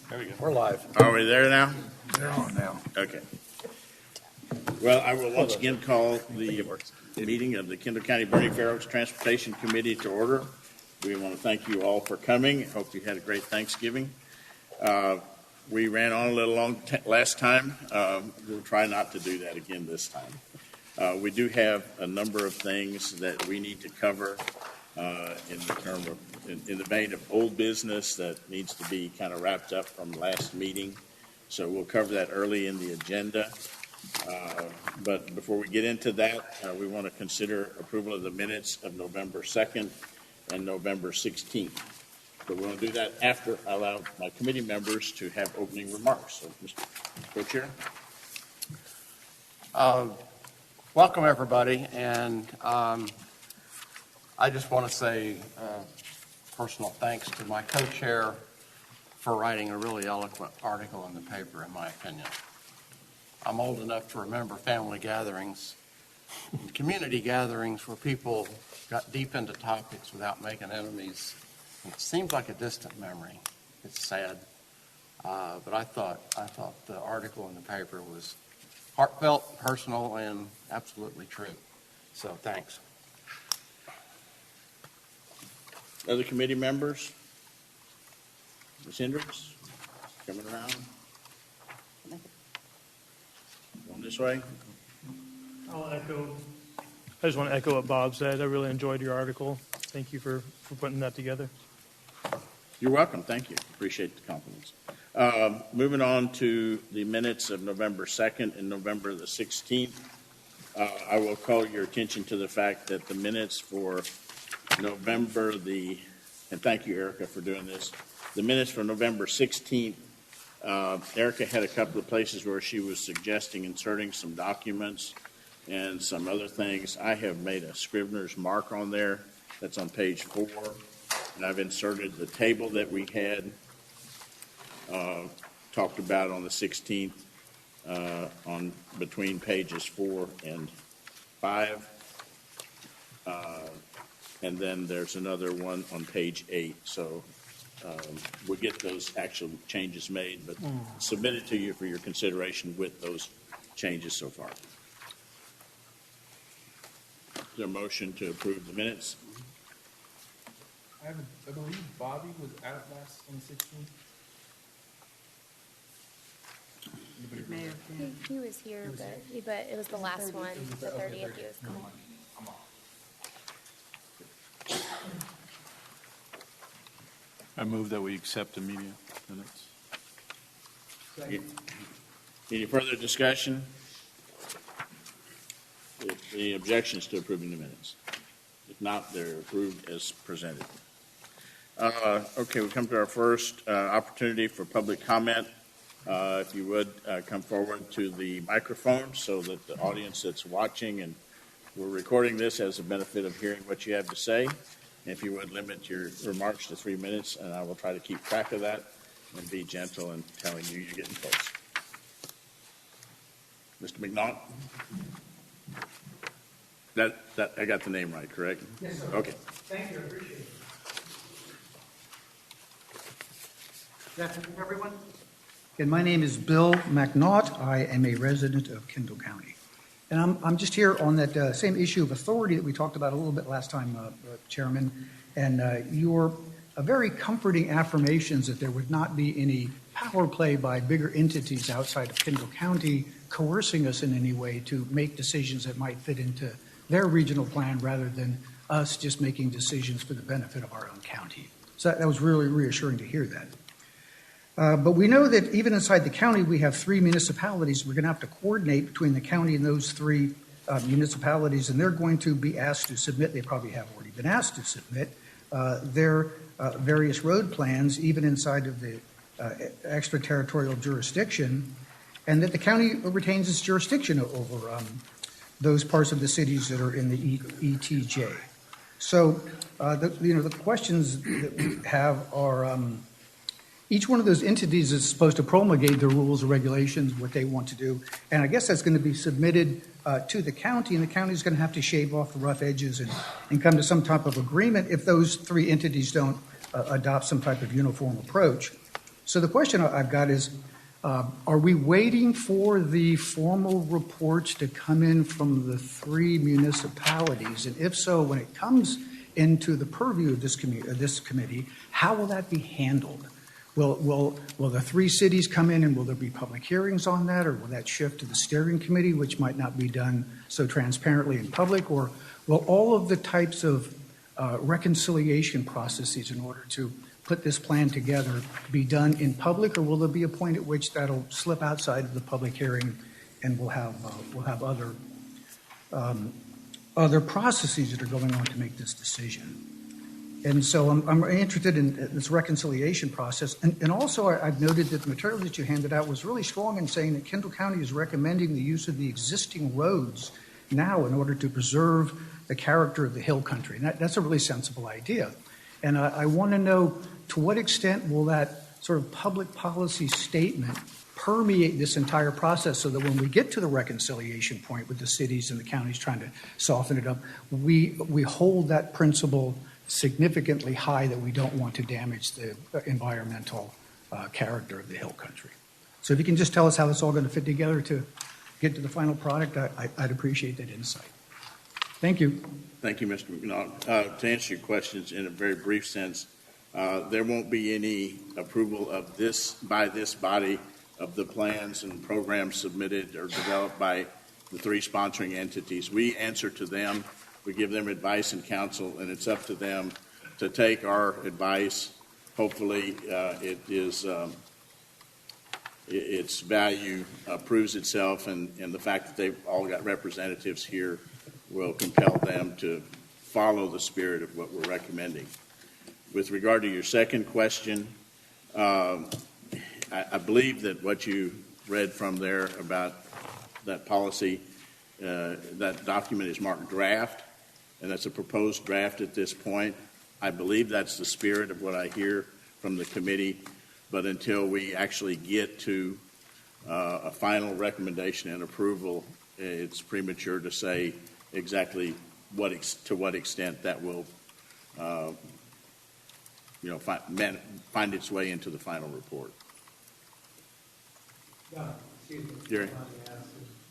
There we go. We're live. Are we there now? They're on now. Okay. Well, I will once again call the meeting of the Kendall County Burning Fair Oaks Transportation Committee to order. We want to thank you all for coming. Hope you had a great Thanksgiving. We ran on a little long last time. We'll try not to do that again this time. We do have a number of things that we need to cover in the vein of old business that needs to be kind of wrapped up from last meeting. So we'll cover that early in the agenda. But before we get into that, we want to consider approval of the minutes of November 2nd and November 16th. But we're going to do that after I allow my committee members to have opening remarks. So, Mr. Co-Chair. Welcome, everybody. And I just want to say personal thanks to my co-chair for writing a really eloquent article in the paper, in my opinion. I'm old enough to remember family gatherings, community gatherings where people got deep into topics without making enemies. It seems like a distant memory. It's sad. But I thought the article in the paper was heartfelt, personal, and absolutely true. So thanks. Other committee members? Ms. Hendricks, coming around. Going this way. I just want to echo what Bob said. I really enjoyed your article. Thank you for putting that together. You're welcome. Thank you. Appreciate the compliments. Moving on to the minutes of November 2nd and November the 16th. I will call your attention to the fact that the minutes for November and thank you, Erica, for doing this. The minutes for November 16th, Erica had a couple of places where she was suggesting inserting some documents and some other things. I have made a Scrivener's mark on there. That's on page 4. And I've inserted the table that we had talked about on the 16th on between pages 4 and 5. And then there's another one on page 8. So we'll get those actual changes made, but submitted to you for your consideration with those changes so far. Is there a motion to approve the minutes? I believe Bobby was out last on the 16th. He was here, but it was the last one, the 30th. He was gone. I'm off. I move that we accept the media minutes. Any further discussion? Any objections to approving the minutes? If not, they're approved as presented. Okay, we come to our first opportunity for public comment. If you would come forward to the microphone so that the audience that's watching, and we're recording this as a benefit of hearing what you have to say. And if you would limit your remarks to 3 minutes, and I will try to keep track of that and be gentle in telling you you're getting close. Mr. McNaught? That I got the name right, correct? Yes, sir. Okay. Thank you. I appreciate it. Good afternoon, everyone. And my name is Bill McNaught. I am a resident of Kendall County. And I'm just here on that same issue of authority that we talked about a little bit last time, Chairman. And your very comforting affirmations that there would not be any power play by bigger entities outside of Kendall County coercing us in any way to make decisions that might fit into their regional plan rather than us just making decisions for the benefit of our own county. So that was really reassuring to hear that. But we know that even inside the county, we have 3 municipalities. We're going to have to coordinate between the county and those 3 municipalities, and they're going to be asked to submit, they probably have already been asked to submit, their various road plans, even inside of the extraterritorial jurisdiction, and that the county retains its jurisdiction over those parts of the cities that are in the ETJ. So, the questions that we have are, each one of those entities is supposed to promulgate the rules or regulations, what they want to do. And I guess that's going to be submitted to the county, and the county is going to have to shave off the rough edges and come to some type of agreement if those 3 entities don't adopt some type of uniform approach. So the question I've got is, are we waiting for the formal reports to come in from the 3 municipalities? And if so, when it comes into the purview of this committee, how will that be handled? Will the 3 cities come in and will there be public hearings on that, or will that shift to the steering committee, which might not be done so transparently in public? Or will all of the types of reconciliation processes in order to put this plan together be done in public, or will there be a point at which that'll slip outside of the public hearing and we'll have other processes that are going on to make this decision? And so I'm interested in this reconciliation process. And also I've noted that the material that you handed out was really strong in saying that Kendall County is recommending the use of the existing roads now in order to preserve the character of the hill country. And that's a really sensible idea. And I want to know, to what extent will that sort of public policy statement permeate this entire process, so that when we get to the reconciliation point with the cities and the counties trying to soften it up, we hold that principle significantly high, that we don't want to damage the environmental character of the hill country. So if you can just tell us how it's all going to fit together to get to the final product, I'd appreciate that insight. Thank you. Thank you, Mr. McNaught. To answer your questions in a very brief sense, there won't be any approval of this by this body of the plans and programs submitted or developed by the 3 sponsoring entities. We answer to them. We give them advice and counsel, and it's up to them to take our advice. Hopefully, its value proves itself, and the fact that they've all got representatives here will compel them to follow the spirit of what we're recommending. With regard to your second question, I believe that what you read from there about that policy, that document is marked draft, and that's a proposed draft at this point. I believe that's the spirit of what I hear from the committee, but until we actually get to a final recommendation and approval, it's premature to say exactly to what extent that will find its way into the final report. Excuse me. Jerry?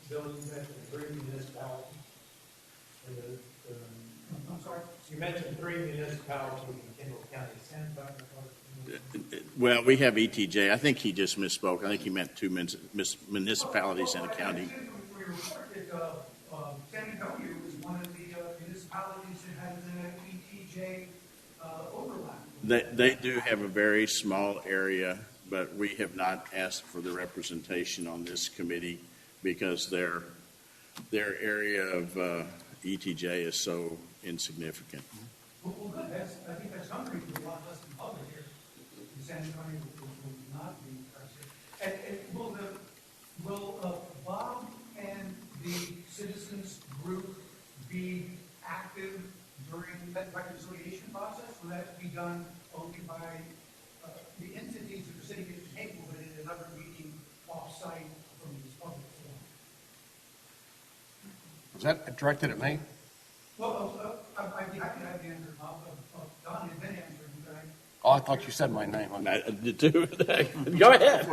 Bill, you mentioned 3 municipalities. I'm sorry? You mentioned 3 municipalities in Kendall County. Well, we have ETJ. I think he just misspoke. I think he meant 2 municipalities in a county. We reported San Antonio was one of the municipalities that has an ETJ overlap. They do have a very small area, but we have not asked for the representation on this committee because their area of ETJ is so insignificant. Well, good. I think that's some reason a lot less than public here. San Antonio will not be present. And will Bob and the citizens group be active during that reconciliation process? Will that be done only by the entities that are sitting at the table, but in another meeting off-site from this public forum? Was that directed at me? Well, I'd be happy to have the answer. Don has been answering, but Oh, I thought you said my name. I did too. Go ahead.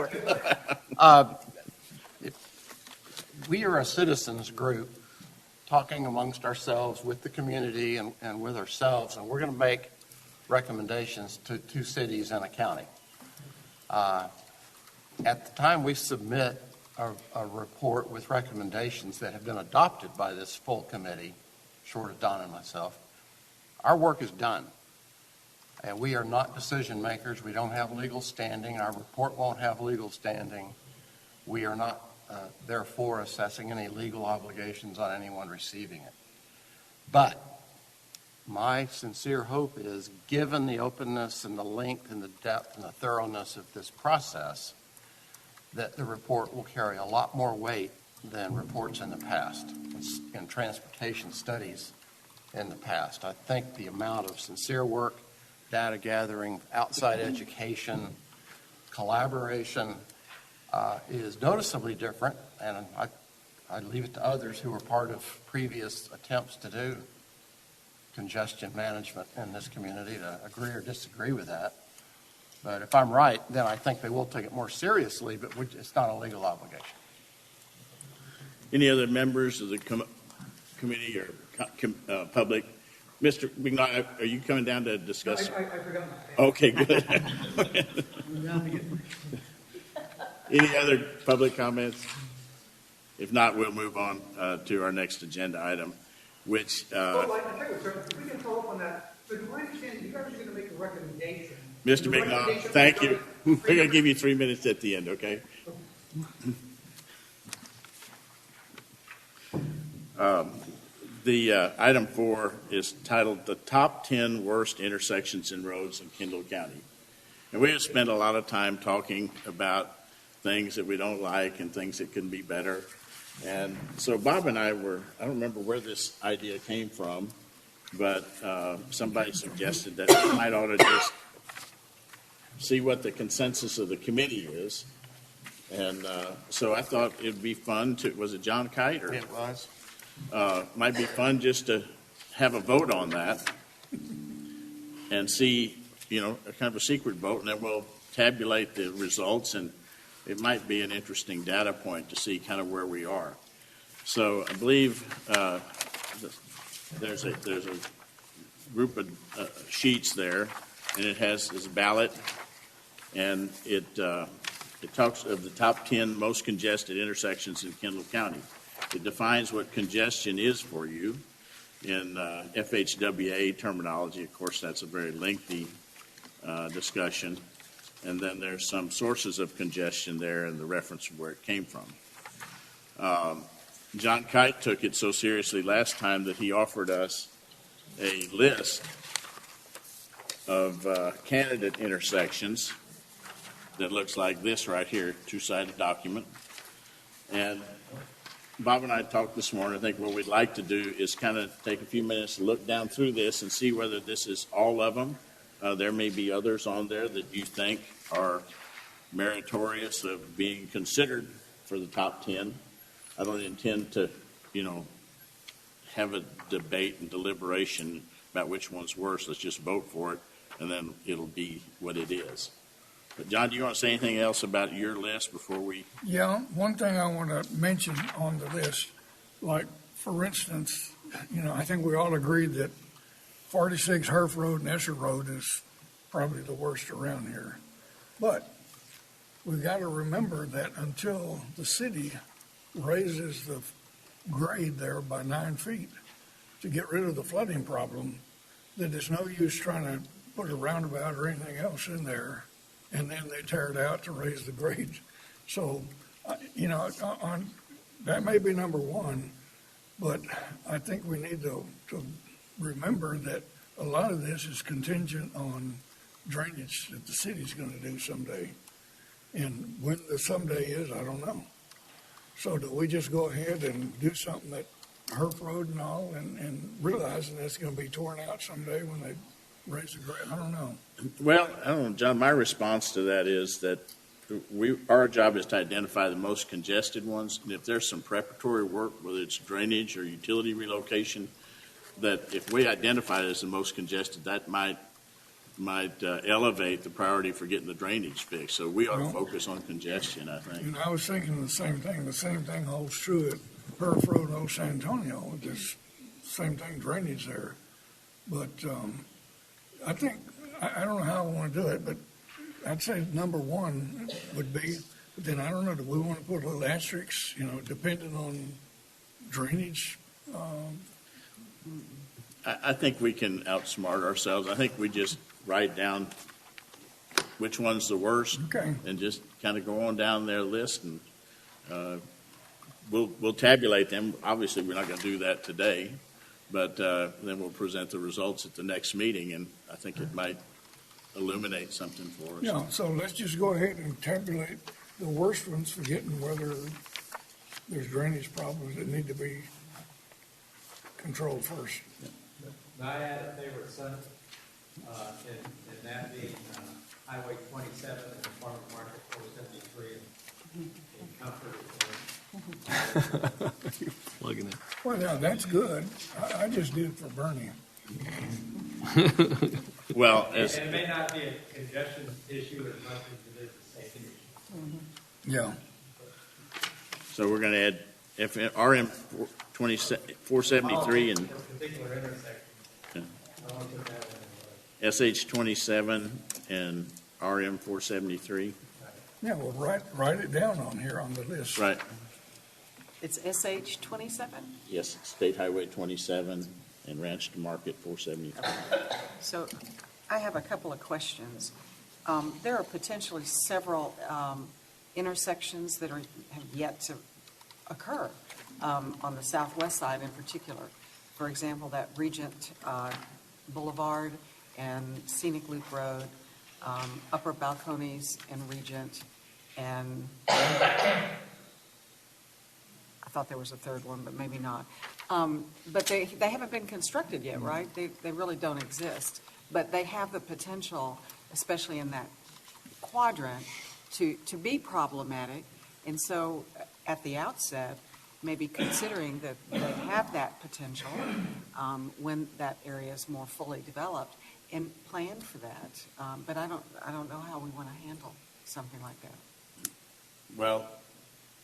We are a citizens group talking amongst ourselves with the community and with ourselves, and we're going to make recommendations to 2 cities and a county. At the time we submit a report with recommendations that have been adopted by this full committee, short of Don and myself, our work is done. And we are not decision makers. We don't have legal standing. Our report won't have legal standing. We are not, therefore, assessing any legal obligations on anyone receiving it. But my sincere hope is, given the openness and the length and the depth and the thoroughness of this process, that the report will carry a lot more weight than reports in the past, in transportation studies in the past. I think the amount of sincere work, data gathering, outside education, collaboration is noticeably different, and I leave it to others who were part of previous attempts to do congestion management in this community to agree or disagree with that. But if I'm right, then I think they will take it more seriously, but it's not a legal obligation. Any other members of the committee or public? Mr. McNaught, are you coming down to discuss? I forgot my pen. Okay, good. I'm down to get my- Any other public comments? If not, we'll move on to our next agenda item, which, Oh, I tell you what, sir, if we can follow up on that, so do I understand you guys are going to make a recommendation? Mr. The McNaught, recommendation- thank you. We're going to give you 3 minutes at the end, okay? The item 4 is titled "The Top 10 Worst Intersections and Roads in Kendall County." And we have spent a lot of time talking about things that we don't like and things that can be better. And so Bob and I I don't remember where this idea came from, but somebody suggested that we might ought to just see what the consensus of the committee is. And so I thought it'd be fun was it John Kite? Or It was. might be fun just to have a vote on that and see, a kind of a secret vote, and then we'll tabulate the results, and it might be an interesting data point to see kind of where we are. So I believe there's a group of sheets there, and it has this ballot, and it talks of the top 10 most congested intersections in Kendall County. It defines what congestion is for you in FHWA terminology. Of course, that's a very lengthy discussion. And then there's some sources of congestion there and the reference of where it came from. John Kite took it so seriously last time that he offered us a list of candidate intersections that looks like this right here, two-sided document. And Bob and I talked this morning. I think what we'd like to do is kind of take a few minutes to look down through this and see whether this is all of them. There may be others on there that you think are meritorious of being considered for the top 10. I don't intend to, have a debate and deliberation about which one's worse. Let's just vote for it, and then it'll be what it is. But John, do you want to say anything else about your list before we? Yeah, one thing I want to mention on the list, like, for instance, I think we all agree that 46 Herf Road and Escher Road is probably the worst around here. But we've got to remember that until the city raises the grade there by 9 feet to get rid of the flooding problem, that it's no use trying to put a roundabout or anything else in there, and then they tear it out to raise the grade. So, that may be number one, but I think we need to remember that a lot of this is contingent on drainage that the city's going to do someday. And when the someday is, I don't know. So do we just go ahead and do something that Herf Road and all, and realizing that's going to be torn out someday when they raise the grade? I don't know. Well, I don't know, John, my response to that is that our job is to identify the most congested ones. And if there's some preparatory work, whether it's drainage or utility relocation, that if we identify it as the most congested, that might elevate the priority for getting the drainage fixed. So we ought to focus on congestion, I think. And I was thinking the same thing. The same thing holds true at Herf Road and Old San Antonio. There's same thing, drainage there. But I think, I don't know how I want to do it, but I'd say number one would be, but then I don't know, do we want to put a little asterisk, depending on drainage? I think we can outsmart ourselves. I think we just write down which one's the worst. Okay. And just kind of go on down their list, and we'll tabulate them. Obviously, we're not going to do that today, but then we'll present the results at the next meeting, and I think it might illuminate something for us. Yeah, so let's just go ahead and tabulate the worst ones, forgetting whether there's drainage problems that need to be controlled first. I had a favorite son, and that being Highway 27 and the Farmer Market 473 in Comfort. Plugging it. Well, now, that's good. I just did it for Bernie. Well, And it may not be a congestion issue as much as it is a safety issue. Yeah. So we're going to add RM 473 and This particular intersection, Yeah. I want to put that in. SH 27 and RM 473. Yeah, well, write it down on here on the list. Right. It's SH 27? Yes, State Highway 27 and Ranch to Market 473. So I have a couple of questions. There are potentially several intersections that have yet to occur on the southwest side in particular. For example, that Regent Boulevard and Scenic Loop Road, Upper Balcones and Regent, and I thought there was a third one, but maybe not. But they haven't been constructed yet, right? They really don't exist. But they have the potential, especially in that quadrant, to be problematic. And so at the outset, maybe considering that they have that potential when that area is more fully developed and plan for that. But I don't know how we want to handle something like that. Well,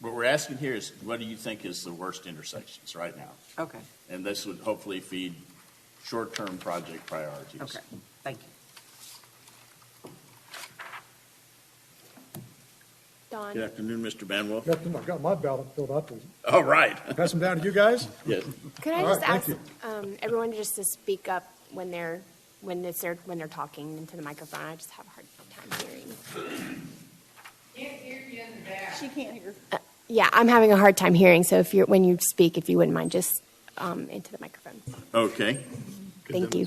what we're asking here is, what do you think is the worst intersections right now? Okay, And this would hopefully feed short-term project priorities. okay, thank you. Dawn. Good afternoon, Mr. Banwell. I've got my ballot filled out. All right. Pass them down to you guys? Yes. Could I All just right, ask thank everyone just to speak up when they're talking into the microphone? I just have a hard time hearing. She can't hear. Yeah, I'm having a hard time hearing. So when you speak, if you wouldn't mind, just into the microphone. Okay. Thank you.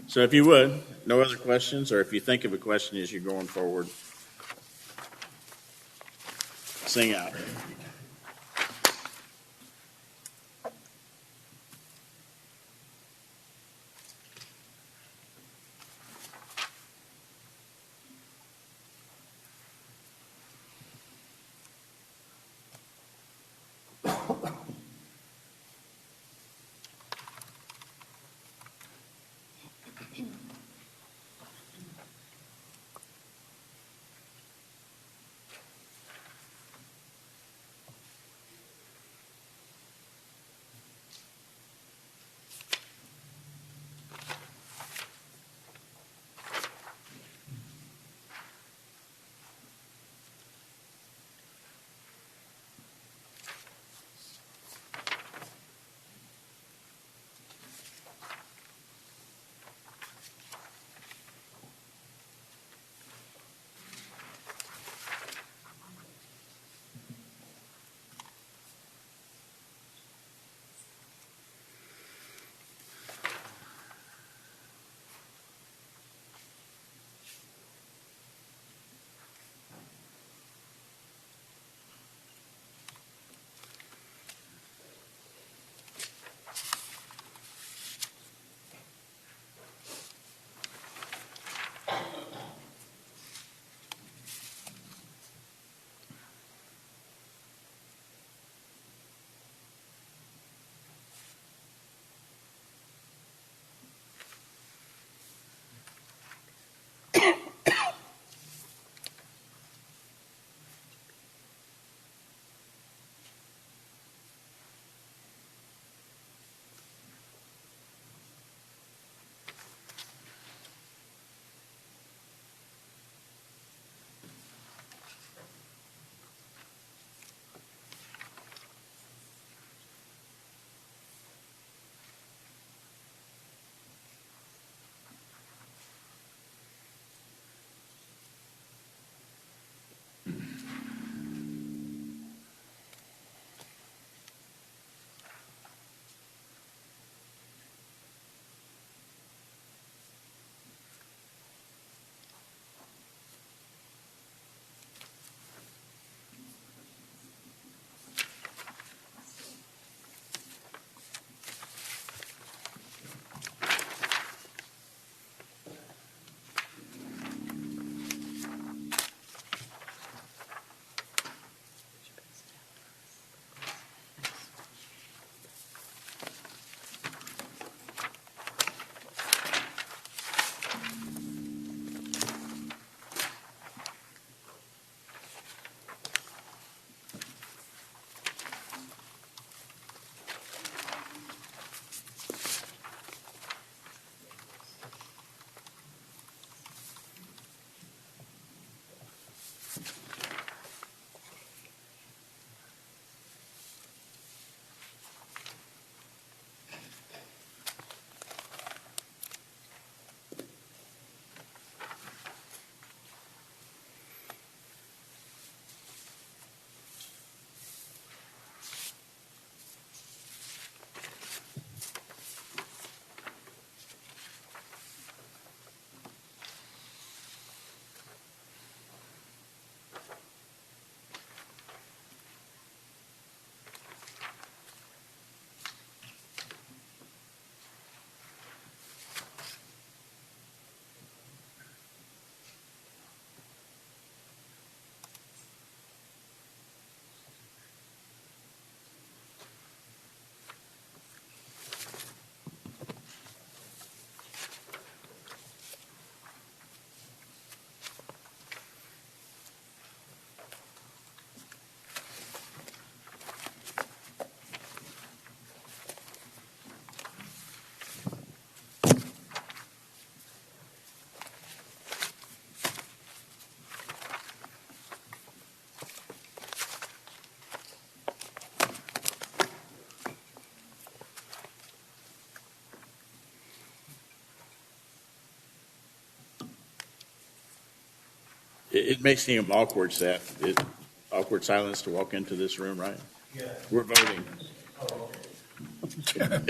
So if you would, no other questions, or if you think of a question as you're going forward, sing out. It may seem awkward, Seth, awkward silence to walk into this room, right? Yeah. We're voting. Yeah.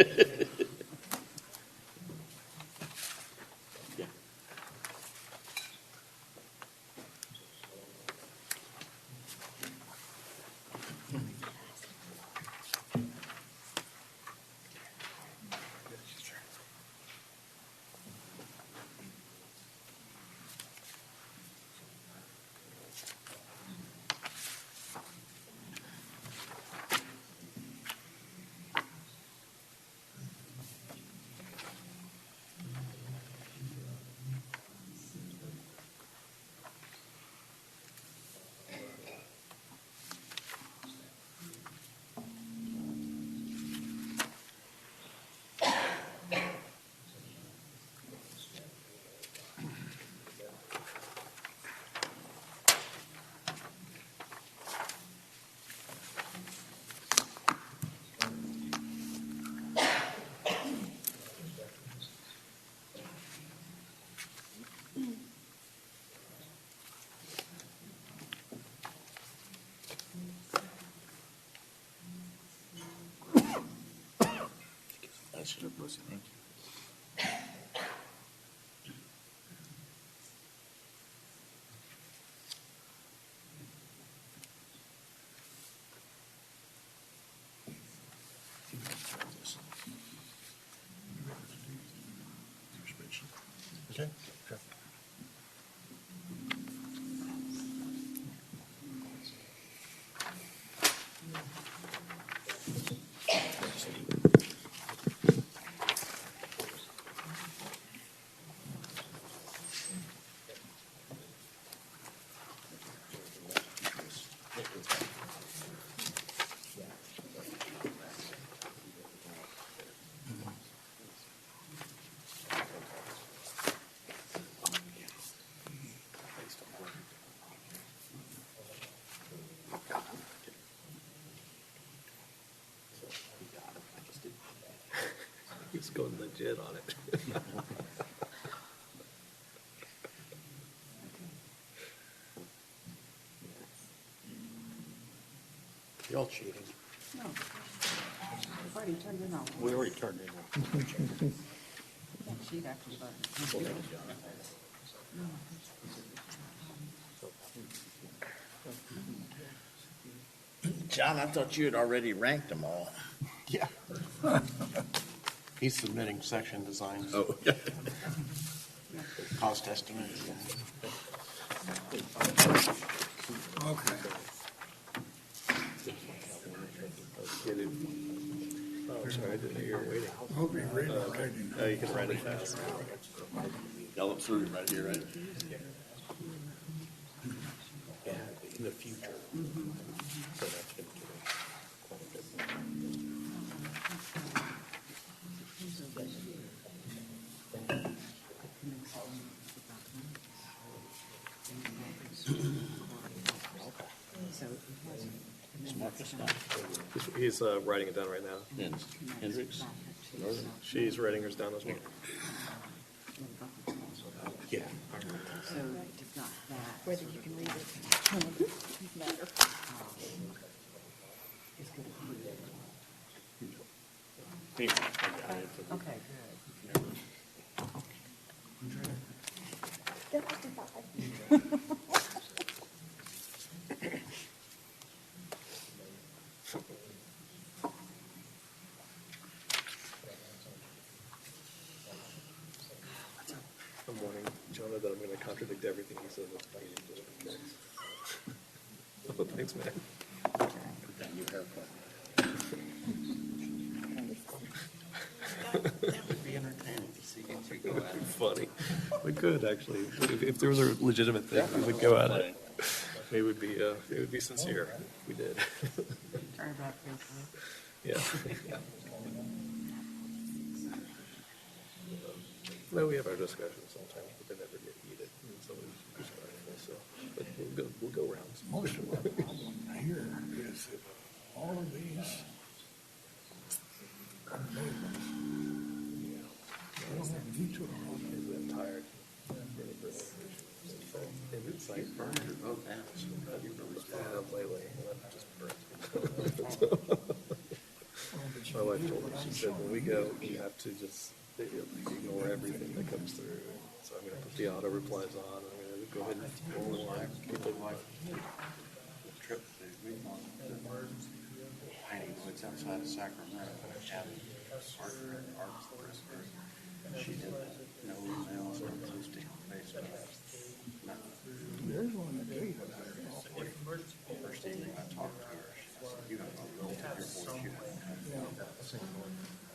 Thank you. Okay. He's going legit on it. Y'all cheating. No. I've already turned it on. We already turned it on. Can't cheat after the vote. John, I thought you had already ranked them all. Yeah. He's submitting section designs. Oh. Cost estimates. Okay. Oh, sorry, I didn't know you were waiting. Hope you read it writing. Oh, you can write it fast. Y'all look through it right here, right? Yeah, in the future. So that's gonna give it quite a bit more. He's writing it down right now. And Hendricks? Northern? She's writing hers down as well. Yeah. So it's not that. Whether you can read it. Doesn't matter. Okay, I'm warning Jonah that I'm going to contradict everything he says at the beginning. Oh, thanks, man. That new haircut. That would be entertaining to see you three go at it. Funny. We could actually, if there was a legitimate thing, we would go at it. It would be sincere if we did. Turn it back carefully. Yeah. No, we have our discussions sometimes, but they never get heated. And so we just so, but we'll go rounds. Most of our problem here is that all of these are neighbors. I don't have veto on it. I'm tired. And it's site. Burn it or vote down. Lately, and I've just burnt. My wife told me, she said, when we go, you have to just ignore everything that comes through. So I'm gonna put the auto replies on, I'm gonna go ahead and pull on people. Trip to Piney Woods outside of Sacramento. She did that. No emails, no posting on Facebook. Nothing. There's one that gave it. First evening I talked to her, she said, you have a real your voice, you have.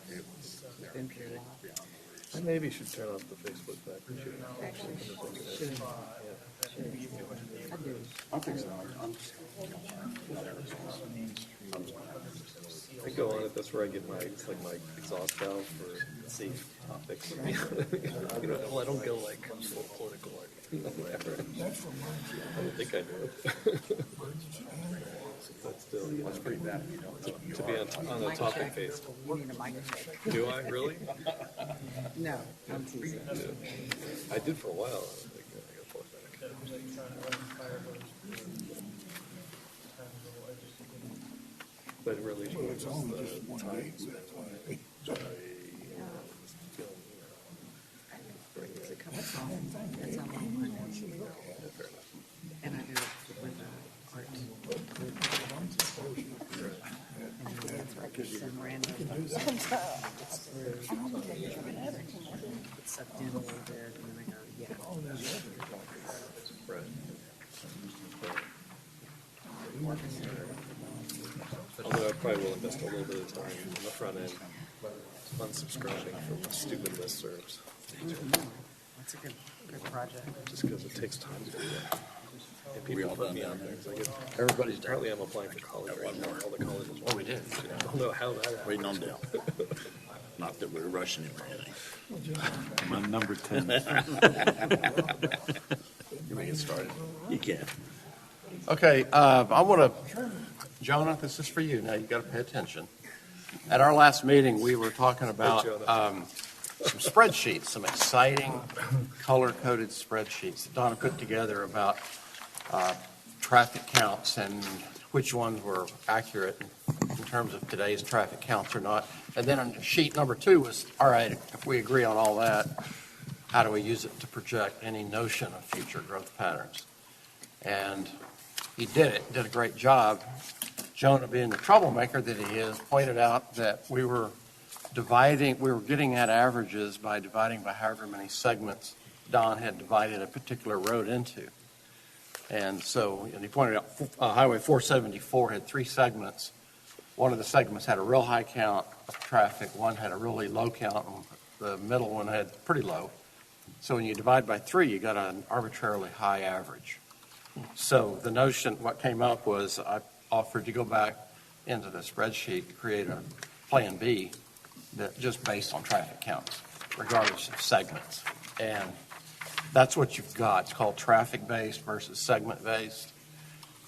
It was therapeutic beyond words. I maybe should turn off the Facebook back. Actually, I think so. I'm just I go on it, that's where I get my, it's like my exhaust valve for safe topics. You know, well, I don't go like full political or whatever. I don't think I do. But still, yeah. That's pretty bad if you don't. To be on the topic phase. You need a microphone. Do I really? No, I'm teasing. I did for a while. I think I gotta pull it back. But really, it's just the time spent on it. It's a couple songs. That's how long I want you to go. And I do it with art. And that's where I get some random. It's sucked in a little bit, and then I go, yeah. Although I probably will invest a little bit of time on the front end unsubscribing from stupid listservs. That's a good project. Just because it takes time to do that. And people put me on there. So I get, Everybody's done. partly I'm applying for college right now. All the colleges. Oh, we did. I don't know how that happened. Waiting on Dale. Not that we're rushing him or anything. My number 10. You may get started. You can. Okay, I want to, Jonah, this is for you. Now you got to pay attention. At our last meeting, we were talking about some spreadsheets, some exciting color-coded spreadsheets that Donna put together about traffic counts and which ones were accurate in terms of today's traffic counts or not. And then on sheet number 2 was, all right, if we agree on all that, how do we use it to project any notion of future growth patterns? And he did a great job. Jonah, being the troublemaker that he is, pointed out that we were getting at averages by dividing by however many segments Don had divided a particular road into. And so, and he pointed out Highway 474 had 3 segments. One of the segments had a real high count of traffic, one had a really low count, and the middle one had pretty low. So when you divide by 3, you got an arbitrarily high average. So the notion, what came up was I offered to go back into the spreadsheet to create a plan B that just based on traffic counts, regardless of segments. And that's what you've got. It's called traffic-based versus segment-based.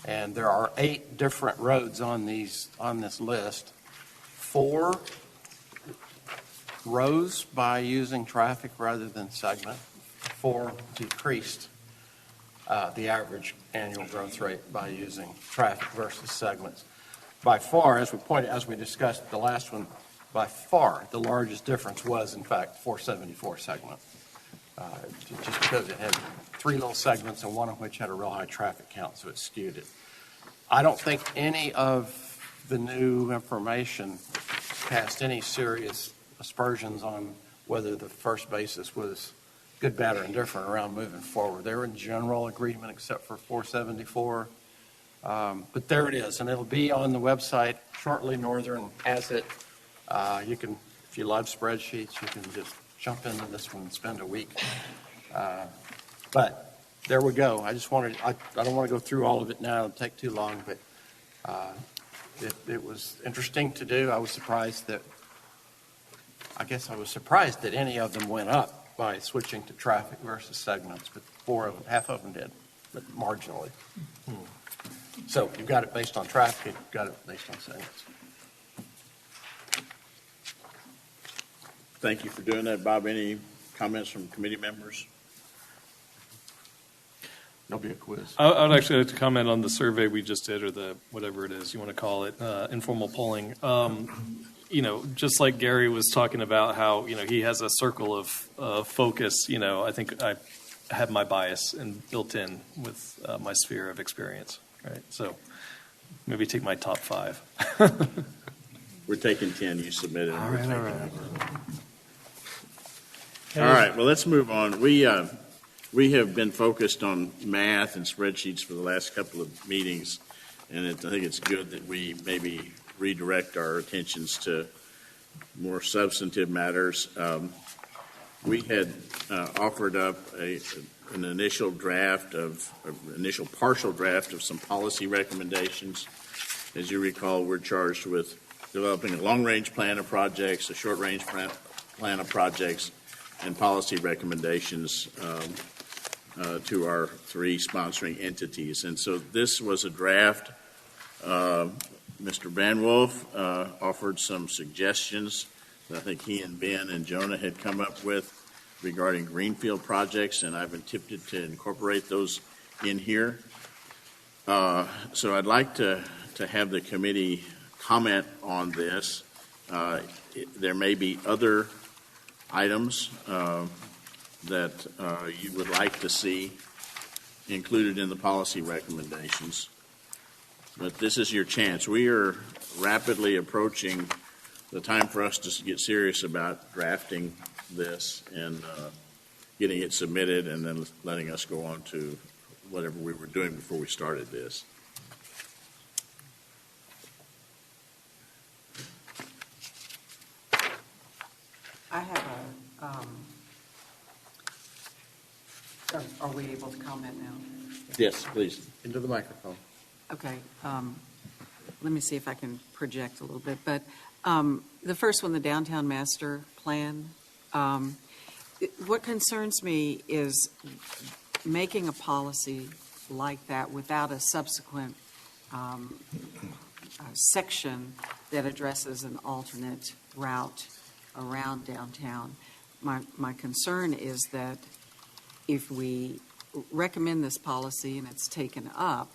And there are 8 different roads on this list. 4 rose by using traffic rather than segment. 4 decreased the average annual growth rate by using traffic versus segments. By far, as we discussed the last one, by far the largest difference was, in fact, 474 segment. Just because it had 3 little segments and one of which had a real high traffic count, so it skewed it. I don't think any of the new information cast any serious aspersions on whether the first basis was good, bad, or indifferent around moving forward. They were in general agreement except for 474. But there it is, and it'll be on the website shortly. Northern has it. You can, if you love spreadsheets, you can just jump into this one and spend a week. But there we go. I just wanted, I don't want to go through all of it now. It'll take too long, but it was interesting to do. I was surprised that any of them went up by switching to traffic versus segments, but half of them did, but marginally. So you've got it based on traffic, you've got it based on segments. Thank you for doing that. Bob, any comments from committee members? There'll be a quiz. I would actually like to comment on the survey we just did, or the, whatever it is you want to call it, informal polling. Just like Gary was talking about how, he has a circle of focus, I think I have my bias and built in with my sphere of experience, right? So maybe take my top 5. We're taking 10 you submitted. All right. All right, well, let's move on. We have been focused on math and spreadsheets for the last couple of meetings, and I think it's good that we maybe redirect our attentions to more substantive matters. We had offered up an initial partial draft of some policy recommendations. As you recall, we're charged with developing a long-range plan of projects, a short-range plan of projects, and policy recommendations to our 3 sponsoring entities. And so this was a draft. Mr. Van Wolf offered some suggestions that I think he and Ben and Jonah had come up with regarding greenfield projects, and I've attempted to incorporate those in here. So I'd like to have the committee comment on this. There may be other items that you would like to see included in the policy recommendations. But this is your chance. We are rapidly approaching the time for us to get serious about drafting this and getting it submitted and then letting us go on to whatever we were doing before we started this. I have are we able to comment now? Yes, please. Into the microphone. Okay, let me see if I can project a little bit. But the first one, the downtown master plan, what concerns me is making a policy like that without a subsequent section that addresses an alternate route around downtown. My concern is that if we recommend this policy and it's taken up,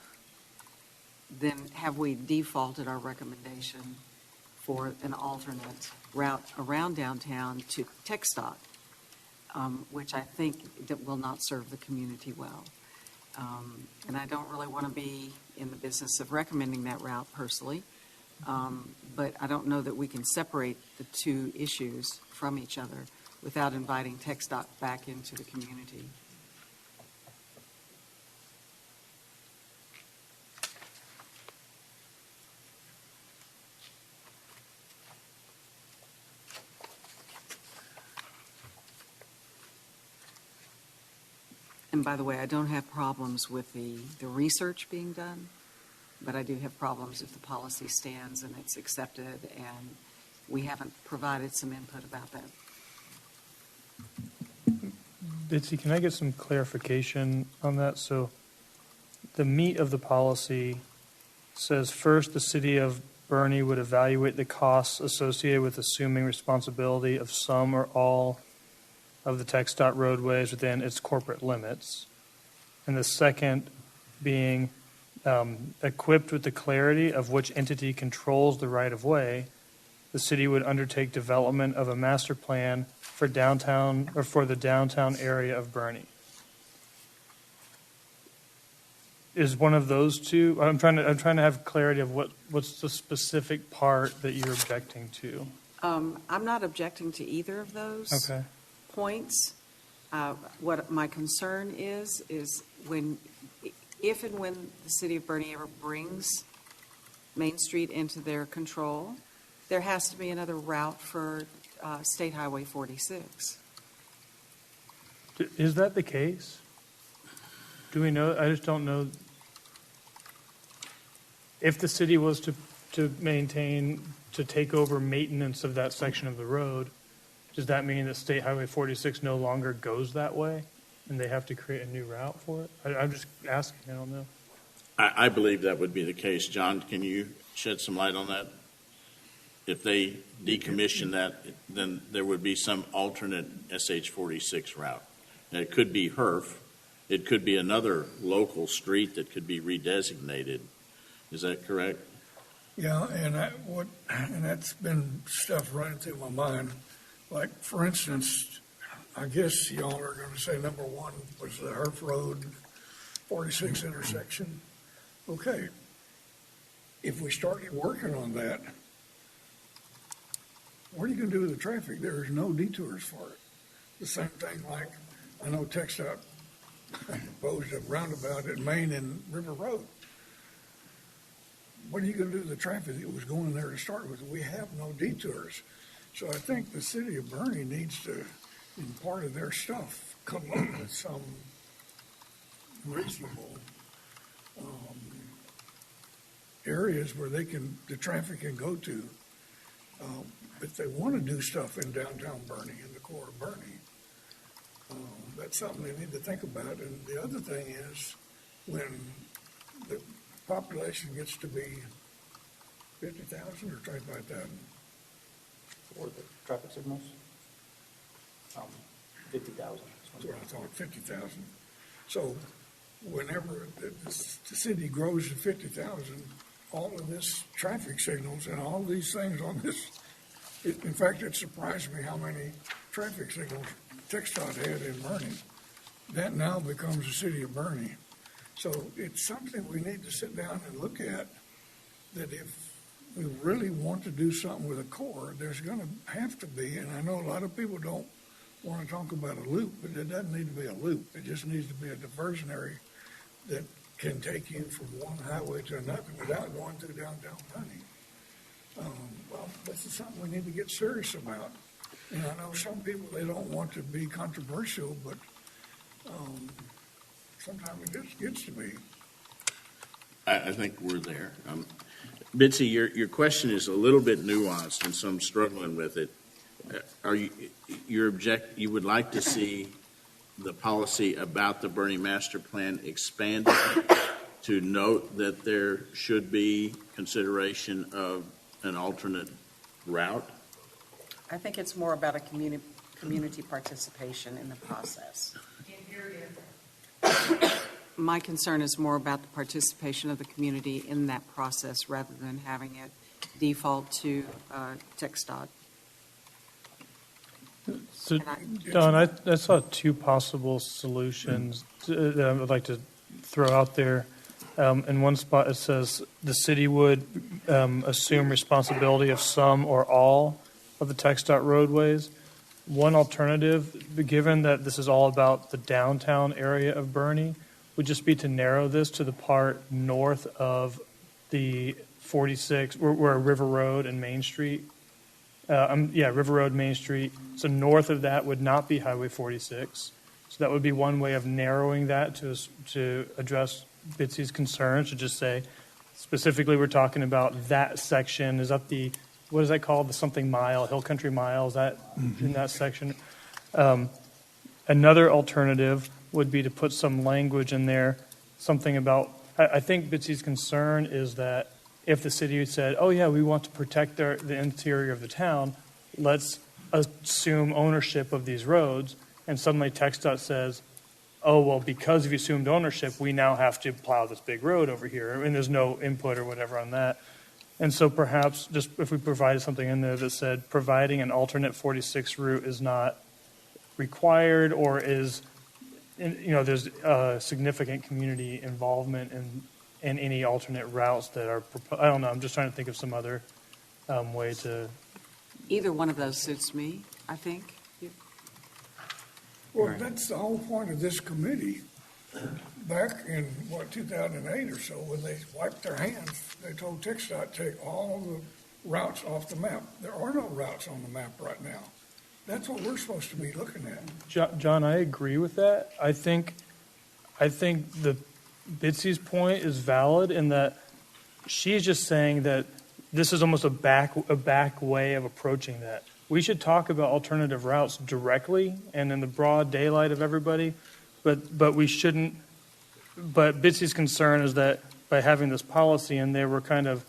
then have we defaulted our recommendation for an alternate route around downtown to TxDOT, which I think that will not serve the community well. And I don't really want to be in the business of recommending that route personally, but I don't know that we can separate the 2 issues from each other without inviting TxDOT back into the community. And by the way, I don't have problems with the research being done, but I do have problems if the policy stands and it's accepted and we haven't provided some input about that. Bitsy, can I get some clarification on that? So the meat of the policy says, first, the city of Bernie would evaluate the costs associated with assuming responsibility of some or all of the TxDOT roadways within its corporate limits. And the second being equipped with the clarity of which entity controls the right-of-way, the city would undertake development of a master plan for downtown or for the downtown area of Bernie. Is one of those 2? I'm trying to have clarity of what's the specific part that you're objecting to. I'm not objecting to either of those points. What my concern is if and when the city of Bernie ever brings Main Street into their control, there has to be another route for State Highway 46. Is that the case? Do we know? I just don't know. If the city was to take over maintenance of that section of the road, does that mean that State Highway 46 no longer goes that way and they have to create a new route for it? I'm just asking. I don't know. I believe that would be the case. John, can you shed some light on that? If they decommission that, then there would be some alternate SH46 route. Now, it could be HERF, it could be another local street that could be redesignated. Is that correct? Yeah, and that's been stuff running through my mind. Like, for instance, I guess y'all are going to say number one was the Herf Road 46 intersection. Okay, if we started working on that, what are you going to do with the traffic? There is no detours for it. The same thing, like, I know TxDOT proposed a roundabout at Main and River Road. What are you going to do with the traffic that was going there to start with? We have no detours. So I think the city of Bernie needs to, in part of their stuff, come up with some reasonable areas where the traffic can go to. If they want to do stuff in downtown Bernie, in the core of Bernie, that's something they need to think about. And the other thing is, when the population gets to be 50,000 or 25,000. For the traffic signals? 50,000. That's what I thought, 50,000. So whenever the city grows to 50,000, all of this traffic signals and all these things on this, in fact, it surprised me how many traffic signals TxDOT had in Bernie. That now becomes the city of Bernie. So it's something we need to sit down and look at, that if we really want to do something with a core, there's going to have to be, and I know a lot of people don't want to talk about a loop, but it doesn't need to be a loop. It just needs to be a diversionary that can take you from one highway to another without going through downtown Bernie. Well, this is something we need to get serious about. And I know some people, they don't want to be controversial, but sometimes it just gets to be. I think we're there. Bitsy, your question is a little bit nuanced, and so I'm struggling with it. You would like to see the policy about the Bernie Master Plan expanded to note that there should be consideration of an alternate route? I think it's more about a community participation in the process. My concern is more about the participation of the community in that process rather than having it default to TxDOT. So, Don, I saw two possible solutions that I would like to throw out there. In one spot, it says the city would assume responsibility of some or all of the TxDOT roadways. One alternative, given that this is all about the downtown area of Bernie, would just be to narrow this to the part north of the 46, where River Road and Main Street. River Road, Main Street. So north of that would not be Highway 46. So that would be one way of narrowing that to address Bitsy's concerns, to just say, specifically, we're talking about that section. Is that the, what is that called? The something mile, Hill Country Mile, is that in that section? Another alternative would be to put some language in there, something about, I think Bitsy's concern is that if the city said, oh yeah, we want to protect the interior of the town, let's assume ownership of these roads, and suddenly TxDOT says, oh, well, because you've assumed ownership, we now have to plow this big road over here, and there's no input or whatever on that. And so perhaps just if we provided something in there that said providing an alternate 46 route is not required, or is, there's significant community involvement in any alternate routes that are proposed. I don't know, I'm just trying to think of some other way to. Either one of those suits me, I think. Well, that's the whole point of this committee. Back in, 2008 or so, when they wiped their hands, they told TxDOT, take all the routes off the map. There are no routes on the map right now. That's what we're supposed to be looking at. John, I agree with that. I think the Bitsy's point is valid in that she's just saying that this is almost a back way of approaching that. We should talk about alternative routes directly and in the broad daylight of everybody, but we shouldn't. But Bitsy's concern is that by having this policy in there, we're kind of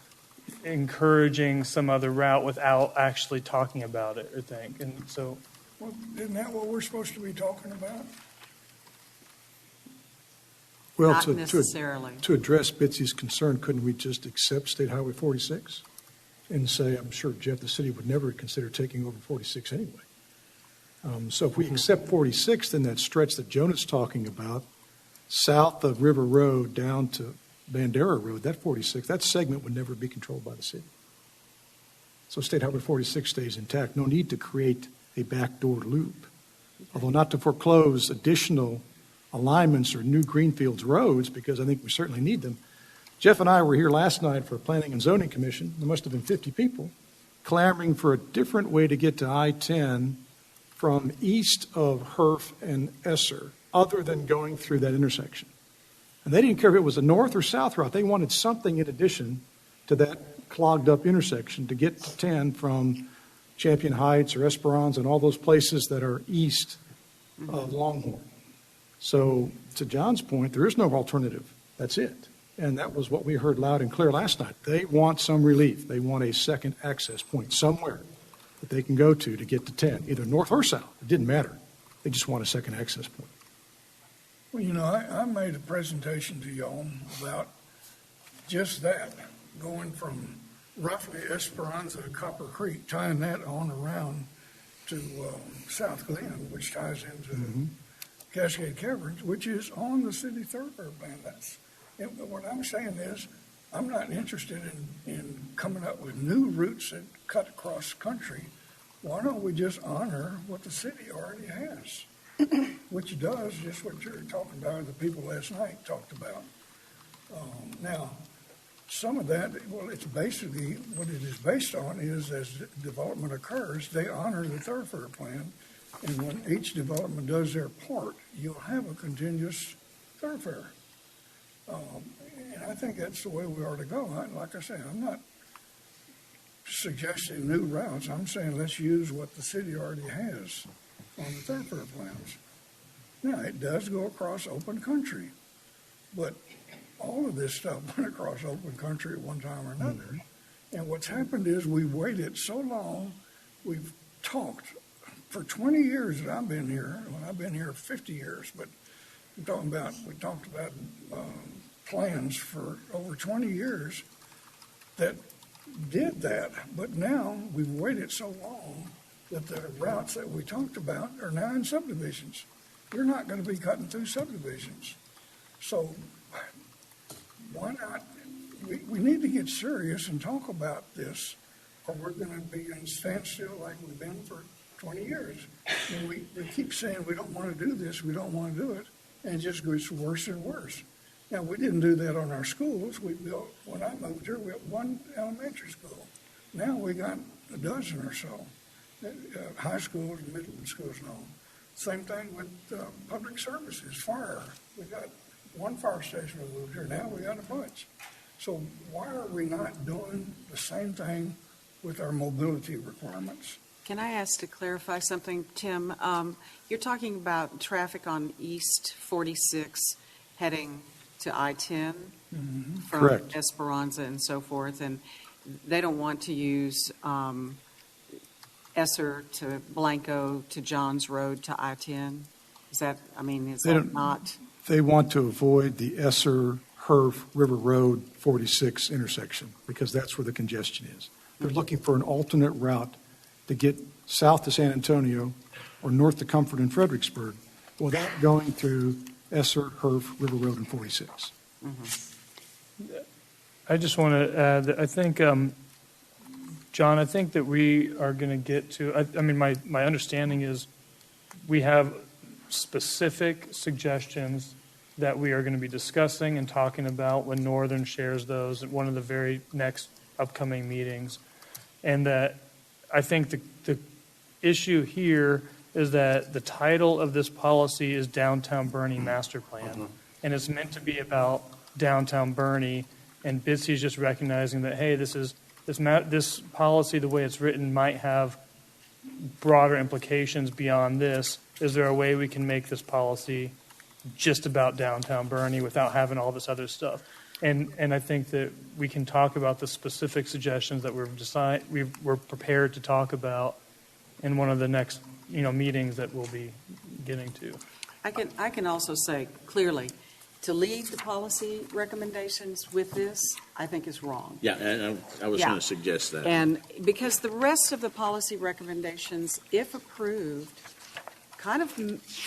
encouraging some other route without actually talking about it, I think. And so, well, isn't that what we're supposed to be talking about? Well, not to necessarily. address Bitsy's concern, couldn't we just accept State Highway 46 and say, I'm sure, Jeff, the city would never consider taking over 46 anyway. So if we accept 46, then that stretch that Jonah's talking about, south of River Road down to Bandera Road, that 46, that segment would never be controlled by the city. So State Highway 46 stays intact. No need to create a backdoor loop. Although not to foreclose additional alignments or new greenfields roads, because I think we certainly need them. Jeff and I were here last night for a Planning and Zoning Commission. There must have been 50 people clamoring for a different way to get to I-10 from east of Herf and Esser, other than going through that intersection. And they didn't care if it was a north or south route. They wanted something in addition to that clogged up intersection to get to 10 from Champion Heights or Esperanza and all those places that are east of Longhorn. So to John's point, there is no alternative. That's it. And that was what we heard loud and clear last night. They want some relief. They want a second access point somewhere that they can go to get to 10, either north or south. It didn't matter. They just want a second access point. Well, you know, I made a presentation to y'all about just that, going from roughly Esperanza to Copper Creek, tying that on around to South Glen, which ties into Cascade Caverns, which is on the city thoroughfare plan. And what I'm saying is, I'm not interested in coming up with new routes that cut across country. Why don't we just honor what the city already has? Which does just what you're talking about, the people last night talked about. Now, some of that, well, it's basically, what it is based on is as development occurs, they honor the thoroughfare plan. And when each development does their part, you'll have a continuous thoroughfare. And I think that's the way we ought to go. Like I say, I'm not suggesting new routes. I'm saying let's use what the city already has on the thoroughfare plans. Now, it does go across open country, but all of this stuff went across open country at one time or another. And what's happened is we've waited so long, we've talked for 20 years that I've been here. Well, I've been here 50 years, but we talked about plans for over 20 years that did that. But now we've waited so long that the routes that we talked about are now in subdivisions. You're not going to be cutting through subdivisions. So why not? We need to get serious and talk about this, or we're going to be in standstill like we've been for 20 years. And we keep saying we don't want to do this, we don't want to do it, and it just gets worse and worse. Now, we didn't do that on our schools. We built, when I moved here, we had one elementary school. Now we got a dozen or so, high schools, middle schools and all. Same thing with public services, fire. We got one fire station we moved here. Now we got a bunch. So why are we not doing the same thing with our mobility requirements? Can I ask to clarify something, Tim? You're talking about traffic on East 46 heading to I-10 from Correct. Esperanza and so forth, and they don't want to use Esser to Blanco to Johns Road to I-10? Is that not? They want to avoid the Esser, Herf, River Road 46 intersection because that's where the congestion is. They're looking for an alternate route to get south to San Antonio or north to Comfort and Fredericksburg without going through Esser, Herf, River Road, and 46. I just want to add that I think, John, I think that we are going to get to, my understanding is we have specific suggestions that we are going to be discussing and talking about when Northern shares those at one of the very next upcoming meetings. And that I think the issue here is that the title of this policy is Downtown Bernie Master Plan. And it's meant to be about downtown Bernie. And Bitsy is just recognizing that, hey, this policy, the way it's written, might have broader implications beyond this. Is there a way we can make this policy just about downtown Bernie without having all this other stuff? And I think that we can talk about the specific suggestions that we're prepared to talk about in one of the next meetings that we'll be getting to. I can also say clearly, to lead the policy recommendations with this, I think is wrong. Yeah, and I was Yeah. going to suggest that. And because the rest of the policy recommendations, if approved, kind of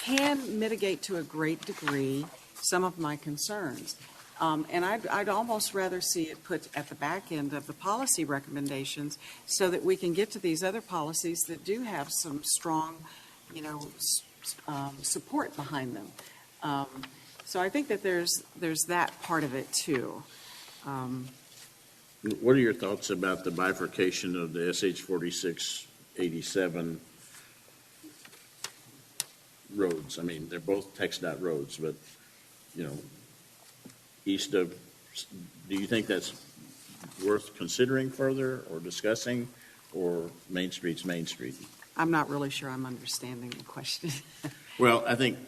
can mitigate to a great degree some of my concerns. And I'd almost rather see it put at the back end of the policy recommendations so that we can get to these other policies that do have some strong, support behind them. So I think that there's that part of it too. What are your thoughts about the bifurcation of the SH 4687 roads? I mean, they're both TxDOT roads, but, east of, do you think that's worth considering further or discussing, or Main Street's Main Street? I'm not really sure I'm understanding the question. Well, I think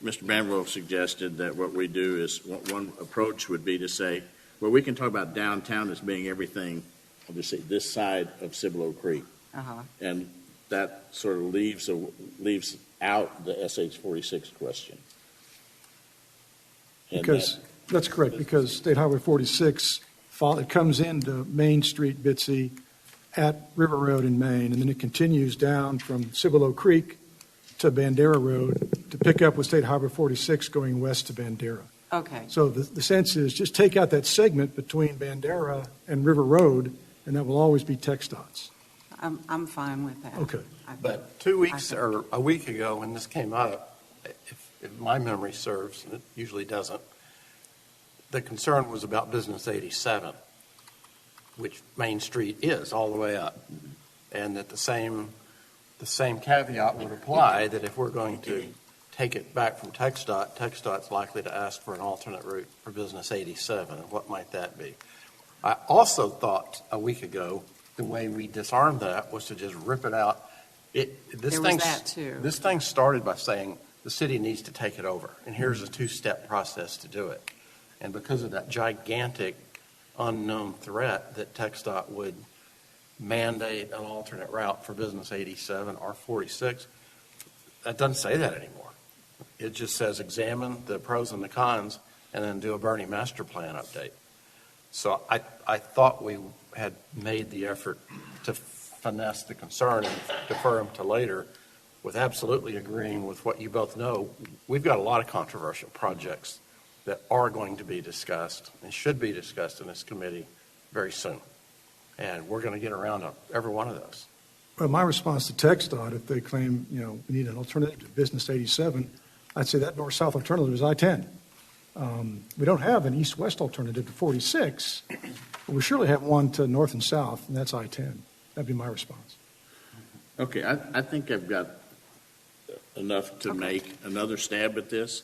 Mr. Banville suggested that what we do is, one approach would be to say, well, we can talk about downtown as being everything, I'll just say, this side of Cibolo Creek. Uh-huh. And that sort of leaves out the SH 46 question. And Because, that's correct, because State Highway 46, it comes into Main Street, Bitsy, at River Road in Maine, and then it continues down from Cibolo Creek to Bandera Road to pick up with State Highway 46 going west to Bandera. Okay. So the sense is just take out that segment between Bandera and River Road, and that will always be TxDOT's. I'm fine with that. Okay. But 2 weeks or a week ago, when this came up, if my memory serves, and it usually doesn't, the concern was about Business 87, which Main Street is all the way up, and that the same caveat would apply, that if we're going to take it back from TxDOT, TxDOT's likely to ask for an alternate route for Business 87, and what might that be? I also thought a week ago, the way we disarmed that was to just rip it out. This thing started by saying the city needs to take it over, and here's a two-step process to do it. And because of that gigantic unknown threat that TxDOT would mandate an alternate route for Business 87 or 46, that doesn't say that anymore. It just says examine the pros and the cons and then do a Bernie master plan update. So I thought we had made the effort to finesse the concern and defer them to later, with absolutely agreeing with what you both know. We've got a lot of controversial projects that are going to be discussed and should be discussed in this committee very soon. And we're going to get around to every one of those. Well, my response to TxDOT, if they claim, we need an alternative to Business 87, I'd say that north-south alternative is I-10. We don't have an east-west alternative to 46, but we surely have one to north and south, and that's I-10. That'd be my response. Okay, I think I've got enough to make another stab at this.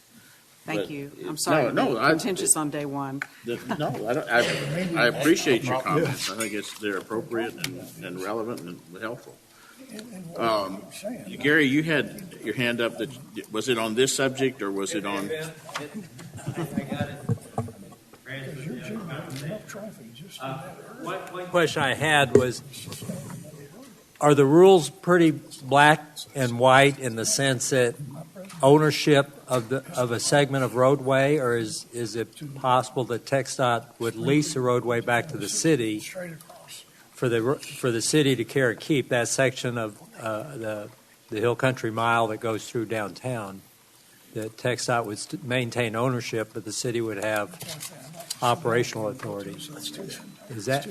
Thank But you. I'm sorry. No, contentious on day one. No, I appreciate your comments. I think they're appropriate and relevant and helpful. Gary, you had your hand up. Was it on this subject or was it on? I got it. One question I had was, are the rules pretty black and white in the sense that ownership of a segment of roadway, or is it possible that TxDOT would lease a roadway back to the city for the city to care and keep that section of the Hill Country Mile that goes through downtown? That TxDOT would maintain ownership, but the city would have operational authority. Is that?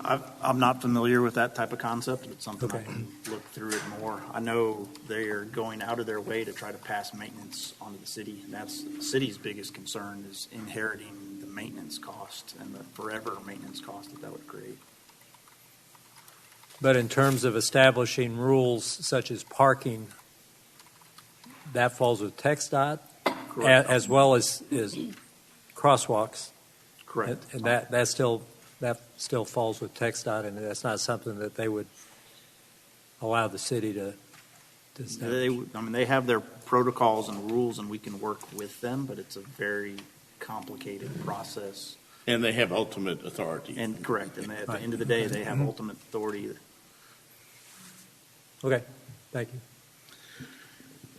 I'm not familiar with that type of concept. It's something Okay. I can look through it more. I know they are going out of their way to try to pass maintenance onto the city. And that's the city's biggest concern, is inheriting the maintenance cost and the forever maintenance cost that would create. But in terms of establishing rules such as parking, that falls with TxDOT, as well as crosswalks. Correct. And that still falls with TxDOT, and that's not something that they would allow the city to establish. They have their protocols and rules, and we can work with them, but it's a very complicated process. And they have ultimate authority. And correct. And at the end of the day, they have ultimate authority. Okay, thank you.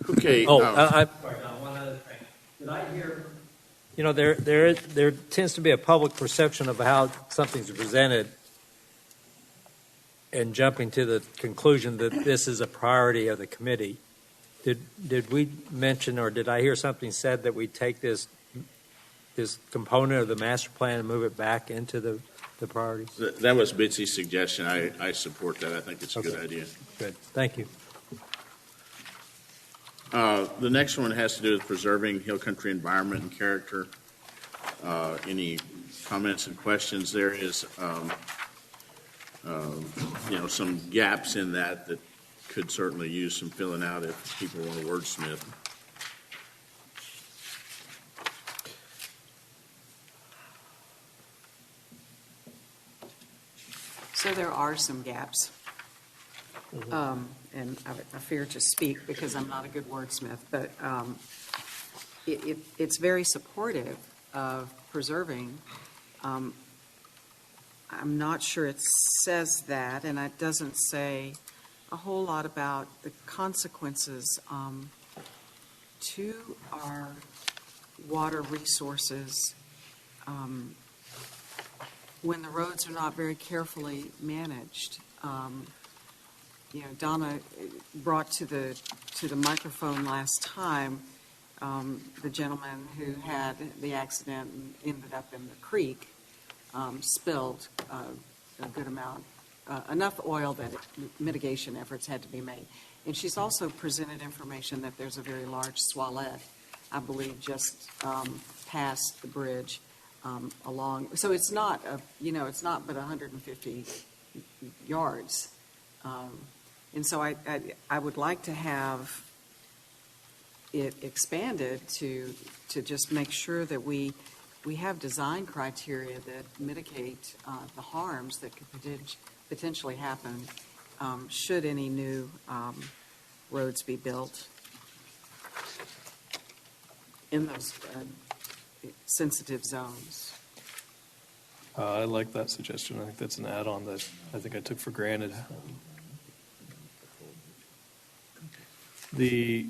Okay. Sorry, one other thing. Did I hear you know, there tends to be a public perception of how something's presented, and jumping to the conclusion that this is a priority of the committee. Did we mention, or did I hear something said that we take this component of the master plan and move it back into the priorities? That was Bitsy's suggestion. I support that. I think it's a good idea. Good, thank you. The next one has to do with preserving hill country environment and character. Any comments and questions? There is, some gaps in that could certainly use some filling out if people want to wordsmith. So there are some gaps. And I fear to speak because I'm not a good wordsmith, but it's very supportive of preserving. I'm not sure it says that, and it doesn't say a whole lot about the consequences to our water resources when the roads are not very carefully managed. Donna brought to the microphone last time the gentleman who had the accident and ended up in the creek, spilled a good amount, enough oil that mitigation efforts had to be made. And she's also presented information that there's a very large swalette, I believe, just past the bridge along. So it's not it's not but 150 yards. And so I would like to have it expanded to just make sure that we have design criteria that mitigate the harms that could potentially happen should any new roads be built in those sensitive zones. I like that suggestion. I think that's an add-on that I think I took for granted. Maybe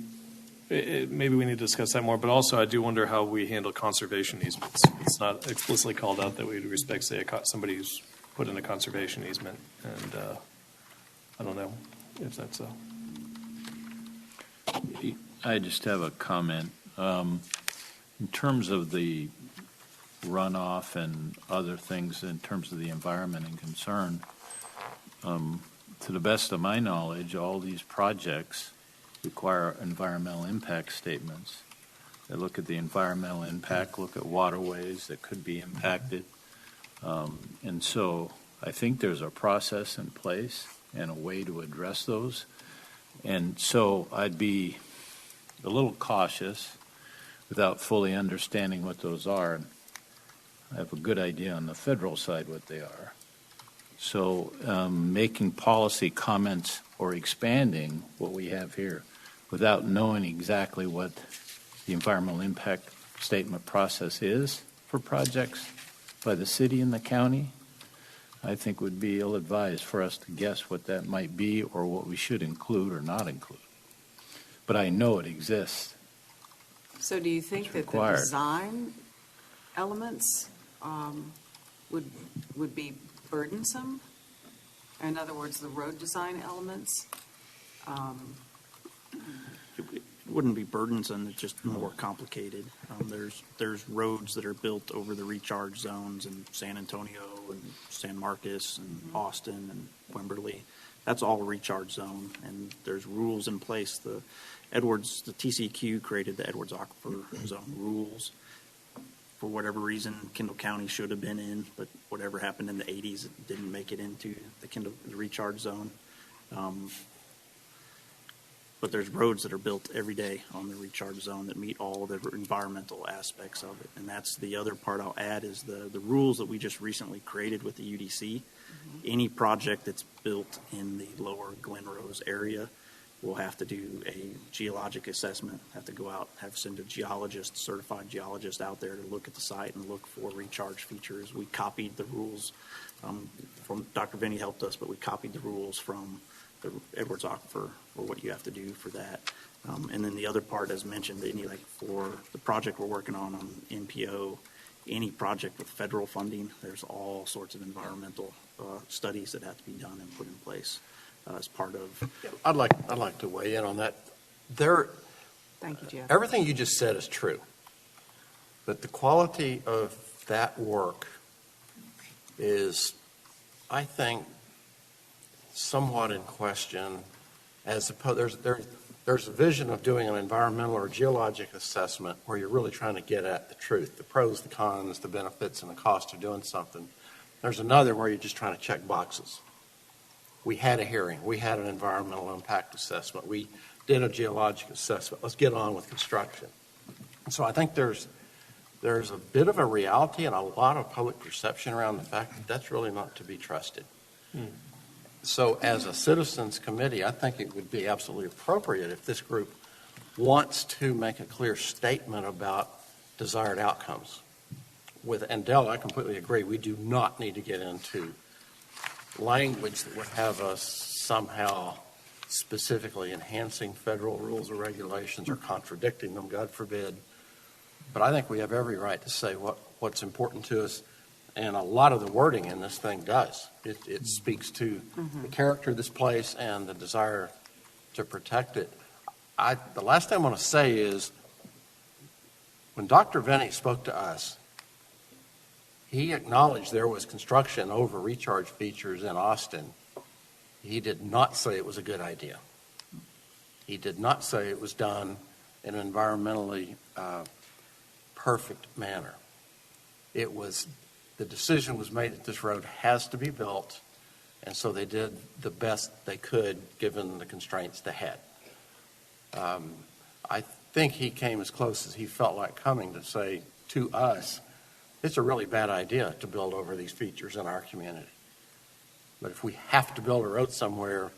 we need to discuss that more, but also I do wonder how we handle conservation easements. It's not explicitly called out that we would respect, say, somebody who's put in a conservation easement, and I don't know if that's so. I just have a comment. In terms of the runoff and other things in terms of the environment and concern, to the best of my knowledge, all these projects require environmental impact statements. They look at the environmental impact, look at waterways that could be impacted. And so I think there's a process in place and a way to address those. And so I'd be a little cautious without fully understanding what those are. I have a good idea on the federal side what they are. So making policy comments or expanding what we have here without knowing exactly what the environmental impact statement process is for projects by the city and the county, I think would be ill-advised for us to guess what that might be or what we should include or not include. But I know it exists. So do you think that the design elements would be burdensome? In other words, the road design elements? It wouldn't be burdensome, it's just more complicated. There's roads that are built over the recharge zones in San Antonio and San Marcos and Austin and Wimberley. That's all recharge zone, and there's rules in place. The TCQ created the Edwards Aquifer Zone rules. For whatever reason, Kendall County should have been in, but whatever happened in the 80s, it didn't make it into the recharge zone. But there's roads that are built every day on the recharge zone that meet all the environmental aspects of it. And that's the other part I'll add is the rules that we just recently created with the UDC. Mm-hmm. Any project that's built in the lower Glen Rose area will have to do a geologic assessment, have to go out, send a geologist, certified geologist out there to look at the site and look for recharge features. We copied the rules from Dr. Vinny helped us, but we copied the rules from the Edwards Aquifer for what you have to do for that. And then the other part, as mentioned, like for the project we're working on NPO, any project with federal funding, there's all sorts of environmental studies that have to be done and put in place as part of. I'd like to weigh in on that. Thank you, Jeff. Everything you just said is true, but the quality of that work is, I think, somewhat in question. As opposed, there's a vision of doing an environmental or geologic assessment where you're really trying to get at the truth, the pros, the cons, the benefits, and the cost of doing something. There's another where you're just trying to check boxes. We had a hearing. We had an environmental impact assessment. We did a geologic assessment. Let's get on with construction. And so I think there's a bit of a reality and a lot of public perception around the fact that that's really not to be trusted. So as a citizens committee, I think it would be absolutely appropriate if this group wants to make a clear statement about desired outcomes. And Dell, I completely agree. We do not need to get into language that would have us somehow specifically enhancing federal rules or regulations or contradicting them, God forbid. But I think we have every right to say what's important to us. And a lot of the wording in this thing does. It speaks to the character of this place and the desire to protect it. The last thing I want to say is, when Dr. Venny spoke to us, he acknowledged there was construction over recharge features in Austin. He did not say it was a good idea. He did not say it was done in an environmentally perfect manner. The decision was made that this road has to be built, and so they did the best they could given the constraints they had. I think he came as close as he felt like coming to say to us, it's a really bad idea to build over these features in our community. But if we have to build a road somewhere,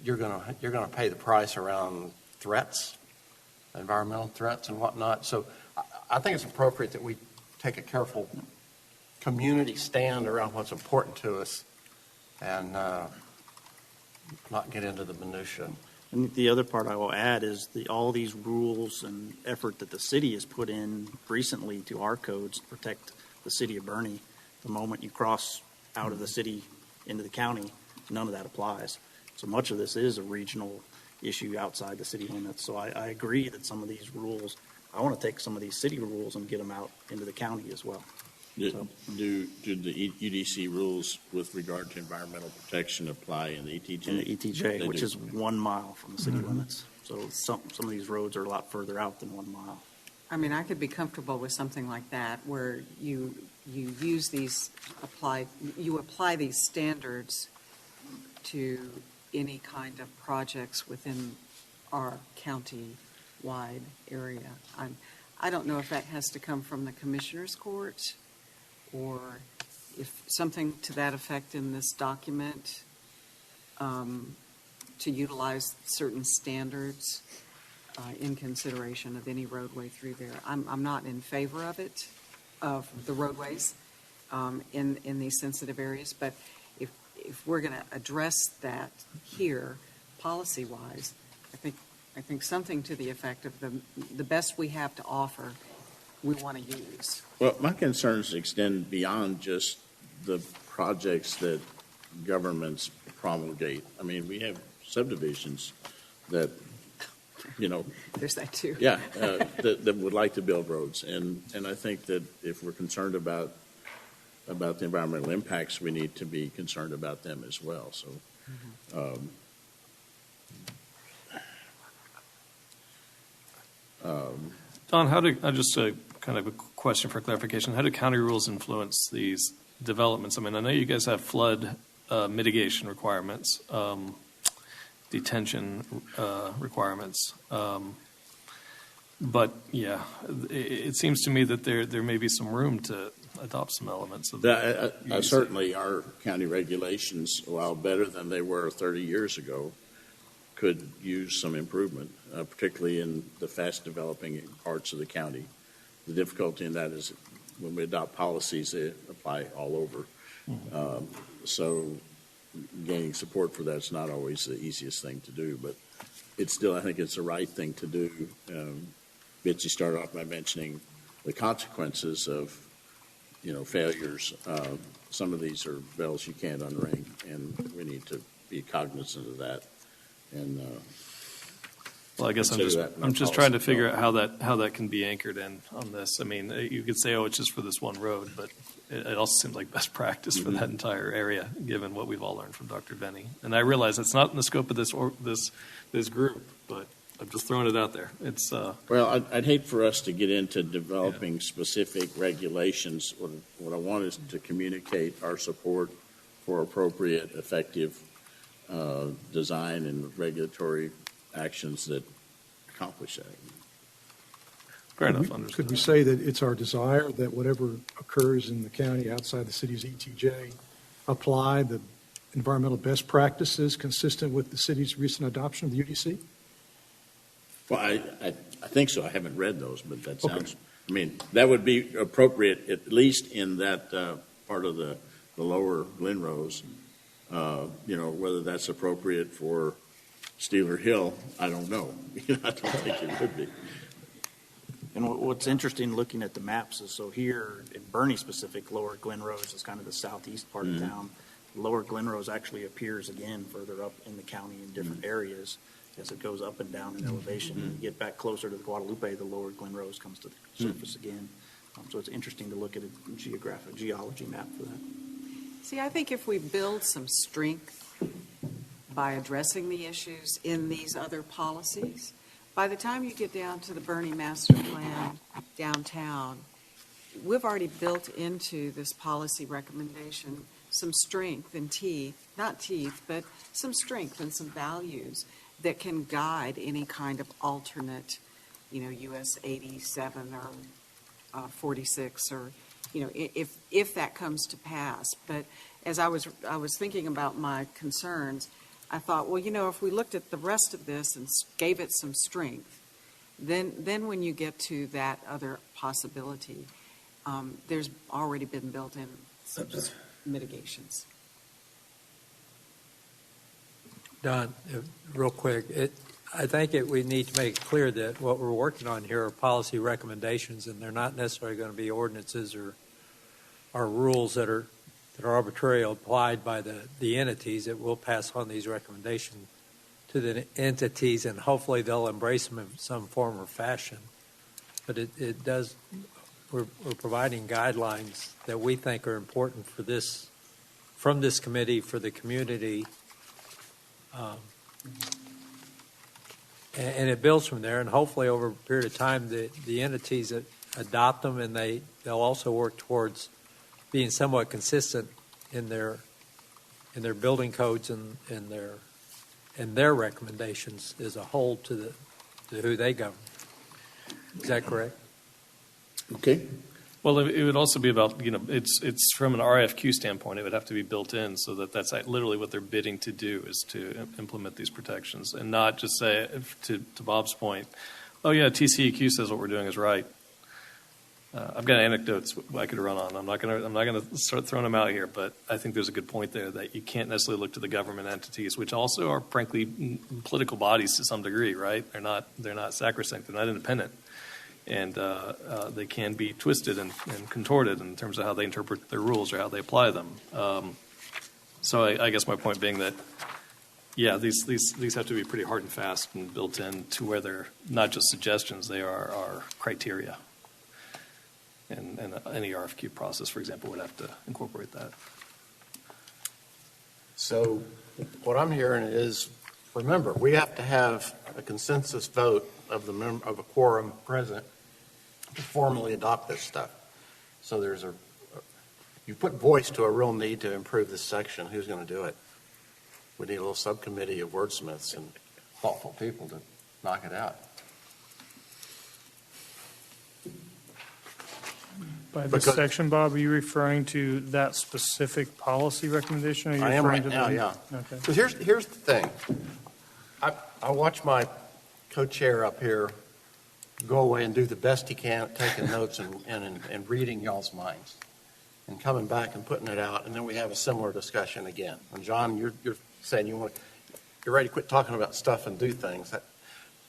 you're going to pay the price around threats, environmental threats and whatnot. So I think it's appropriate that we take a careful community stand around what's important to us and not get into the minutia. And the other part I will add is all these rules and effort that the city has put in recently to our codes to protect the city of Bernie. The moment you cross out of the city into the county, none of that applies. So much of this is a regional issue outside the city limits. So I agree that some of these rules, I want to take some of these city rules and get them out into the county as well. Do the UDC rules with regard to environmental protection apply in the ETJ? In the ETJ, which is 1 mile from the city limits. So some of these roads are a lot further out than 1 mile. I mean, I could be comfortable with something like that, where you use these you apply these standards to any kind of projects within our county-wide area. I don't know if that has to come from the Commissioner's Court, or if something to that effect in this document, to utilize certain standards in consideration of any roadway through there. I'm not in favor of it, of the roadways in these sensitive areas, but if we're going to address that here, policy-wise, I think something to the effect of the best we have to offer, we want to use. Well, my concerns extend beyond just the projects that governments promulgate. I mean, we have subdivisions that, There's that too. Yeah, that would like to build roads. And I think that if we're concerned about the environmental impacts, we need to be concerned about them as well. So, Don, I just kind of a question for clarification. How do county rules influence these developments? I mean, I know you guys have flood mitigation requirements, detention requirements. But yeah, it seems to me that there may be some room to adopt some elements of that. Certainly our county regulations, while better than they were 30 years ago, could use some improvement, particularly in the fast developing parts of the county. The difficulty in that is when we adopt policies, they apply all over. So gaining support for that's not always the easiest thing to do, but it's still, I think it's the right thing to do. Bitsy started off by mentioning the consequences of, failures. Some of these are bells you can't unring, and we need to be cognizant of that. And Well, I guess I'm just trying to figure out how that can be anchored in on this. I mean, you could say, oh, it's just for this one road, but it also seems like best practice for that entire area, given what we've all learned from Dr. Benny. And I realize it's not in the scope of this group, but I'm just throwing it out there. It's well, I'd hate for us to get into developing specific regulations. What I want is to communicate our support for appropriate, effective design and regulatory actions that accomplish that. fair enough. Understood. Could we say that it's our desire that whatever occurs in the county outside the city's ETJ apply the environmental best practices consistent with the city's recent adoption of the UDC? Well, I think so. I haven't read those, but that sounds, I mean, that would be appropriate, at least in that part of the lower Glen Rose. Whether that's appropriate for Steeler Hill, I don't know. I don't think it would be. And what's interesting looking at the maps is, so here in Bernie specific, Lower Glen Rose is kind of the southeast part of town. Lower Glen Rose actually appears again further up in the county in different areas as it goes up and down in elevation. When you get back closer to the Guadalupe, the Lower Glen Rose comes to the surface again. So it's interesting to look at a geology map for that. See, I think if we build some strength by addressing the issues in these other policies, by the time you get down to the Bernie Master Plan downtown, we've already built into this policy recommendation some strength and but some strength and some values that can guide any kind of alternate, US 87 or 46 or, if that comes to pass. But as I was thinking about my concerns, I thought, well, if we looked at the rest of this and gave it some strength, then when you get to that other possibility, there's already been built in some mitigations. Don, real quick, I think we need to make it clear that what we're working on here are policy recommendations, and they're not necessarily going to be ordinances or rules that are arbitrarily applied by the entities. That will pass on these recommendations to the entities, and hopefully they'll embrace them in some form or fashion. But it does. We're providing guidelines that we think are important for this, from this committee, for the community. And it builds from there, and hopefully over a period of time, the entities that adopt them, and they'll also work towards being somewhat consistent in their building codes and their recommendations as a whole to who they govern. Is that correct? Okay. Well, it would also be about, it's from an RFQ standpoint, it would have to be built in so that's literally what they're bidding to do is to implement these protections and not just say, to Bob's point, oh yeah, TCEQ says what we're doing is right. I've got anecdotes I could run on. I'm not gonna start throwing them out here, but I think there's a good point there that you can't necessarily look to the government entities, which also are frankly political bodies to some degree, right? They're not sacrosanct. They're not independent. And they can be twisted and contorted in terms of how they interpret their rules or how they apply them. So I guess my point being that, yeah, these have to be pretty hard and fast and built in to where they're not just suggestions, they are criteria. And any RFQ process, for example, would have to incorporate that. So what I'm hearing is, remember, we have to have a consensus vote of a quorum present to formally adopt this stuff. So you put voice to a real need to improve this section. Who's going to do it? We need a little subcommittee of wordsmiths and thoughtful people to knock it out. By this section, Bob, are you referring to that specific policy recommendation? Or are you I am referring right to now, yeah. Okay. So here's the thing. I watch my co-chair up here go away and do the best he can at taking notes and reading y'all's minds and coming back and putting it out, and then we have a similar discussion again. And John, you're saying you're ready to quit talking about stuff and do things.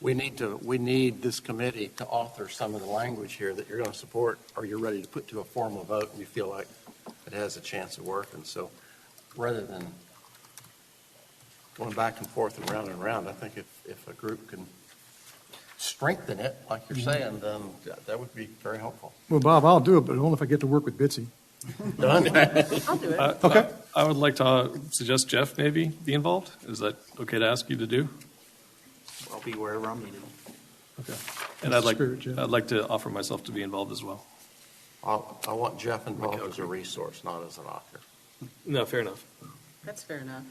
we need this committee to author some of the language here that you're going to support, or you're ready to put to a formal vote, and you feel like it has a chance of working. So rather than going back and forth and round, I think if a group can strengthen it, like you're saying, then that would be very helpful. Well, Bob, I'll do it, but only if I get to work with Bitsy. Done? I'll do it. Okay. I would like to suggest Jeff maybe be involved. Is that okay to ask you to do? I'll be wherever I'm needed. Okay. And I'd Spirit, Jeff. like to offer myself to be involved as well. I want Jeff involved as a resource, not as an author. No, fair enough. That's fair enough.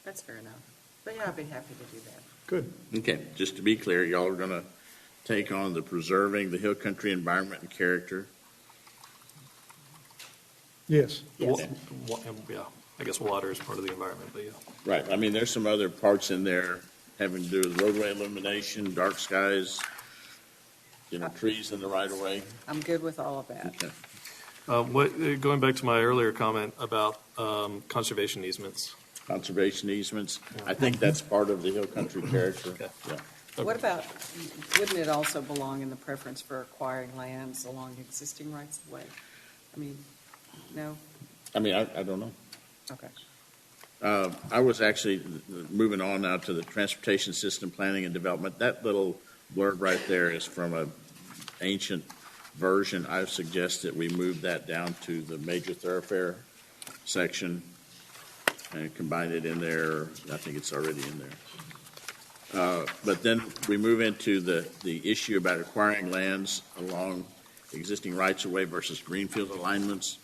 That's fair enough. But yeah, I'd be happy to do that. Good. Okay, just to be clear, y'all are going to take on the preserving the hill country environment and character. Yes. Yes. Yeah, I guess water is part of the environment, but yeah. Right, I mean, there's some other parts in there having to do with roadway illumination, dark skies, trees in the right of way. I'm good with all of that. Okay. Going back to my earlier comment about conservation easements. Conservation easements, I think that's part of the hill country character. Okay. Yeah. What about, wouldn't it also belong in the preference for acquiring lands along existing rights of way? I mean, no? I mean, I don't know. Okay. I was actually moving on now to the transportation system planning and development. That little blurb right there is from an ancient version. I suggest that we move that down to the major thoroughfare section and combine it in there. I think it's already in there. But then we move into the issue about acquiring lands along existing rights of way versus greenfield alignments.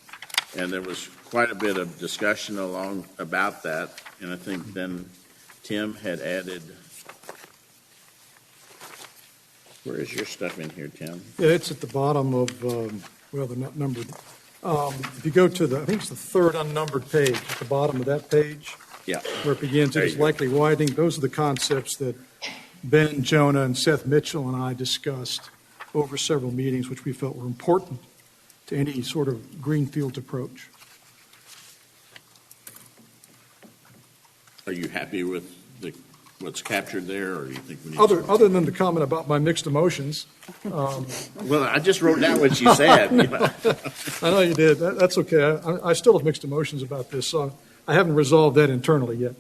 And there was quite a bit of discussion about that. And I think then Tim had added, where is your stuff in here, Tim? Yeah, it's at the bottom of, they're not numbered. If you go to I think it's the third unnumbered page, at the bottom of that page, Yeah. where it begins, There it is you go. likely widening. Those are the concepts that Ben, Jonah, and Seth Mitchell and I discussed over several meetings, which we felt were important to any sort of greenfield approach. Are you happy with what's captured there, or do you think we need Other than the comment about my mixed emotions, Well, I just wrote down what you said. I know you did. That's okay. I still have mixed emotions about this, so I haven't resolved that internally yet.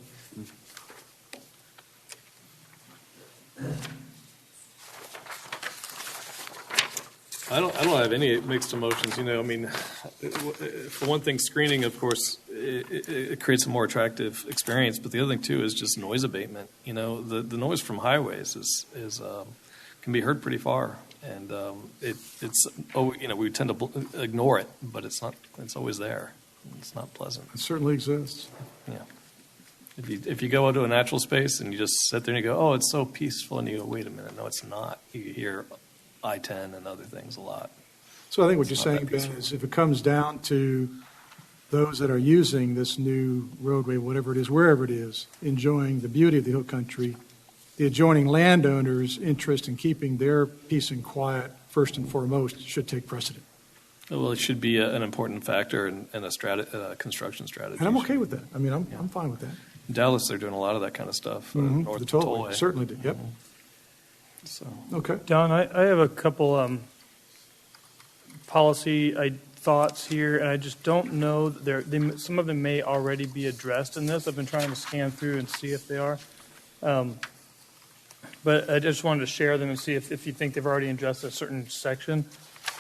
I don't have any mixed emotions, I mean, for one thing, screening, of course, it creates a more attractive experience, but the other thing too is just noise abatement. The noise from highways is can be heard pretty far, and we tend to ignore it, but it's always there. It's not pleasant. It certainly exists. Yeah. If you go into a natural space and you just sit there and you go, oh, it's so peaceful, and you go, wait a minute, no, it's not. You hear I-10 and other things a lot. So I think what you're It's not saying, that Ben, peaceful. is if it comes down to those that are using this new roadway, whatever it is, wherever it is, enjoying the beauty of the hill country, the adjoining landowners' interest in keeping their peace and quiet first and foremost should take precedent. Well, it should be an important factor in a construction strategy. And I'm okay with that. I mean, I'm fine with that. In Dallas, they're doing a lot of that kind of stuff. North of the Totally, Tollway. certainly did, yep. So, Okay. Don, I have a couple policy thoughts here, and I just don't know that some of them may already be addressed in this. I've been trying to scan through and see if they are. But I just wanted to share them and see if you think they've already addressed a certain section.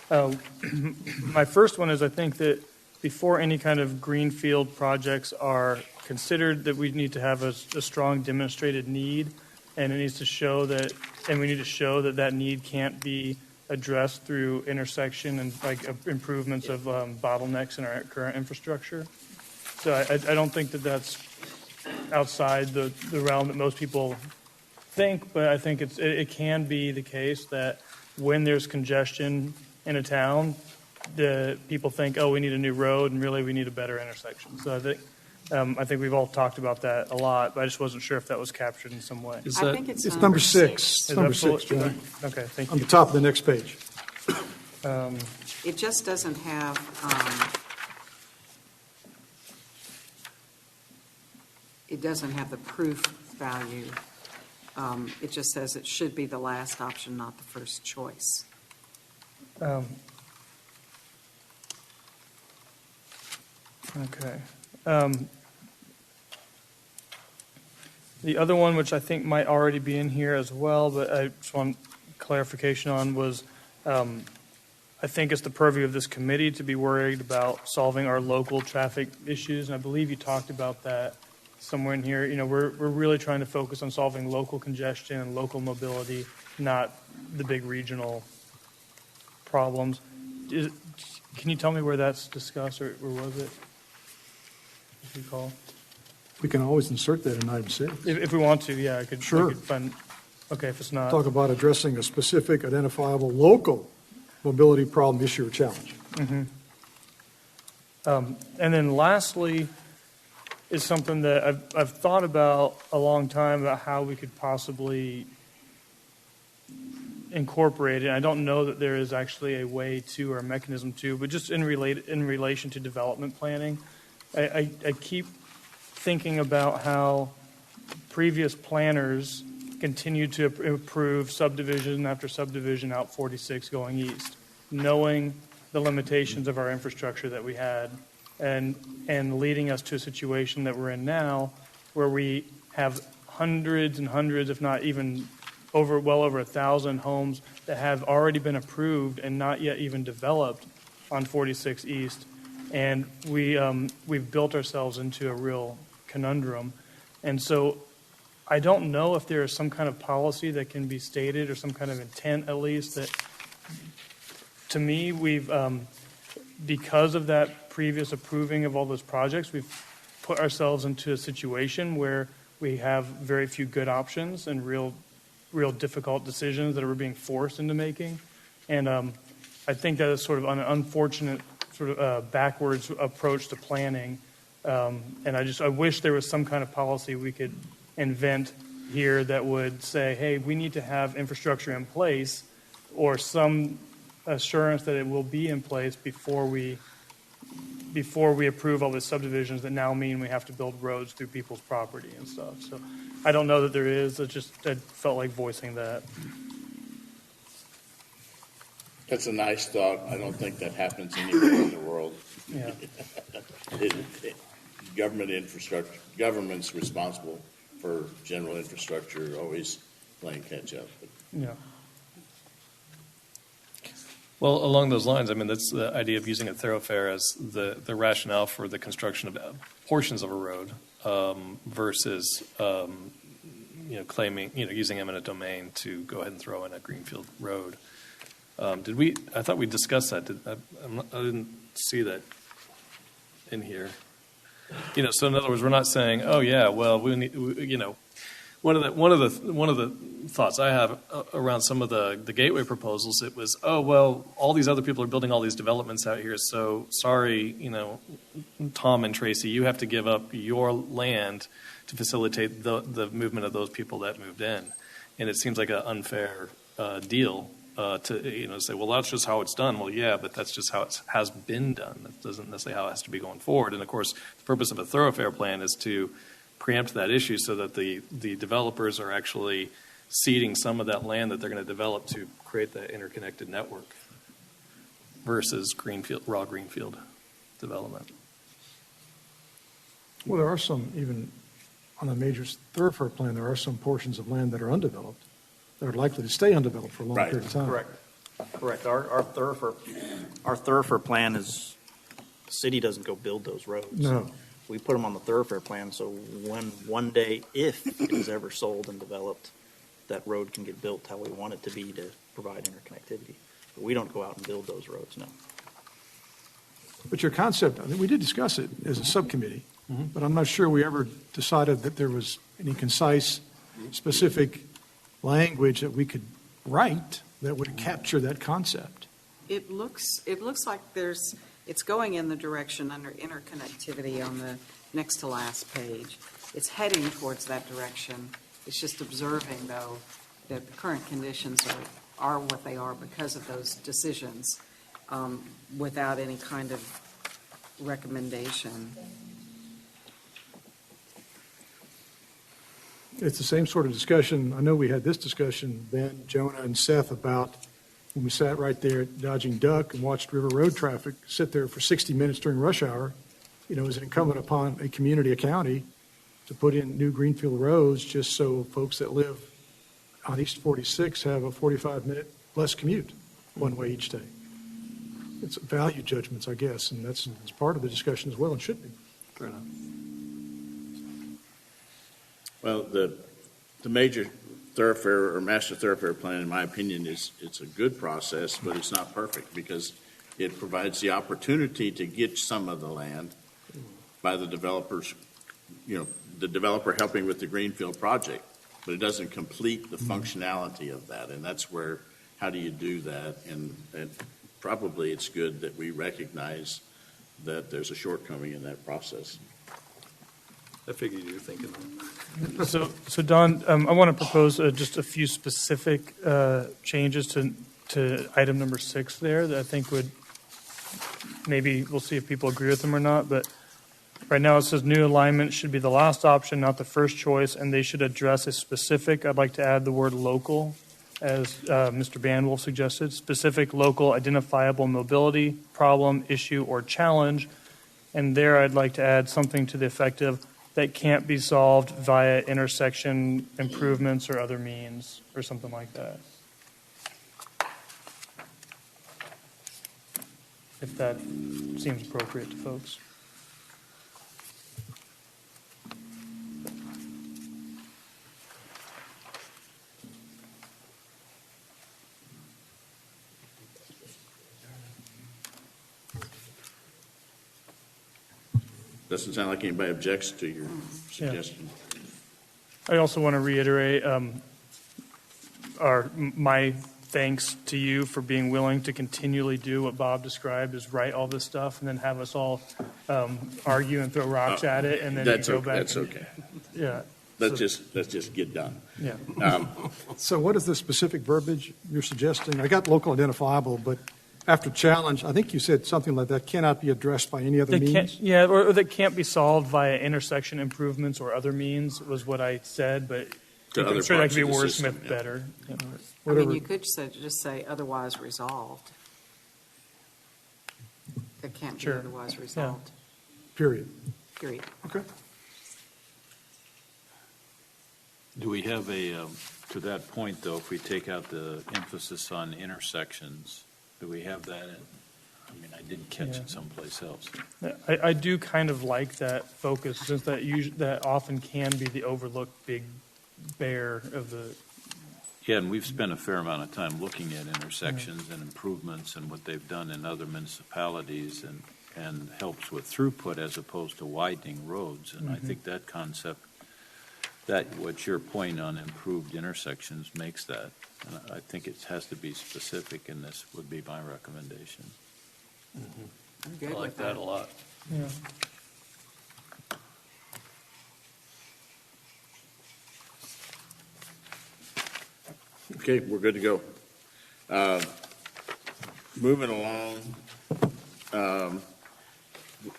My first one is I think that before any kind of greenfield projects are considered, that we need to have a strong demonstrated need, and it needs to show that, and we need to show that that need can't be addressed through intersection and improvements of bottlenecks in our current infrastructure. So I don't think that that's outside the realm that most people think, but I think it can be the case that when there's congestion in a town, the people think, oh, we need a new road, and really we need a better intersection. So I think we've all talked about that a lot, but I just wasn't sure if that was captured in some way. I think it's Number six. Is It's number that full- 6, John. Okay, thank On you. the top of the next page. It just doesn't have, it doesn't have the proof value It just says it should be the last option, not the first choice. Okay. The other one, which I think might already be in here as well, but I just want clarification on, was I think it's the purview of this committee to be worried about solving our local traffic issues, and I believe you talked about that somewhere in here. You know, we're really trying to focus on solving local congestion and local mobility, not the big regional problems. Can you tell me where that's discussed, or was it? If you recall. We can always insert that in item 6. If we want to, yeah, I could. Sure. I could find, okay, if it's not. Talk about addressing a specific, identifiable, local mobility problem, issue, or challenge. Mm-hmm. And then lastly is something that I've thought about a long time about how we could possibly incorporate it. I don't know that there is actually a way to or a mechanism to, but just in relation to development planning, I keep thinking about how previous planners continued to approve subdivision after subdivision out 46 going east, knowing the limitations of our infrastructure that we had, and leading us to a situation that we're in now where we have hundreds and hundreds, if not even well over 1,000 homes that have already been approved and not yet even developed on 46 East. And we've built ourselves into a real conundrum. And so I don't know if there is some kind of policy that can be stated, or some kind of intent at least, that to me we've, because of that previous approving of all those projects, we've put ourselves into a situation where we have very few good options and real difficult decisions that we're being forced into making. And I think that is sort of an unfortunate sort of backwards approach to planning. And I wish there was some kind of policy we could invent here that would say, hey, we need to have infrastructure in place, or some assurance that it will be in place before we approve all the subdivisions that now mean we have to build roads through people's property and stuff. So I don't know that there is. I felt like voicing that. That's a nice thought. I don't think that happens anywhere in the world. Yeah. Government infrastructure, government's responsible for general infrastructure, always playing catch up. Yeah. Well, along those lines, I mean, that's the idea of using a thoroughfare as the rationale for the construction of portions of a road versus, claiming, using eminent domain to go ahead and throw in a greenfield road. I thought we discussed that. I didn't see that in here. So in other words, we're not saying, oh yeah, well, we need, one of the thoughts I have around some of the gateway proposals, it was, oh well, all these other people are building all these developments out here, so sorry, Tom and Tracy, you have to give up your land to facilitate the movement of those people that moved in, and it seems like an unfair deal to say, well, that's just how it's done. Well, yeah, but that's just how it has been done. That doesn't necessarily how it has to be going forward. And of course, the purpose of a thoroughfare plan is to preempt that issue so that the developers are actually ceding some of that land that they're going to develop to create that interconnected network versus raw greenfield development. Well, there are some, even on a major thoroughfare plan, there are some portions of land that are undeveloped, that are likely to stay undeveloped for a long period of time. Correct. Our thoroughfare plan is, the city doesn't go build those roads. No. We put them on the thoroughfare plan, so when one day, if it is ever sold and developed, that road can get built how we want it to be to provide interconnectivity. But we don't go out and build those roads, no. But your concept, I think we did discuss it as a subcommittee, but I'm not sure we ever decided that there was any concise, specific language that we could write that would capture that concept. It looks like it's going in the direction under interconnectivity on the next to last page. It's heading towards that direction. It's just observing, though, that the current conditions are what they are because of those decisions, without any kind of recommendation. It's the same sort of discussion. I know we had this discussion, Ben, Jonah, and Seth, about when we sat right there at Dodging Duck and watched River Road traffic sit there for 60 minutes during rush hour. You know, is it incumbent upon a community, a county, to put in new greenfield roads just so folks that live on East 46 have a 45-minute less commute one way each day? It's value judgments, I guess, and that's part of the discussion as well, and should be. Fair enough. Well, the major thoroughfare or master thoroughfare plan, in my opinion, it's a good process, but it's not perfect because it provides the opportunity to get some of the land by the developers, you know, the developer helping with the greenfield project, but it doesn't complete the functionality of that. And that's where, how do you do that? And probably it's good that we recognize that there's a shortcoming in that process. I figured you were thinking that. So Don, I want to propose just a few specific changes to item number 6 there that I think would, maybe we'll see if people agree with them or not, but right now it says new alignment should be the last option, not the first choice, and they should address a specific, I'd like to add the word local, as Mr. Banwolf suggested, specific local identifiable mobility, problem, issue, or challenge. And there I'd like to add something to the effect of that can't be solved via intersection improvements or other means, or something like that. If that seems appropriate to folks. Doesn't sound like anybody objects to your suggestion. I also want to reiterate my thanks to you for being willing to continually do what Bob described, is write all this stuff and then have us all argue and throw rocks at it, and then That's go okay. back. That's okay. Yeah. Let's just get done. Yeah. So what is the specific verbiage you're suggesting? I got local identifiable, but after challenge, I think you said something like that cannot be addressed by any other means? Yeah, or that can't be solved via intersection improvements or other means was what I said, but I'm sure that could be wordsmithed better. Yeah. I mean, you could just say otherwise resolved. It can't be Sure. otherwise resolved, Period. period. Okay. Do we have to that point, though, if we take out the emphasis on intersections, do we have that in? I mean, I didn't catch it someplace else. I do kind of like that focus, since that often can be the overlooked big bear of the. Yeah, and we've spent a fair amount of time looking at intersections and improvements and what they've done in other municipalities and helps with throughput as opposed to widening roads. And I think that concept, what your point on improved intersections makes that. And I think it has to be specific, and this would be my recommendation. I'm good I like with that a lot. Yeah. Okay, we're good to go. Moving along,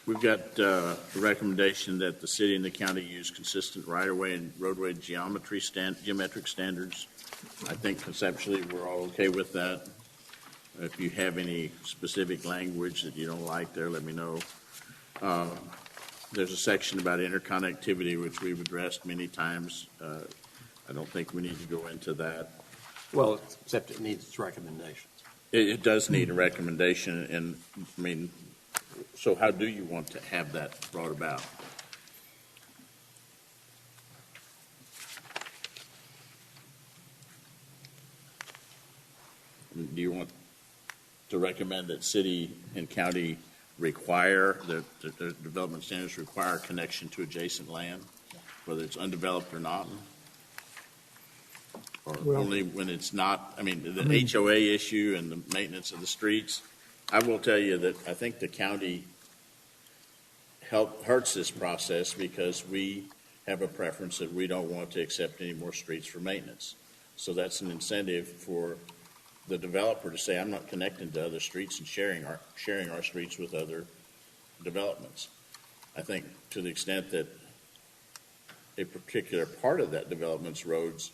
we've got a recommendation that the city and the county use consistent right-of-way and roadway geometric standards. I think conceptually, we're all okay with that. If you have any specific language that you don't like there, let me know. There's a section about interconnectivity, which we've addressed many times. I don't think we need to go into that. Well, except it needs its recommendations. It does need a recommendation, and, I mean, so how do you want to have that brought about? Do you want to recommend that city and county require, the development standards require connection to adjacent land, whether it's undeveloped or not? Or only when it's not, I mean, the HOA issue and the maintenance of the streets? I will tell you that I think the county hurts this process because we have a preference that we don't want to accept any more streets for maintenance. So that's an incentive for the developer to say, I'm not connecting to other streets and sharing our streets with other developments. I think to the extent that a particular part of that development's roads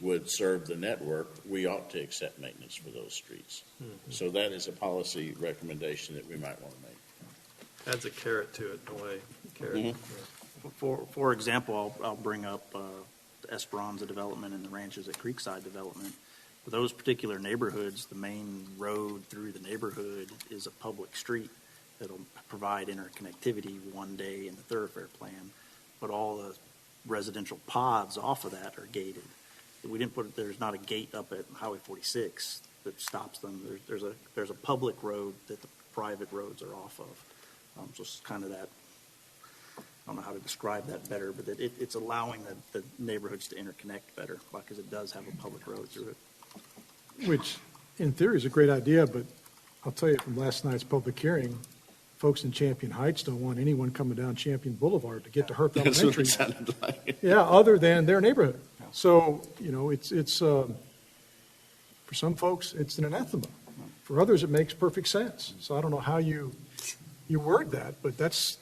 would serve the network, we ought to accept maintenance for those streets. So that is a policy recommendation that we might want to make. Adds a carrot to it, in a way. Carrot. For example, I'll bring up the Esperanza development and the Ranches at Creekside development. For those particular neighborhoods, the main road through the neighborhood is a public street that'll provide interconnectivity one day in the thoroughfare plan, but all the residential pods off of that are gated. We didn't put, there's not a gate up at Highway 46 that stops them. There's a public road that the private roads are off of. So it's kind of that, I don't know how to describe that better, but that it's allowing the neighborhoods to interconnect better because it does have a public road through it. Which, in theory, is a great idea, but I'll tell you from last night's public hearing, folks in Champion Heights don't want anyone coming down Champion Boulevard to get to Herb That's Elementary. what it sounded like. Yeah, other than their neighborhood. So, it's for some folks, it's an anathema. For others, it makes perfect sense. So I don't know how you word that, but that's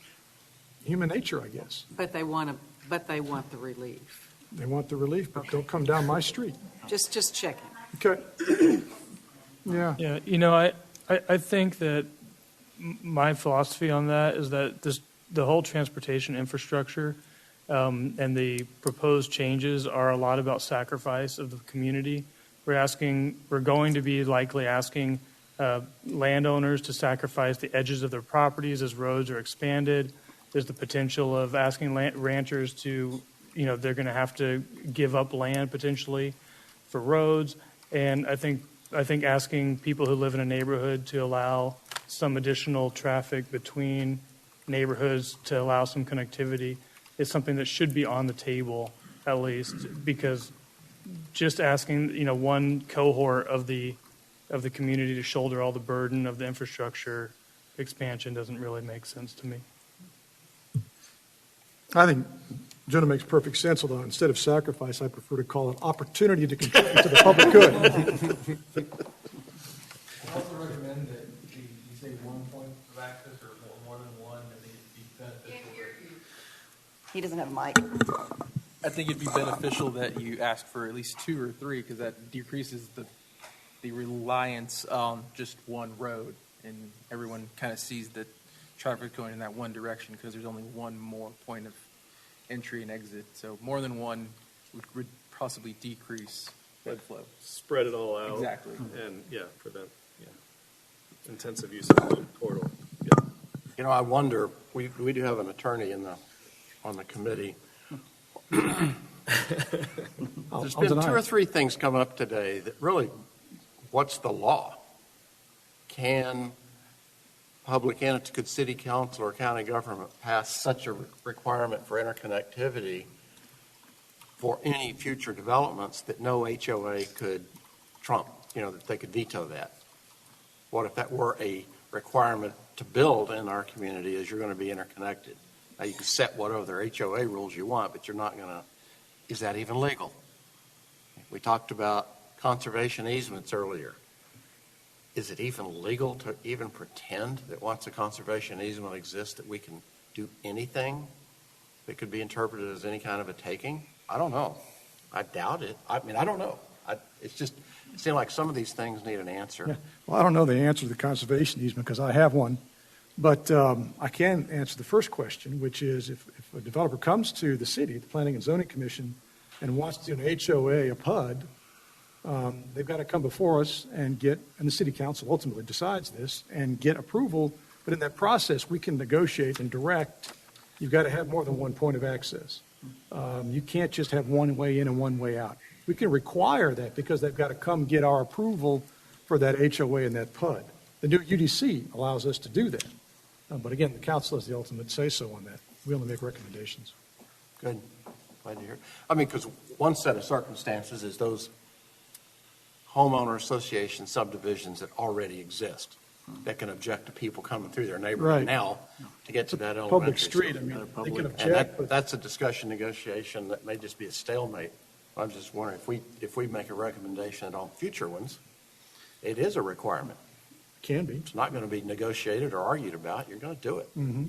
human nature, I guess. But they want the relief. They want the relief, but don't come down my street. Just checking. Okay. Yeah. Yeah, I think that my philosophy on that is that the whole transportation infrastructure and the proposed changes are a lot about sacrifice of the community. We're going to be likely asking landowners to sacrifice the edges of their properties as roads are expanded. There's the potential of asking ranchers to, they're going to have to give up land potentially for roads. And I think asking people who live in a neighborhood to allow some additional traffic between neighborhoods to allow some connectivity is something that should be on the table at least, because just asking, one cohort of the community to shoulder all the burden of the infrastructure expansion doesn't really make sense to me. I think Jonah makes perfect sense, although instead of sacrifice, I prefer to call it opportunity to contribute to the public good. I also recommend that you say 1 point of access or more than one. I think it'd be beneficial. He doesn't have a mic. I think it'd be beneficial that you ask for at least 2 or 3 because that decreases the reliance on just one road, and everyone kind of sees that traffic going in that one direction because there's only one more point of entry and exit. So more than one would possibly decrease flood flow. Spread it all out. Exactly. And, prevent intensive use of the corridor. Yeah. I wonder, we do have an attorney on the committee. There's been 2 or 3 things coming up today that really, what's the law? Can public entity, could city council or county government pass such a requirement for interconnectivity for any future developments that no HOA could trump, that they could veto that? What if that were a requirement to build in our community is you're going to be interconnected? Now, you can set whatever HOA rules you want, but you're not going to, is that even legal? We talked about conservation easements earlier. Is it even legal to even pretend that once a conservation easement exists that we can do anything that could be interpreted as any kind of a taking? I don't know. I doubt it. I don't know. It seems like some of these things need an answer. Yeah. Well, I don't know the answer to the conservation easement because I have one. But I can answer the first question, which is if a developer comes to the city, the Planning and Zoning Commission, and wants to do an HOA, a PUD, they've got to come before us and and the city council ultimately decides this, and get approval. But in that process, we can negotiate and direct. You've got to have more than one point of access. You can't just have one way in and one way out. We can require that because they've got to come get our approval for that HOA and that PUD. The new UDC allows us to do that. But again, the council has the ultimate say-so on that. We only make recommendations. Good. Glad to hear. Because one set of circumstances is those homeowner association subdivisions that already exist that can object to people coming through their neighborhood now to get to that elementary. Public street, they can object. And that's a discussion negotiation that may just be a stalemate. I'm just wondering if we make a recommendation on future ones, it is a requirement. Can be. It's not going to be negotiated or argued about. You're going to do it. Mm-hmm.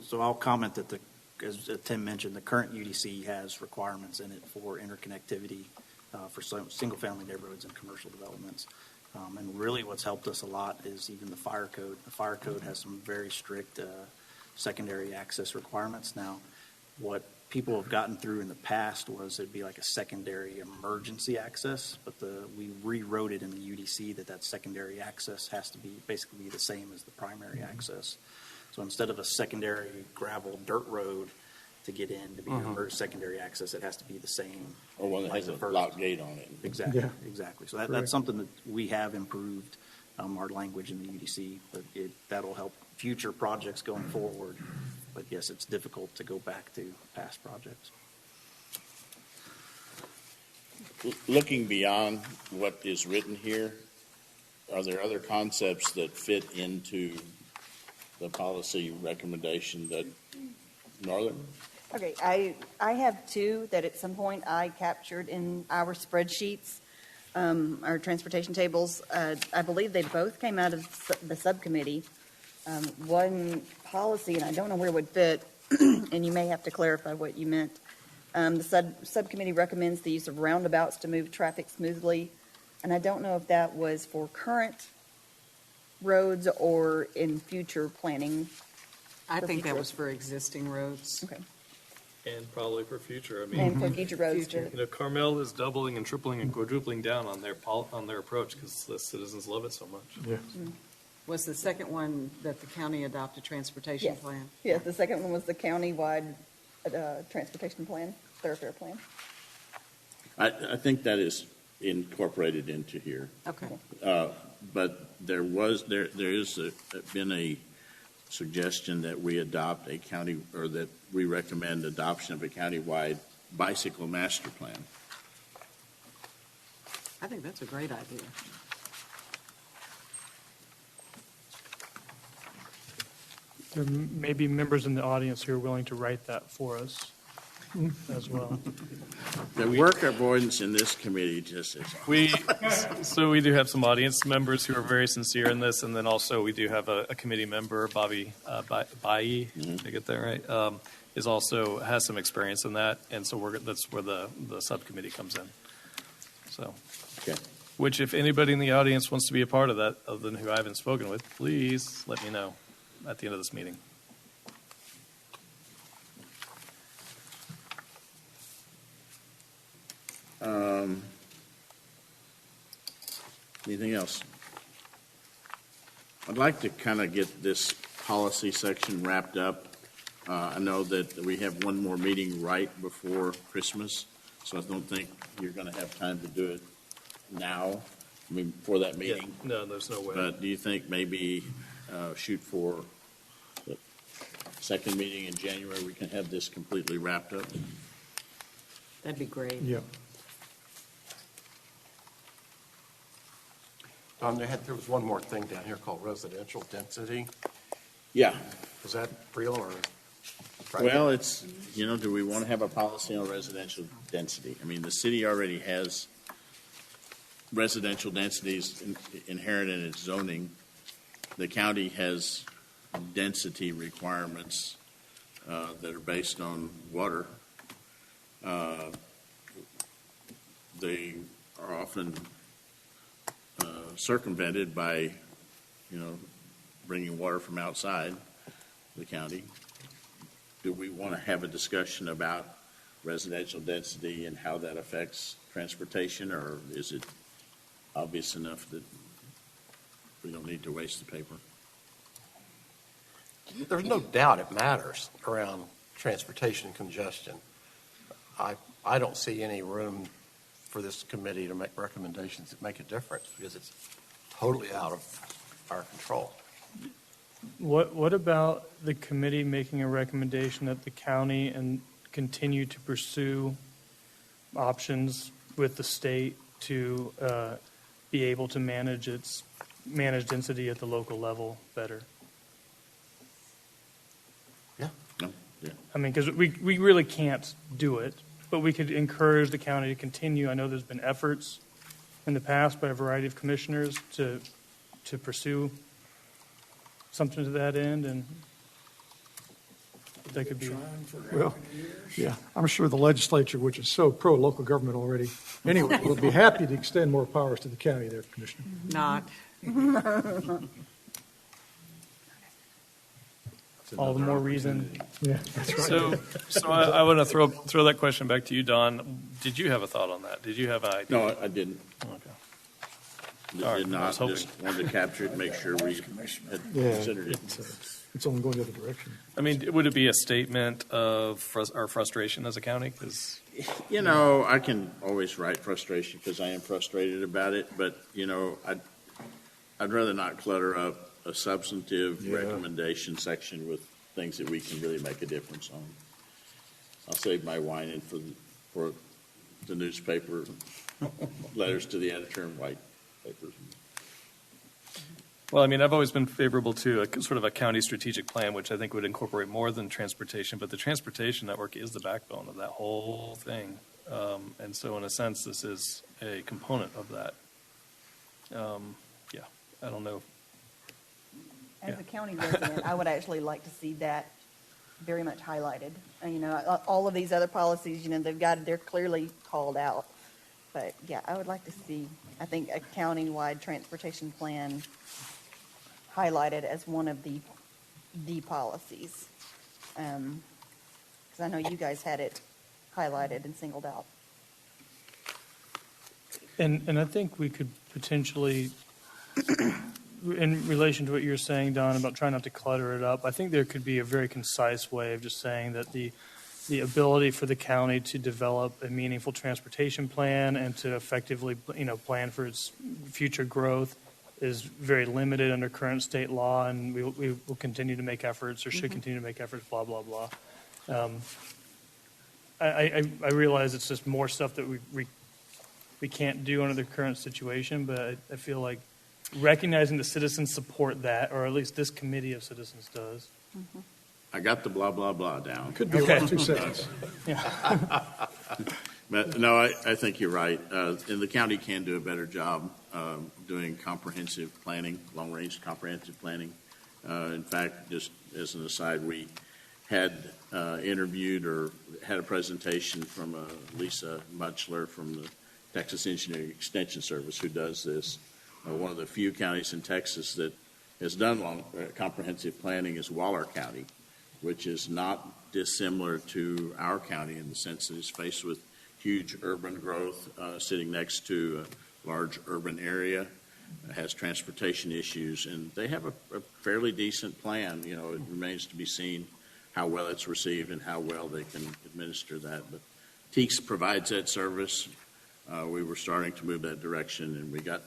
So I'll comment that the as Tim mentioned, the current UDC has requirements in it for interconnectivity for single-family neighborhoods and commercial developments. And really what's helped us a lot is even the fire code. The fire code has some very strict secondary access requirements. Now, what people have gotten through in the past was it'd be like a secondary emergency access, but we rewrote it in the UDC that secondary access has to be basically the same as the primary access. So instead of a secondary gravel dirt road to get in to be your secondary access, it has to be the same. Or one that has a lock gate on it. Exactly, exactly. So that's something that we have improved our language in the UDC, but that'll help future projects going forward. But yes, it's difficult to go back to past projects. Looking beyond what is written here, are there other concepts that fit into the policy recommendation that Northern? Okay, I have two that at some point I captured in our spreadsheets, our transportation tables. I believe they both came out of the subcommittee. One policy, and I don't know where it would fit, and you may have to clarify what you meant. The subcommittee recommends the use of roundabouts to move traffic smoothly, and I don't know if that was for current roads or in future planning. I think that was for existing roads. Okay. And probably for future. I mean, And for future roads too. you know, Carmel is doubling and tripling and quadrupling down on their approach because the citizens love it so much. Yeah. Was the second one that the county adopted transportation Yes. plan? Yes, the second one was the county-wide transportation plan, thoroughfare plan. I think that is incorporated into here. Okay. But there is been a suggestion that we adopt a county, or that we recommend adoption of a countywide bicycle master plan. I think that's a great idea. There may be members in the audience who are willing to write that for us as well. The work avoidance in this committee just is. So we do have some audience members who are very sincere in this, and then also we do have a committee member, Bobby Bayi, did I get that right? Has some experience in that, and so that's where the subcommittee comes in. So, Okay. which if anybody in the audience wants to be a part of that, other than who I haven't spoken with, please let me know at the end of this meeting. Anything else? I'd like to kind of get this policy section wrapped up. I know that we have one more meeting right before Christmas, so I don't think you're going to have time to do it now, I mean, before that meeting. Yeah, no, there's no way. But do you think maybe shoot for the second meeting in January, we can have this completely wrapped up? That'd be great. Yeah. There was one more thing down here called residential density. Yeah. Is that real or? Well, it's, do we want to have a policy on residential density? I mean, the city already has residential densities inherent in its zoning. The county has density requirements that are based on water. They are often circumvented by, bringing water from outside the county. Do we want to have a discussion about residential density and how that affects transportation, or is it obvious enough that we don't need to waste the paper? There's no doubt it matters around transportation congestion. I don't see any room for this committee to make recommendations that make a difference because it's totally out of our control. What about the committee making a recommendation that the county and continue to pursue options with the state to be able to manage density at the local level better? Yeah. No? Yeah. I mean, because we really can't do it, but we could encourage the county to continue. I know there's been efforts in the past by a variety of commissioners to pursue something to that end, and that could be. Well, yeah, I'm sure the legislature, which is so pro-local government already, anyway, will be happy to extend more powers to the county there, Commissioner. Not. All the more reason. Yeah, that's right. So I want to throw that question back to you, Don. Did you have a thought on that? Did you have an idea? No, I didn't. Okay. I All right, did I not, was hoping. just wanted to capture it, make sure we had Yeah, considered it. it's only going the other direction. I mean, would it be a statement of our frustration as a county? Because You know, I can always write frustration because I am frustrated about it, but, you know, I'd rather not clutter up a substantive recommendation section with things that we can really make a difference on. I'll save my whining for the newspaper, letters to the editor and white papers. well, I mean, I've always been favorable to a sort of a county strategic plan, which I think would incorporate more than transportation, but the transportation network is the backbone of that whole thing. And so in a sense, this is a component of that. Yeah, I don't know. As a county resident, I would actually like to see that very much highlighted. And, you know, all of these other policies, you know, they're clearly called out. But yeah, I would like to see, I think, a county-wide transportation plan highlighted as one of the policies. Because I know you guys had it highlighted and singled out. And I think we could potentially, in relation to what you're saying, Don, about trying not to clutter it up, I think there could be a very concise way of just saying that the ability for the county to develop a meaningful transportation plan and to effectively, you know, plan for its future growth is very limited under current state law, and we will continue to make efforts, or should continue to make efforts, blah, blah, blah. I realize it's just more stuff that we can't do under the current situation, but I feel like recognizing the citizens support that, or at least this committee of citizens does. I got the blah, blah, blah down. Could be Okay. 1 or 2 seconds. But no, I think you're right. And the county can do a better job doing comprehensive planning, long-range comprehensive planning. In fact, just as an aside, we had interviewed or had a presentation from Lisa Mutchler from the Texas Engineering Extension Service, who does this. One of the few counties in Texas that has done comprehensive planning is Waller County, which is not dissimilar to our county in the sense that it's faced with huge urban growth, sitting next to a large urban area, has transportation issues, and they have a fairly decent plan. You know, it remains to be seen how well it's received and how well they can administer that. But TEEX provides that service. We were starting to move that direction, and we got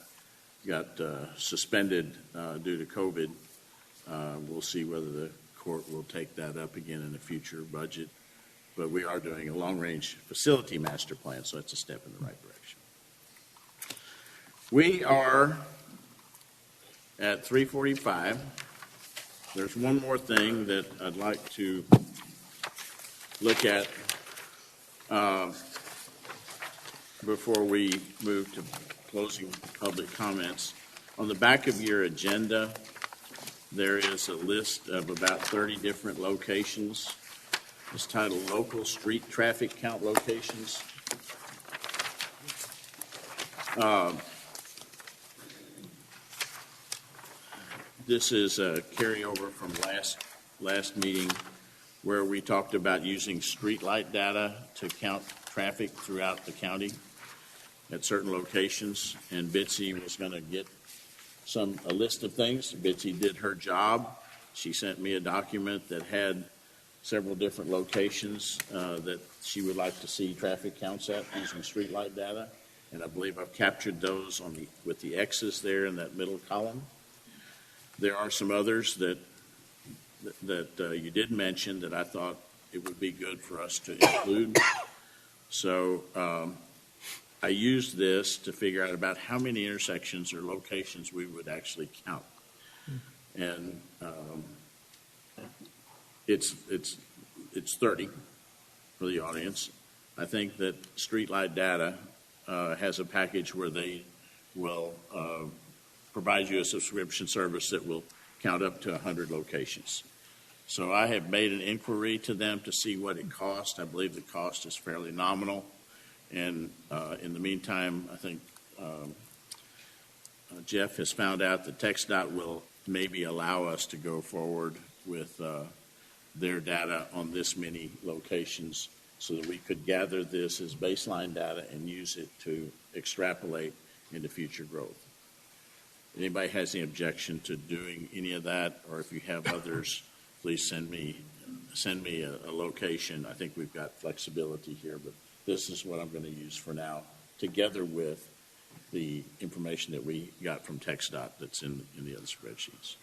suspended due to COVID. We'll see whether the court will take that up again in a future budget. But we are doing a long-range facility master plan, so it's a step in the right direction. We are at 3:45. There's one more thing that I'd like to look at before we move to closing public comments. On the back of your agenda, there is a list of about 30 different locations. It's titled Local Street Traffic Count Locations. This is a carryover from last meeting where we talked about using streetlight data to count traffic throughout the county at certain locations, and Bitsy was going to get a list of things. Bitsy did her job. She sent me a document that had several different locations that she would like to see traffic counts at using streetlight data, and I believe I've captured those with the X's there in that middle column. There are some others that you did mention that I thought it would be good for us to include. So I used this to figure out about how many intersections or locations we would actually count. And it's 30 for the audience. I think that Streetlight Data has a package where they will provide you a subscription service that will count up to 100 locations. So I have made an inquiry to them to see what it costs. I believe the cost is fairly nominal. And in the meantime, I think Jeff has found out that TxDOT will maybe allow us to go forward with their data on this many locations so that we could gather this as baseline data and use it to extrapolate into future growth. Anybody has any objection to doing any of that, or if you have others, please send me a location. I think we've got flexibility here, but this is what I'm going to use for now, together with the information that we got from TxDOT that's in the other spreadsheets.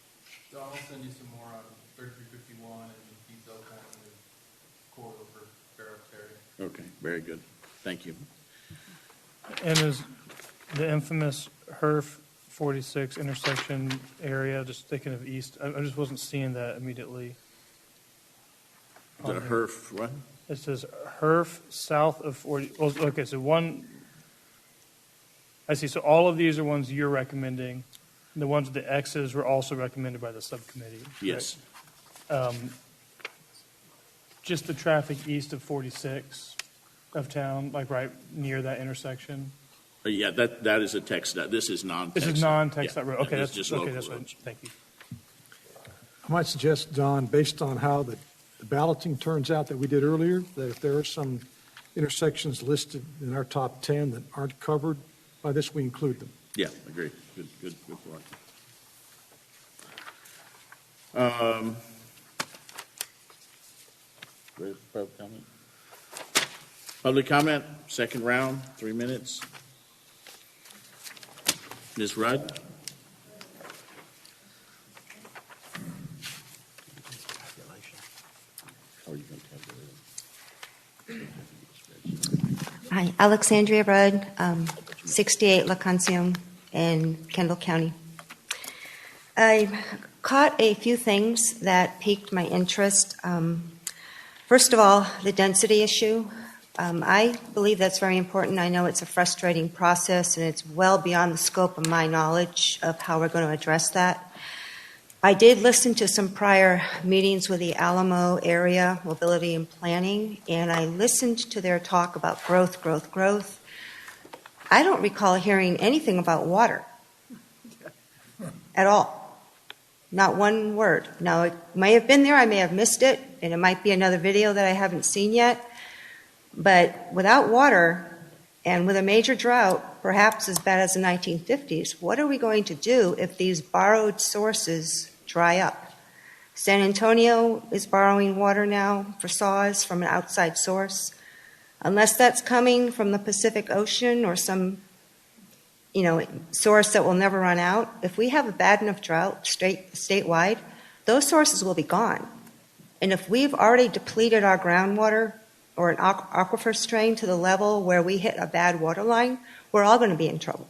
So I'll send you some more on 3351 and detail kind of the corridor for Fair Oaks area. Okay, very good. Thank you. And is the infamous HERF 46 intersection area, just thinking of east, I just wasn't seeing that immediately. The HERF, what? It says HERF south of 40, well, okay, so one, I see, so all of these are ones you're recommending. The ones with the X's were also recommended by the subcommittee. Yes. Just the traffic east of 46 of town, like right near that intersection? Yeah, that is a TxDOT. This is non-TxDOT. This is non-TxDOT Yeah. road. Okay, This that's is just okay. local That's roads. what. Thank you. I might suggest, Don, based on how the balloting turns out that we did earlier, that if there are some intersections listed in our top 10 that aren't covered by this, we include them. Yeah, agree. Good point. Ready for public comment? Public comment, second round, 3 minutes. Ms. Rudd? Hi, Alexandria Rudd, 68 La Concepcion in Kendall County. I caught a few things that piqued my interest. First of all, the density issue. I believe that's very important. I know it's a frustrating process, and it's well beyond the scope of my knowledge of how we're going to address that. I did listen to some prior meetings with the Alamo Area Mobility and Planning, and I listened to their talk about growth. I don't recall hearing anything about water at all. Not one word. Now, it may have been there, I may have missed it, and it might be another video that I haven't seen yet. But without water and with a major drought, perhaps as bad as the 1950s, what are we going to do if these borrowed sources dry up? San Antonio is borrowing water now for saws from an outside source. Unless that's coming from the Pacific Ocean or some, source that will never run out, if we have a bad enough drought statewide, those sources will be gone. And if we've already depleted our groundwater or an aquifer strain to the level where we hit a bad water line, we're all going to be in trouble.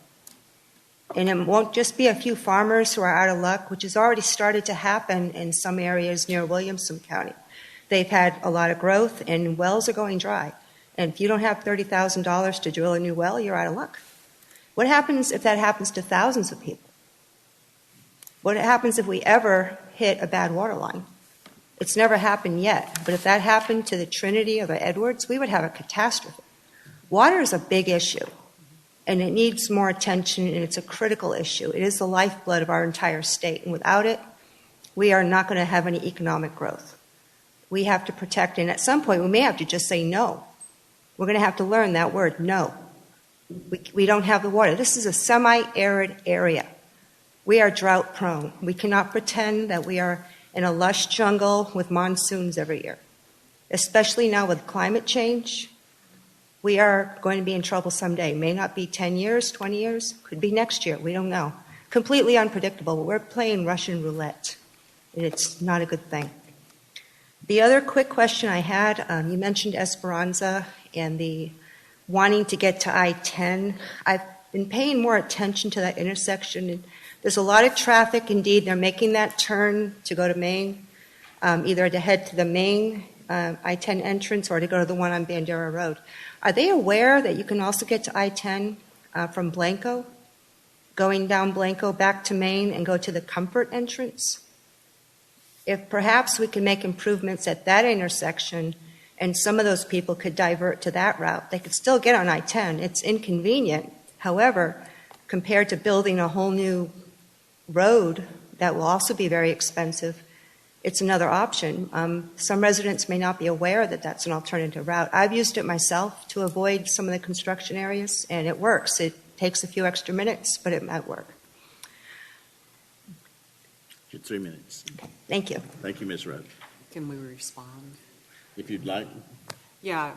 And it won't just be a few farmers who are out of luck, which has already started to happen in some areas near Williamson County. They've had a lot of growth, and wells are going dry. And if you don't have $30,000 to drill a new well, you're out of luck. What happens if that happens to thousands of people? What happens if we ever hit a bad water line? It's never happened yet, but if that happened to the Trinity or the Edwards, we would have a catastrophe. Water is a big issue, and it needs more attention, and it's a critical issue. It is the lifeblood of our entire state, and without it, we are not going to have any economic growth. We have to protect, and at some point, we may have to just say no. We're going to have to learn that word, no. We don't have the water. This is a semi-arid area. We are drought prone. We cannot pretend that we are in a lush jungle with monsoons every year. Especially now with climate change, we are going to be in trouble someday. May not be 10 years, 20 years, could be next year, we don't know. Completely unpredictable, but we're playing Russian roulette, and it's not a good thing. The other quick question I had, you mentioned Esperanza and the wanting to get to I-10. I've been paying more attention to that intersection. There's a lot of traffic, indeed. They're making that turn to go to Maine, either to head to the Maine I-10 entrance or to go to the one on Bandera Road. Are they aware that you can also get to I-10 from Blanco, going down Blanco back to Maine and go to the Comfort entrance? If perhaps we can make improvements at that intersection and some of those people could divert to that route, they could still get on I-10. It's inconvenient. However, compared to building a whole new road that will also be very expensive, it's another option. Some residents may not be aware that that's an alternative route. I've used it myself to avoid some of the construction areas, and it works. It takes a few extra minutes, but it might work. Your 3 minutes. Thank you. Thank you, Ms. Rudd. Can we respond? If you'd like. Yeah,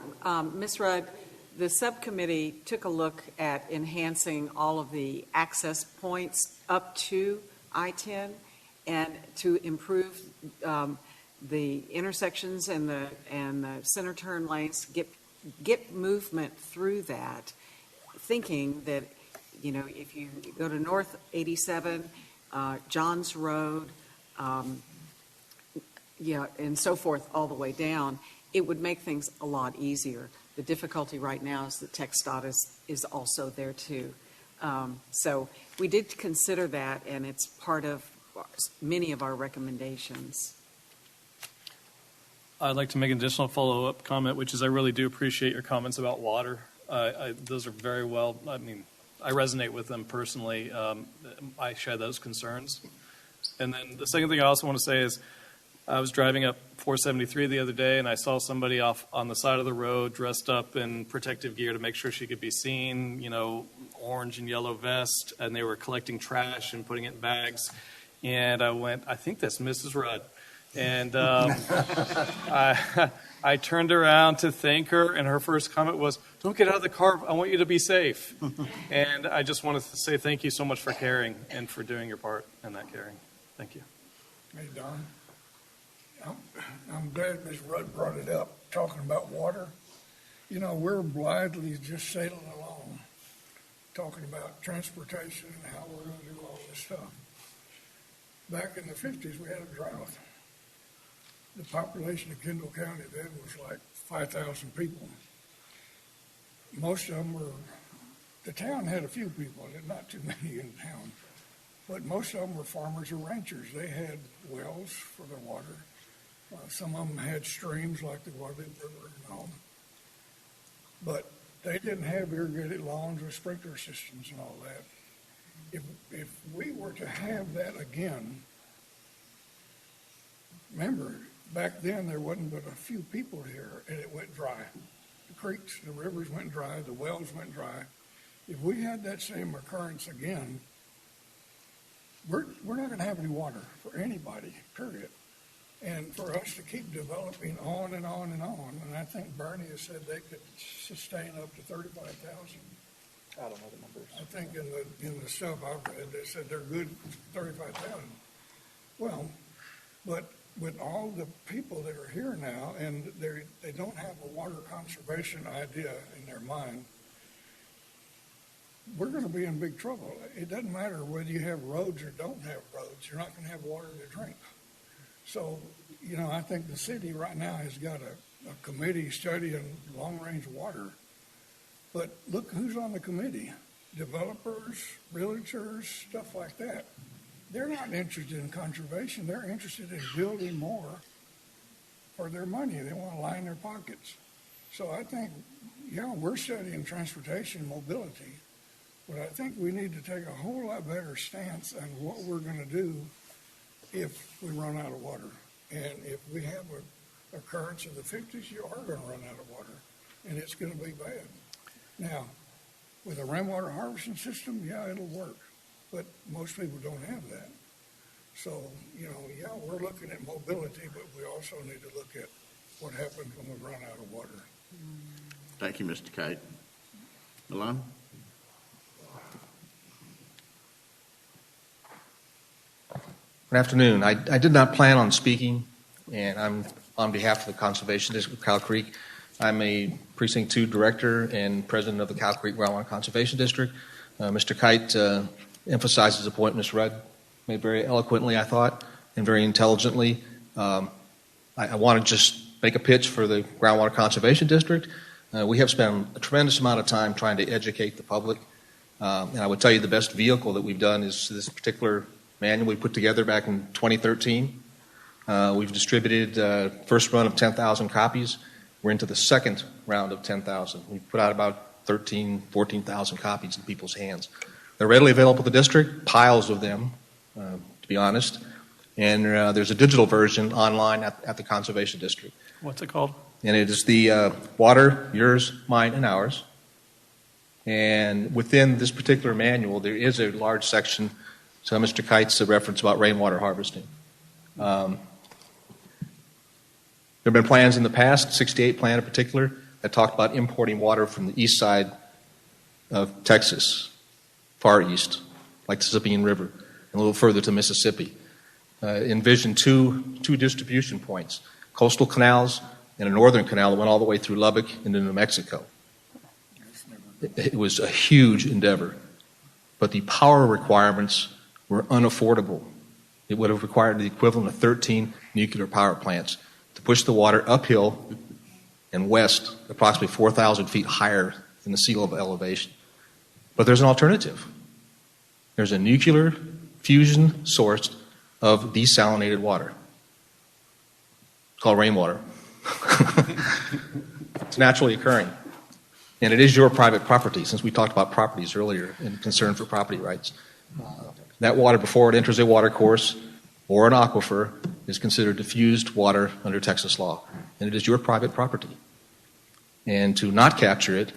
Ms. Rudd, the subcommittee took a look at enhancing all of the access points up to I-10 and to improve the intersections and the center turn lanes, get movement through that, thinking that, you know, if you go to North 87, Johns Road, and so forth all the way down, it would make things a lot easier. The difficulty right now is that TxDOT is also there too. So we did consider that, and it's part of many of our recommendations. I'd like to make an additional follow-up comment, which is I really do appreciate your comments about water. Those are very well, I mean, I resonate with them personally. I share those concerns. And then the second thing I also want to say is I was driving up 473 the other day, and I saw somebody off on the side of the road dressed up in protective gear to make sure she could be seen, you know, orange and yellow vest, and they were collecting trash and putting it in bags. And I went, I think that's Mrs. Rudd. And I turned around to thank her, and her first comment was, "Don't get out of the car. I want you to be safe." And I just wanted to say thank you so much for caring and for doing your part in that caring. Thank you. Hey, Don, I'm glad Ms. Rudd brought it up, talking about water. You know, we're blithely just sailing along, talking about transportation and how we're going to do all this stuff. Back in the 50s, we had a drought. The population of Kendall County then was like 5,000 people. Most of them were, the town had a few people, not too many in town, but most of them were farmers or ranchers. They had wells for their water. Some of them had streams like the Guadalupe River and all. But they didn't have irrigated lawns or sprinkler systems and all that. If we were to have that again, remember, back then there wasn't but a few people here, and it went dry. The creeks, the rivers went dry, the wells went dry. If we had that same occurrence again, we're not going to have any water for anybody, period. And for us to keep developing on and on and on, and I think Bernie has said they could sustain up to 35,000. I don't know the numbers. I think in the stuff I've read, they said they're good 35,000. Well, but with all the people that are here now, and they don't have a water conservation idea in their mind, we're going to be in big trouble. It doesn't matter whether you have roads or don't have roads. You're not going to have water to drink. So, you know, I think the city right now has got a committee studying long-range water. But look who's on the committee. Developers, realtors, stuff like that. They're not interested in conservation. They're interested in building more for their money. They want to line their pockets. So I think, yeah, we're studying transportation mobility, but I think we need to take a whole lot better stance on what we're going to do if we run out of water. And if we have an occurrence of the 50s, you are going to run out of water, and it's going to be bad. Now, with a rainwater harvesting system, yeah, it'll work, but most people don't have that. So, you know, yeah, we're looking at mobility, but we also need to look at what happens when we run out of water. Thank you, Mr. Kite. Milan? Good afternoon. I did not plan on speaking, and I'm on behalf of the Conservation District of Cow Creek. I'm a Precinct 2 Director and President of the Cow Creek Groundwater Conservation District. Mr. Kite emphasizes the point Ms. Rudd made very eloquently, I thought, and very intelligently. I want to just make a pitch for the Groundwater Conservation District. We have spent a tremendous amount of time trying to educate the public, and I would tell you the best vehicle that we've done is this particular manual we put together back in 2013. We've distributed first run of 10,000 copies. We're into the second round of 10,000. We've put out about 14,000 copies in people's hands. They're readily available to the district, piles of them, to be honest. And there's a digital version online at the Conservation District. What's it called? And it is the Water, Yours, Mine, and Ours. And within this particular manual, there is a large section, so Mr. Kite's a reference about rainwater harvesting. There have been plans in the past, 68 plan in particular, that talked about importing water from the east side of Texas, far east, like the Sabine River, and a little further to Mississippi. Envisioned two distribution points, coastal canals and a northern canal that went all the way through Lubbock into New Mexico. It was a huge endeavor, but the power requirements were unaffordable. It would have required the equivalent of 13 nuclear power plants to push the water uphill and west, approximately 4,000 feet higher than the sea level elevation. But there's an alternative. There's a nuclear fusion source of desalinated water. It's called rainwater. It's naturally occurring. And it is your private property, since we talked about properties earlier and concern for property rights. That water, before it enters a water course or an aquifer, is considered diffused water under Texas law. And it is your private property. And to not capture it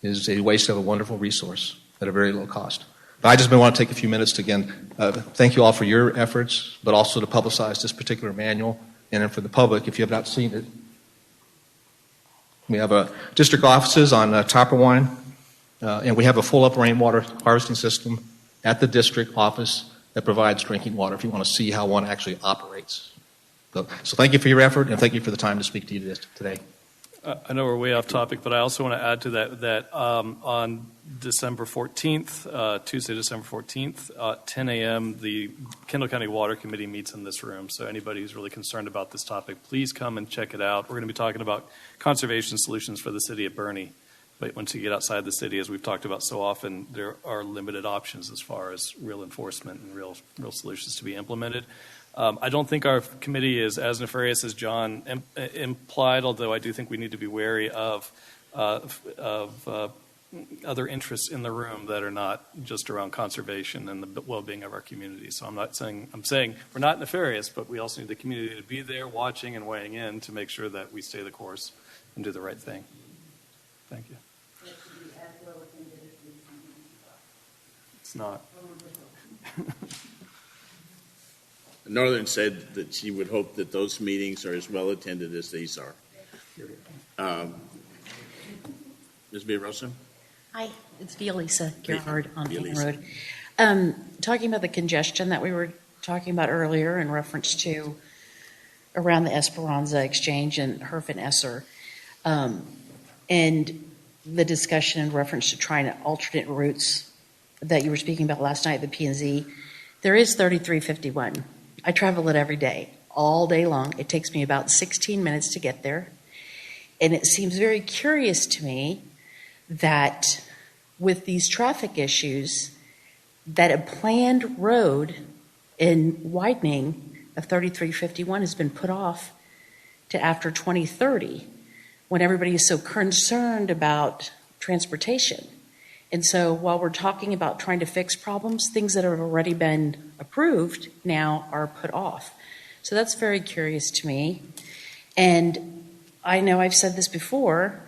is a waste of a wonderful resource at a very low cost. But I just want to take a few minutes to, again, thank you all for your efforts, but also to publicize this particular manual. And then for the public, if you have not seen it, we have district offices on Topperwine, and we have a full-up rainwater harvesting system at the district office that provides drinking water if you want to see how one actually operates. So thank you for your effort, and thank you for the time to speak to you today. I know we're way off topic, but I also want to add to that on December 14th, Tuesday, December 14th, 10 a.m., the Kendall County Water Committee meets in this room. So anybody who's really concerned about this topic, please come and check it out. We're going to be talking about conservation solutions for the city of Bernie. But once you get outside the city, as we've talked about so often, there are limited options as far as real enforcement and real solutions to be implemented. I don't think our committee is as nefarious as John implied, although I do think we need to be wary of other interests in the room that are not just around conservation and the well-being of our community. So I'm saying we're not nefarious, but we also need the community to be there watching and weighing in to make sure that we stay the course and do the right thing. Thank you. It's not. Northern said that she would hope that those meetings are as well attended as these are. Ms. Villaraigosa? Hi, it's Violisa Gerhard on Payne Violisa. Road. Talking about the congestion that we were talking about earlier in reference to around the Esperanza Exchange and Herf and Esser, and the discussion in reference to trying to alternate routes that you were speaking about last night at the P&Z, there is 3351. I travel it every day, all day long. It takes me about 16 minutes to get there. And it seems very curious to me that with these traffic issues, that a planned road in widening of 3351 has been put off to after 2030 when everybody is so concerned about transportation. And so while we're talking about trying to fix problems, things that have already been approved now are put off. So that's very curious to me. And I know I've said this before,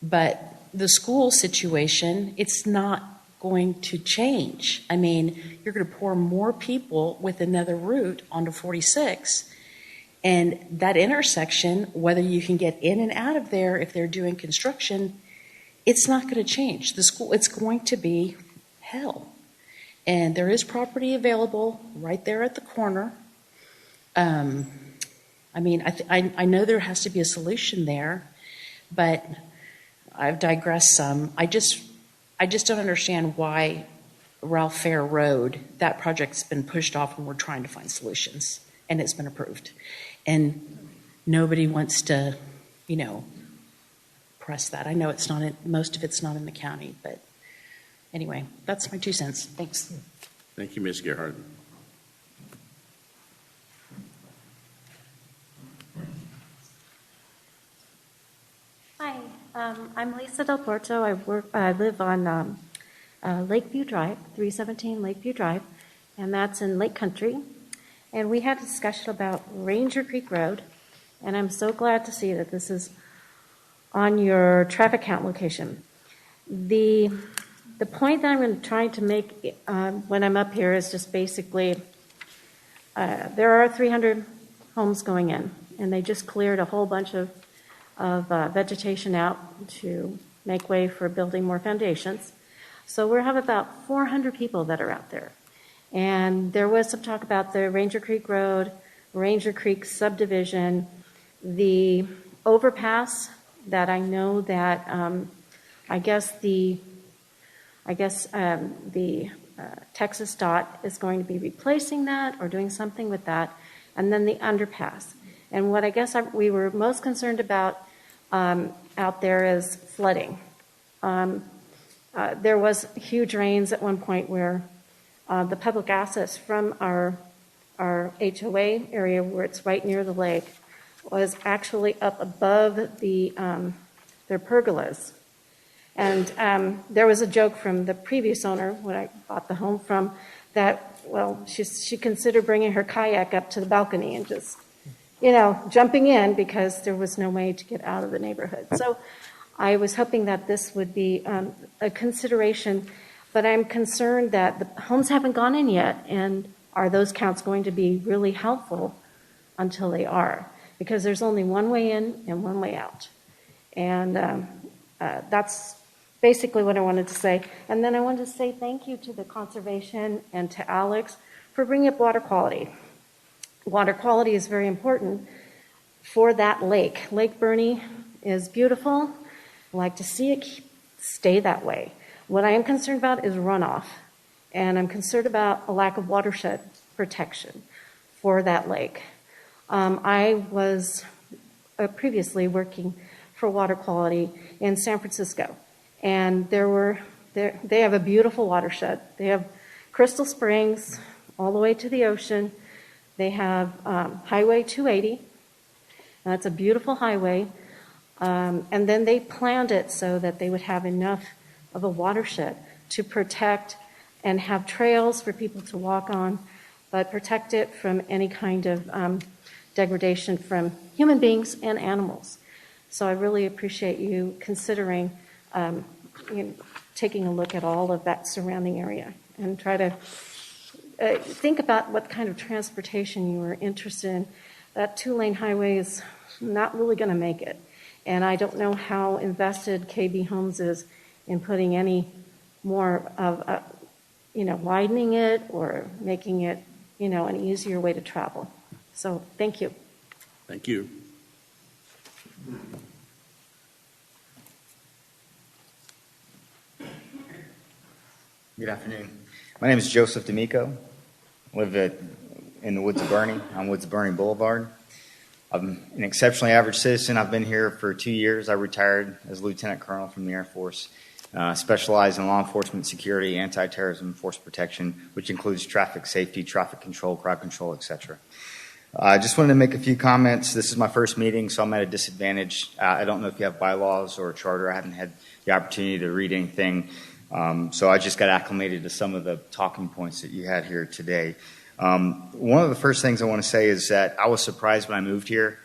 but the school situation, it's not going to change. I mean, you're going to pour more people with another route onto 46. And that intersection, whether you can get in and out of there if they're doing construction, it's not going to change. The school, it's going to be hell. And there is property available right there at the corner. I mean, I know there has to be a solution there, but I've digressed some. I just don't understand why Ralph Fair Road, that project's been pushed off and we're trying to find solutions, and it's been approved. And nobody wants to, press that. I know it's not most of it's not in the county, but anyway, that's my 2 cents. Thanks. Thank you, Ms. Gerhard. Hi, I'm Lisa Del Porto. I live on Lakeview Drive, 317 Lakeview Drive, and that's in Lake Country. And we had a discussion about Ranger Creek Road, and I'm so glad to see that this is on your traffic count location. The point that I'm going to try to make when I'm up here is just basically there are 300 homes going in, and they just cleared a whole bunch of vegetation out to make way for building more foundations. So we have about 400 people that are out there. And there was some talk about the Ranger Creek Road, Ranger Creek subdivision, the overpass that I know that the Texas DOT is going to be replacing that or doing something with that, and then the underpass. And what I guess we were most concerned about out there is flooding. There was huge rains at one point where the public access from our HOA area, where it's right near the lake, was actually up above their pergolas. And there was a joke from the previous owner, when I bought the home from, that, well, she considered bringing her kayak up to the balcony and just, jumping in because there was no way to get out of the neighborhood. So I was hoping that this would be a consideration, but I'm concerned that the homes haven't gone in yet, and are those counts going to be really helpful until they are? Because there's only one way in and one way out. And that's basically what I wanted to say. And then I wanted to say thank you to the conservation and to Alex for bringing up water quality. Water quality is very important for that lake. Lake Burney is beautiful. I like to see it stay that way. What I am concerned about is runoff, and I'm concerned about a lack of watershed protection for that lake. I was previously working for water quality in San Francisco, and they have a beautiful watershed. They have Crystal Springs all the way to the ocean. They have Highway 280, and that's a beautiful highway. And then they planned it so that they would have enough of a watershed to protect and have trails for people to walk on, but protect it from any kind of degradation from human beings and animals. So I really appreciate you considering taking a look at all of that surrounding area and try to think about what kind of transportation you are interested in. That 2-lane highway is not really going to make it. And I don't know how invested KB Homes is in putting any more of, widening it or making it, an easier way to travel. So thank you. Thank you. Good afternoon. My name is Joseph D'Amico. I live in the Woods of Burney, on Woods of Burney Boulevard. I'm an exceptionally average citizen. I've been here for 2 years. I retired as Lieutenant Colonel from the Air Force, specialized in law enforcement, security, anti-terrorism, force protection, which includes traffic safety, traffic control, crowd control, etc. I just wanted to make a few comments. This is my first meeting, so I'm at a disadvantage. I don't know if you have bylaws or a charter. I haven't had the opportunity to read anything, so I just got acclimated to some of the talking points that you had here today. One of the first things I want to say is that I was surprised when I moved here.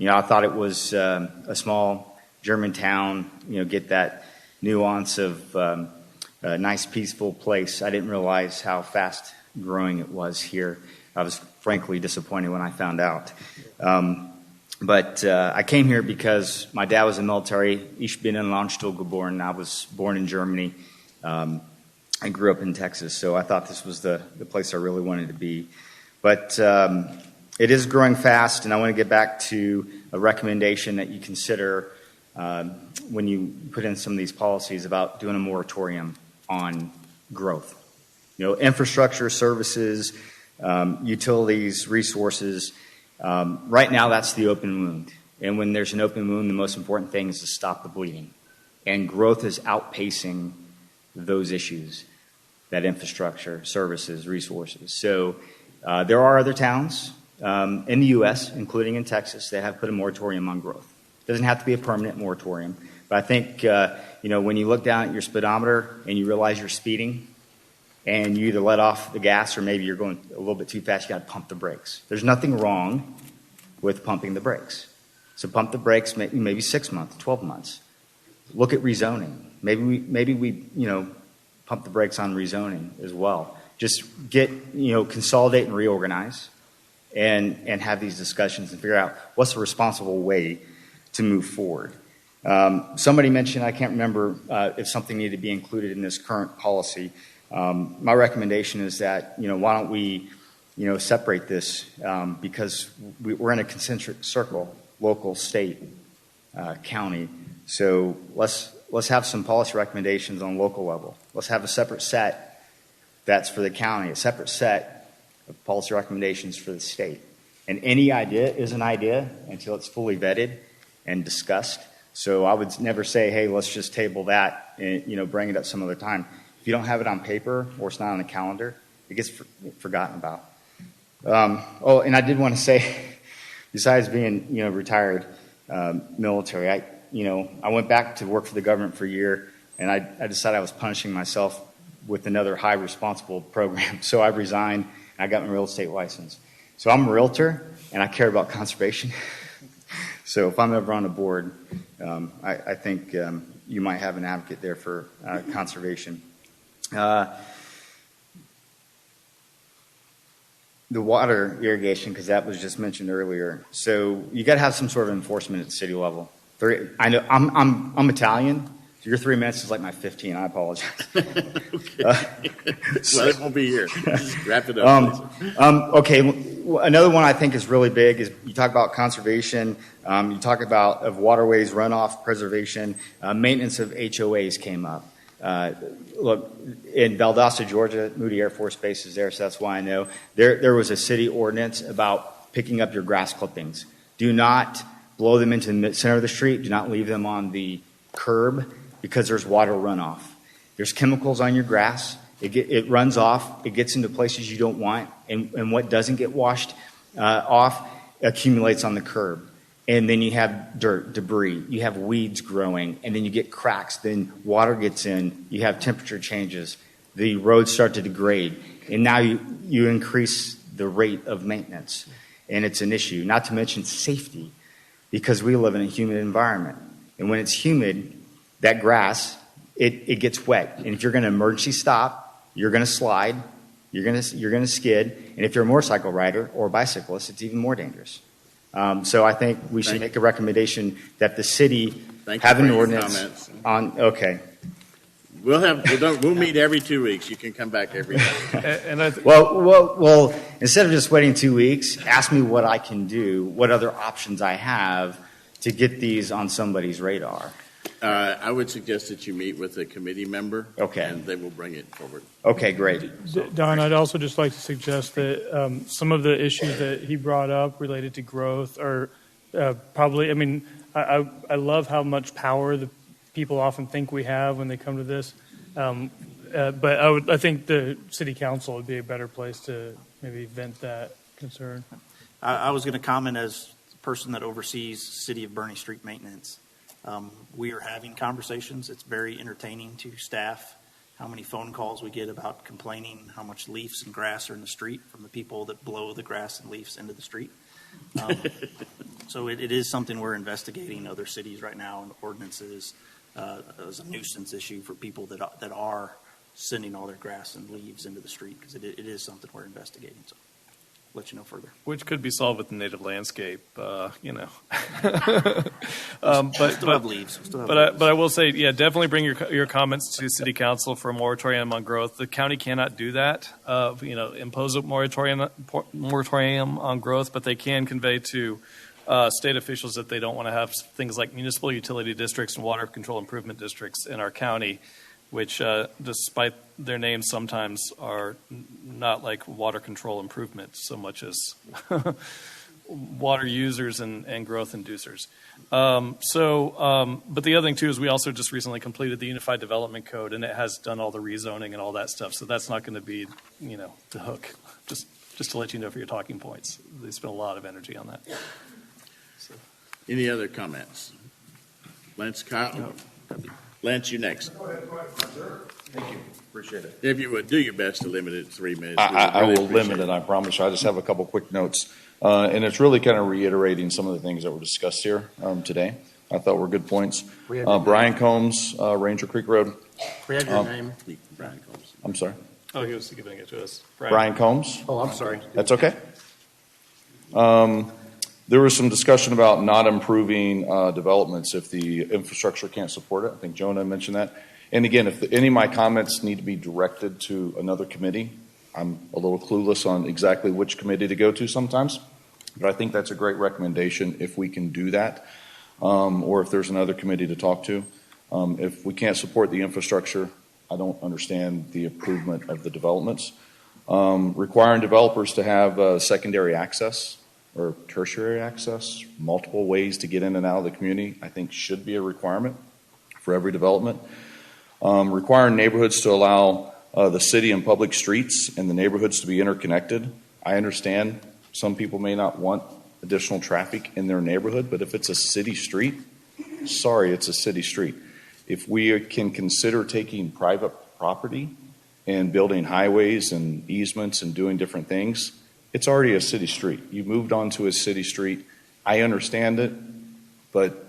I thought it was a small German town, get that nuance of a nice, peaceful place. I didn't realize how fast growing it was here. I was frankly disappointed when I found out. But I came here because my dad was in the military. Ich bin in Landstuhl geboren. I was born in Germany. I grew up in Texas, so I thought this was the place I really wanted to be. But it is growing fast, and I want to get back to a recommendation that you consider when you put in some of these policies about doing a moratorium on growth. Infrastructure, services, utilities, resources. Right now, that's the open wound. And when there's an open wound, the most important thing is to stop the bleeding. And growth is outpacing those issues, that infrastructure, services, resources. So there are other towns in the U.S., including in Texas, that have put a moratorium on growth. Doesn't have to be a permanent moratorium. But I think, when you look down at your speedometer and you realize you're speeding and you either let off the gas or maybe you're going a little bit too fast, you got to pump the brakes. There's nothing wrong with pumping the brakes. So pump the brakes maybe 6 months, 12 months. Look at rezoning. Maybe we pump the brakes on rezoning as well. Just consolidate and reorganize and have these discussions and figure out what's the responsible way to move forward. Somebody mentioned, I can't remember if something needed to be included in this current policy. My recommendation is that, why don't we, separate this because we're in a concentric circle, local, state, county. So let's have some policy recommendations on local level. Let's have a separate set that's for the county, a separate set of policy recommendations for the state. And any idea is an idea until it's fully vetted and discussed. So I would never say, hey, let's just table that and, bring it up some other time. If you don't have it on paper or it's not on the calendar, it gets forgotten about. And I did want to say, besides being, retired military, I went back to work for the government for a year, and I decided I was punishing myself with another high responsible program. So I resigned, and I got my real estate license. So I'm a realtor, and I care about conservation. So if I'm ever on a board, I think you might have an advocate there for conservation. The water irrigation, because that was just mentioned earlier. So you got to have some sort of enforcement at the city level. I know I'm Italian. So your 3 minutes is like my 15. I apologize. Well, it won't be here. Just wrap it up. Okay. Another one I think is really big is you talk about conservation. You talk about of waterways, runoff, preservation, maintenance of HOAs came up. Look, in Valdosta, Georgia, Moody Air Force Base is there, so that's why I know. There was a city ordinance about picking up your grass clippings. Do not blow them into the center of the street. Do not leave them on the curb because there's water runoff. There's chemicals on your grass. It runs off. It gets into places you don't want, and what doesn't get washed off accumulates on the curb. And then you have dirt, debris, you have weeds growing, and then you get cracks, then water gets in, you have temperature changes, the roads start to degrade, and now you increase the rate of maintenance, and it's an issue, not to mention safety, because we live in a humid environment. And when it's humid, that grass, it gets wet, and if you're going to emergency stop, you're going to slide, you're going to skid, and if you're a motorcycle rider or a bicyclist, it's even more dangerous. So I think we should make a recommendation that the city have an ordinance on. Okay. We'll meet every 2 weeks. You can come back every day. Well, instead of just waiting 2 weeks, ask me what I can do, what other options I have to get these on somebody's radar. I would suggest that you meet with a committee member. Okay. And they will bring it forward. Okay, great. Don, I'd also just like to suggest that some of the issues that he brought up related to growth are probably, I love how much power the people often think we have when they come to this. But I think the city council would be a better place to maybe vent that concern. I was going to comment as the person that oversees City of Bernie Street maintenance. We are having conversations. It's very entertaining to staff how many phone calls we get about complaining how much leaves and grass are in the street from the people that blow the grass and leaves into the street. So it is something we're investigating in other cities right now, and ordinances as a nuisance issue for people that are sending all their grass and leaves into the street, because it is something we're investigating. So let you know further. Which could be solved with the native landscape, Still have leaves. But I will say, yeah, definitely bring your comments to City Council for a moratorium on growth. The county cannot do that, impose a moratorium on growth, but they can convey to state officials that they don't want to have things like municipal utility districts and water control improvement districts in our county, which, despite their names, sometimes are not like water control improvement so much as water users and growth inducers. But the other thing, too, is we also just recently completed the Unified Development Code, and it has done all the rezoning and all that stuff. So that's not going to be, the hook. Just to let you know for your talking points. They spent a lot of energy on that. Any other comments? Lance, Kyle? Lance, you next. Thank you. Appreciate it. If you would, do your best to limit it to 3 minutes. I will limit it, I promise you. I just have a couple quick notes. And it's really kind of reiterating some of the things that were discussed here today. I thought were good points. Brian Combs, Ranger Creek Road. We have your name. Brian Combs. I'm sorry. Oh, he was giving it to us. Brian Combs. Oh, I'm sorry. That's okay. There was some discussion about not improving developments if the infrastructure can't support it. I think Jonah mentioned that. And again, if any of my comments need to be directed to another committee, I'm a little clueless on exactly which committee to go to sometimes. But I think that's a great recommendation if we can do that, or if there's another committee to talk to. If we can't support the infrastructure, I don't understand the improvement of the developments. Requiring developers to have secondary access or tertiary access, multiple ways to get in and out of the community, I think should be a requirement for every development. Requiring neighborhoods to allow the city and public streets and the neighborhoods to be interconnected. I understand some people may not want additional traffic in their neighborhood, but if it's a city street, sorry, it's a city street. If we can consider taking private property and building highways and easements and doing different things, it's already a city street. You moved onto a city street. I understand it, but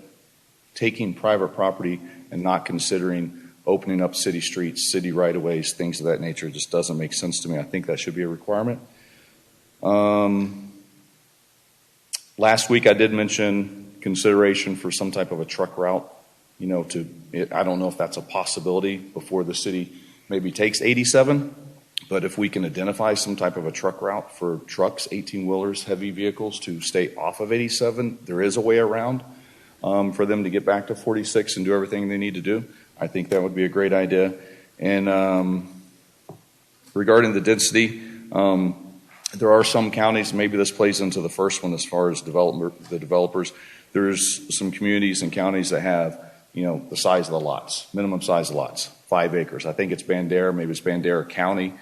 taking private property and not considering opening up city streets, city right-of-ways, things of that nature just doesn't make sense to me. I think that should be a requirement. Last week I did mention consideration for some type of a truck route, I don't know if that's a possibility before the city maybe takes 87, but if we can identify some type of a truck route for trucks, 18-wheelers, heavy vehicles to stay off of 87, there is a way around for them to get back to 46 and do everything they need to do. I think that would be a great idea. And regarding the density, there are some counties, maybe this plays into the first one as far as the developers. There's some communities and counties that have, the size of the lots, minimum size of lots, 5 acres. I think it's Bandera, maybe it's Bandera County.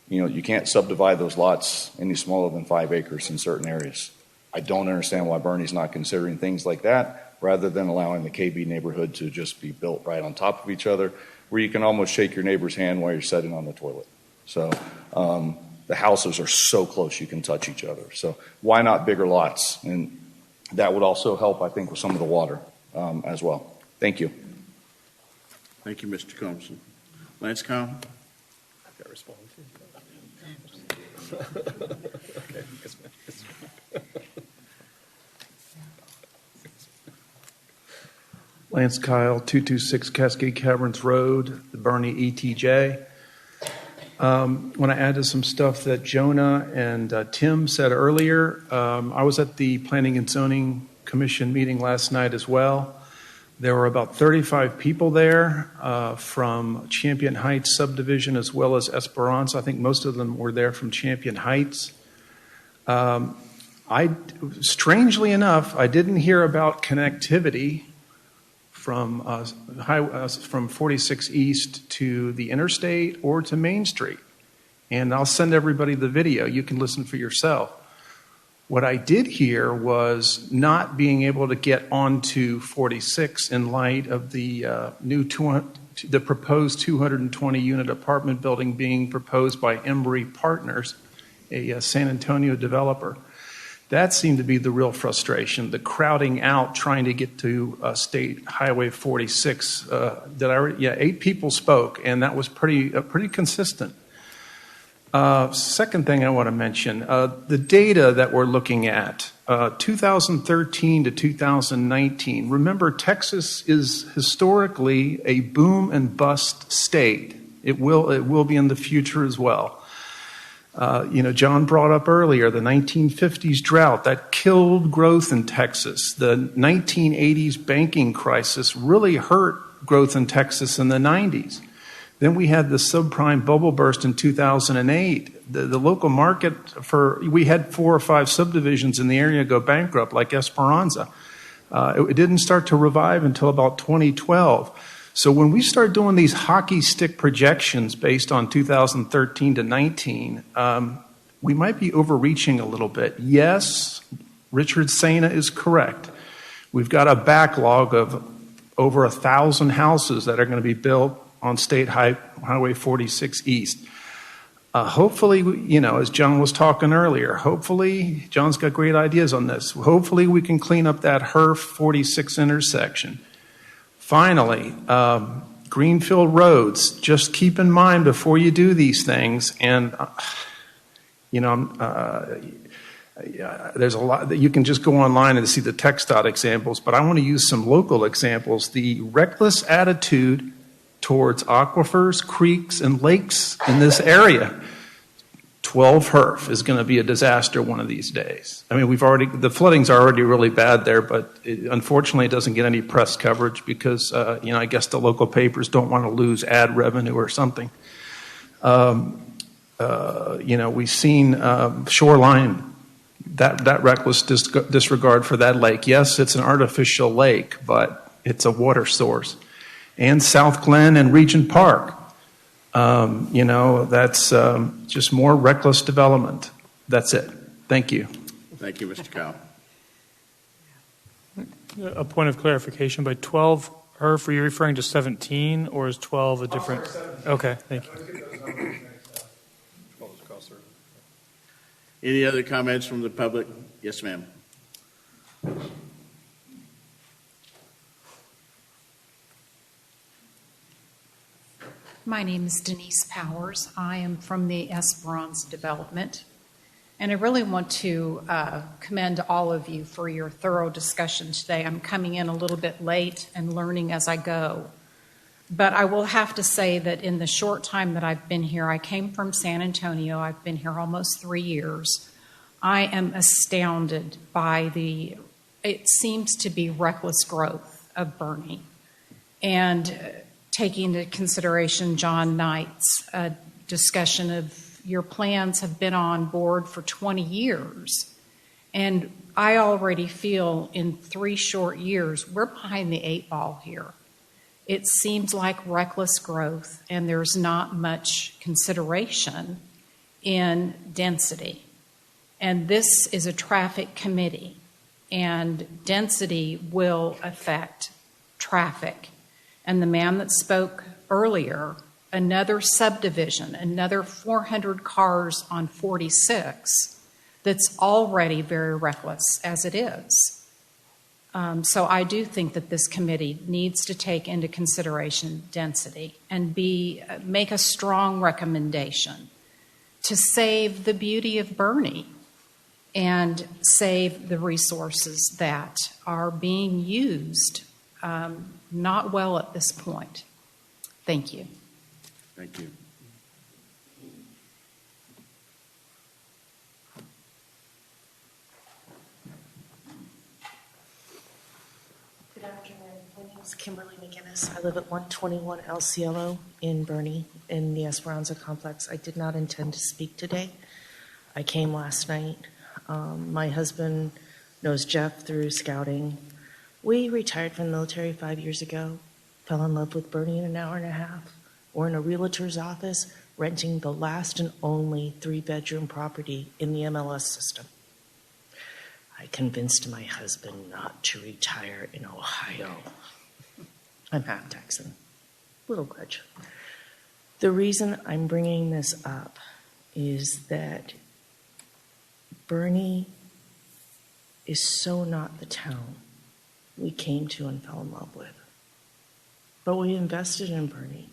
You can't subdivide those lots any smaller than 5 acres in certain areas. I don't understand why Bernie's not considering things like that, rather than allowing the KB neighborhood to just be built right on top of each other, where you can almost shake your neighbor's hand while you're sitting on the toilet. So the houses are so close you can touch each other. So why not bigger lots? And that would also help, I think, with some of the water as well. Thank you. Thank you, Mr. Combs. Lance Kyle? I've got to respond. Okay. Lance Kyle, 226 Cascade Caverns Road, the Bernie ETJ. Want to add to some stuff that Jonah and Tim said earlier. I was at the Planning and Zoning Commission meeting last night as well. There were about 35 people there from Champion Heights subdivision as well as Esperanza. I think most of them were there from Champion Heights. Strangely enough, I didn't hear about connectivity from 46 East to the interstate or to Main Street. And I'll send everybody the video. You can listen for yourself. What I did hear was not being able to get onto 46 in light of the the proposed 220-unit apartment building being proposed by Embry Partners, a San Antonio developer. That seemed to be the real frustration, the crowding out trying to get to State Highway 46. 8 people spoke, and that was pretty consistent. Second thing I want to mention, the data that we're looking at, 2013 to 2019. Remember, Texas is historically a boom and bust state. It will be in the future as well. John brought up earlier the 1950s drought that killed growth in Texas. The 1980s banking crisis really hurt growth in Texas in the 90s. Then we had the subprime bubble burst in 2008. The local market we had 4 or 5 subdivisions in the area go bankrupt, like Esperanza. It didn't start to revive until about 2012. So when we start doing these hockey stick projections based on 2013 to 19, we might be overreaching a little bit. Yes, Richard Sena is correct. We've got a backlog of over 1,000 houses that are going to be built on State Highway 46 East. Hopefully, as John was talking earlier, hopefully, John's got great ideas on this. Hopefully we can clean up that HERF 46 intersection. Finally, Greenfield roads, just keep in mind before you do these things, and, there's a lot that you can just go online and see the TxDOT examples, but I want to use some local examples. The reckless attitude towards aquifers, creeks, and lakes in this area. 12 HERF is going to be a disaster one of these days. I mean, the flooding's already really bad there, but unfortunately it doesn't get any press coverage because, I guess the local papers don't want to lose ad revenue or something. We've seen Shoreline, that reckless disregard for that lake. Yes, it's an artificial lake, but it's a water source. And South Glen and Regent Park. That's just more reckless development. That's it. Thank you. Thank you, Mr. Kyle. A point of clarification, by 12 HERF, are you referring to 17, or is 12 a different? Okay, thank you. Any other comments from the public? Yes, ma'am. My name is Denise Powers. I am from the Esperance Development, and I really want to commend all of you for your thorough discussion today. I'm coming in a little bit late and learning as I go, but I will have to say that in the short time that I've been here, I came from San Antonio. I've been here almost 3 years. I am astounded by it seems to be reckless growth of Bernie. And taking into consideration John Knight's discussion of your plans have been on board for 20 years. And I already feel in 3 short years, we're behind the 8 ball here. It seems like reckless growth, and there's not much consideration in density. And this is a traffic committee, and density will affect traffic. And the man that spoke earlier, another subdivision, another 400 cars on 46, that's already very reckless as it is. So I do think that this committee needs to take into consideration density and make a strong recommendation to save the beauty of Bernie and save the resources that are being used not well at this point. Thank you. Thank you. Good afternoon. My name is Kimberly McGinnis. I live at 121 El Cielo in Bernie in the Esperanza complex. I did not intend to speak today. I came last night. My husband knows Jeff through scouting. We retired from the military 5 years ago, fell in love with Bernie in an hour and a half. We're in a realtor's office renting the last and only 3-bedroom property in the MLS system. I convinced my husband not to retire in Ohio. I'm half Texan, little grudge. The reason I'm bringing this up is that Bernie is so not the town we came to and fell in love with. But we invested in Bernie.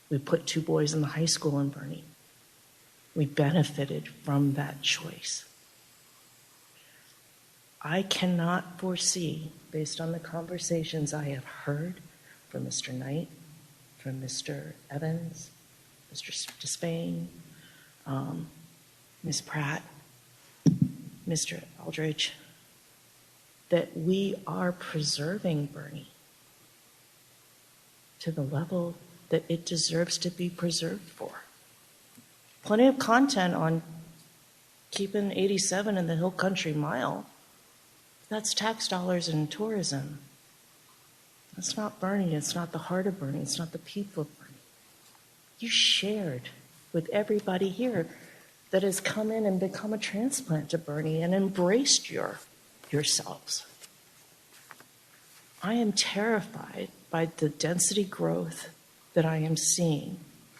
We put 2 boys in the high school in Bernie. We benefited from that choice. I cannot foresee, based on the conversations I have heard from Mr. Knight, from Mr. Evans, Mr. Despain, Ms. Pratt, Mr. Aldridge, that we are preserving Bernie to the level that it deserves to be preserved for. Plenty of content on keeping 87 in the Hill Country Mile. That's tax dollars and tourism. That's not Bernie. It's not the heart of Bernie. It's not the people of Bernie. You shared with everybody here that has come in and become a transplant to Bernie and embraced yourselves. I am terrified by the density growth that I am seeing.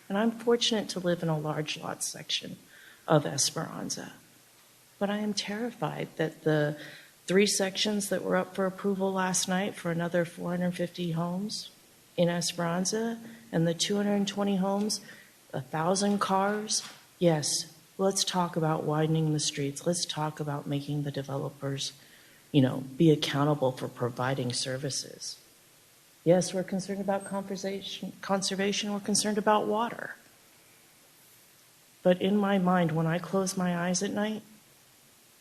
And I'm fortunate to live in a large lot section of Esperanza. But I am terrified that the 3 sections that were up for approval last night for another 450 homes in Esperanza and the 220 homes, 1,000 cars, yes, let's talk about widening the streets. Let's talk about making the developers, be accountable for providing services. Yes, we're concerned about conservation. We're concerned about water. But in my mind, when I close my eyes at night,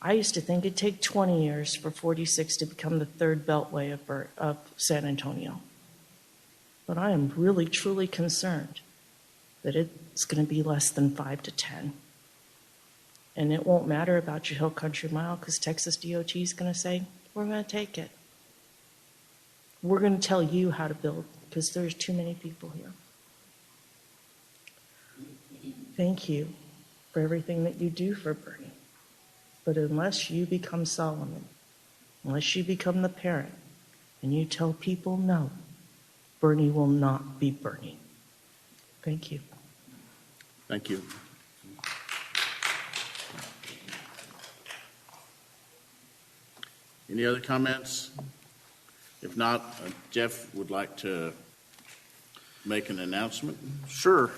I used to think it'd take 20 years for 46 to become the third beltway of San Antonio. But I am really, truly concerned that it's going to be less than 5 to 10. And it won't matter about your Hill Country Mile because Texas DOT is going to say, we're going to take it. We're going to tell you how to build because there's too many people here. Thank you for everything that you do for Bernie. But unless you become Solomon, unless you become the parent, and you tell people no, Bernie will not be Bernie. Thank you. Thank you. Any other comments? If not, Jeff would like to make an announcement. Sure.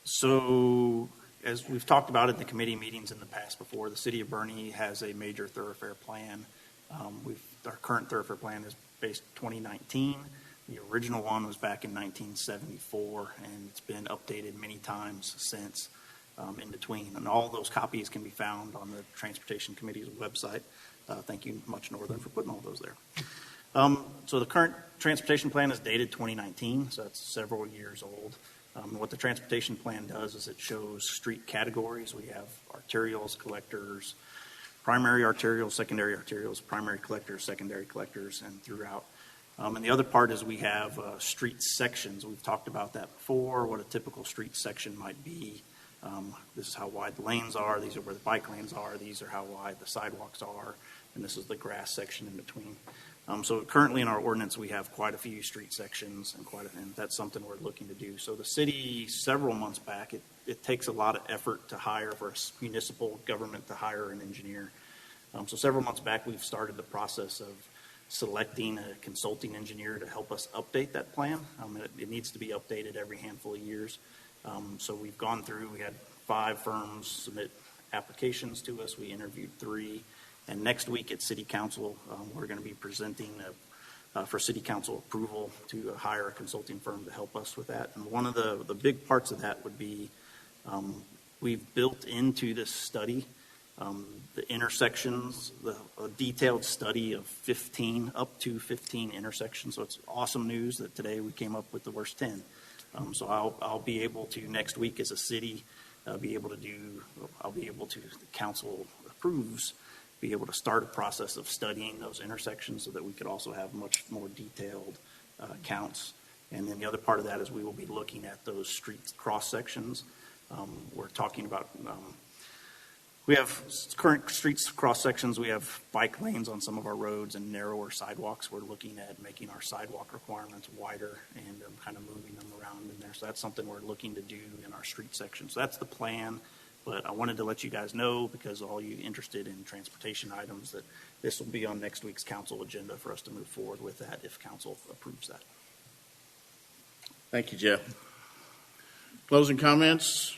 So as we've talked about in the committee meetings in the past before, the city of Bernie has a major thoroughfare plan. Our current thoroughfare plan is based 2019. The original one was back in 1974, and it's been updated many times since in between. And all those copies can be found on the Transportation Committee's website. Thank you, Much Northern, for putting all those there. So the current transportation plan is dated 2019, so that's several years old. What the transportation plan does is it shows street categories. We have arterials, collectors, primary arterials, secondary arterials, primary collectors, secondary collectors, and throughout. And the other part is we have street sections. We've talked about that before, what a typical street section might be. This is how wide the lanes are. These are where the bike lanes are. These are how wide the sidewalks are. And this is the grass section in between. So currently in our ordinance, we have quite a few street sections, and that's something we're looking to do. So the city, several months back, it takes a lot of effort to hire for a municipal government to hire an engineer. So several months back, we've started the process of selecting a consulting engineer to help us update that plan. It needs to be updated every handful of years. So we've gone through, we had 5 firms submit applications to us. We interviewed 3. And next week at City Council, we're going to be presenting for City Council approval to hire a consulting firm to help us with that. And one of the big parts of that would be we've built into this study the intersections, a detailed study of up to 15 intersections. So it's awesome news that today we came up with the worst 10. So I'll be able to, next week as a city, the council approves, be able to start a process of studying those intersections so that we could also have much more detailed counts. And then the other part of that is we will be looking at those street cross sections. We're talking about, we have current streets cross sections. We have bike lanes on some of our roads and narrower sidewalks. We're looking at making our sidewalk requirements wider and kind of moving them around in there. So that's something we're looking to do in our street sections. So that's the plan. But I wanted to let you guys know, because all you interested in transportation items, that this will be on next week's council agenda for us to move forward with that if council approves that. Thank you, Jeff. Closing comments?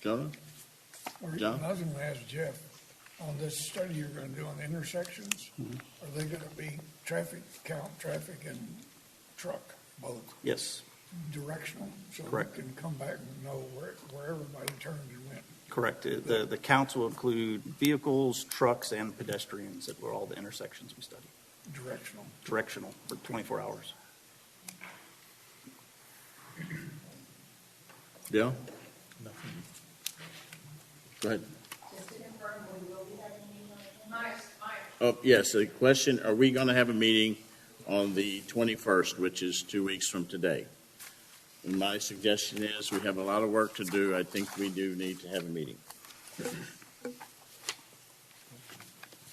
Jonah? John? I was going to ask Jeff, on this study you're going to do on the intersections, are they going to be count traffic and truck, both? Yes. Directional, so Correct. we can come back and know where everybody turned and went. Correct. The counts will include vehicles, trucks, and pedestrians that were all the intersections we studied. Directional for 24 hours. Yeah? Go ahead. Oh, yes, the question, are we going to have a meeting on the 21st, which is 2 weeks from today? And my suggestion is we have a lot of work to do. I think we do need to have a meeting.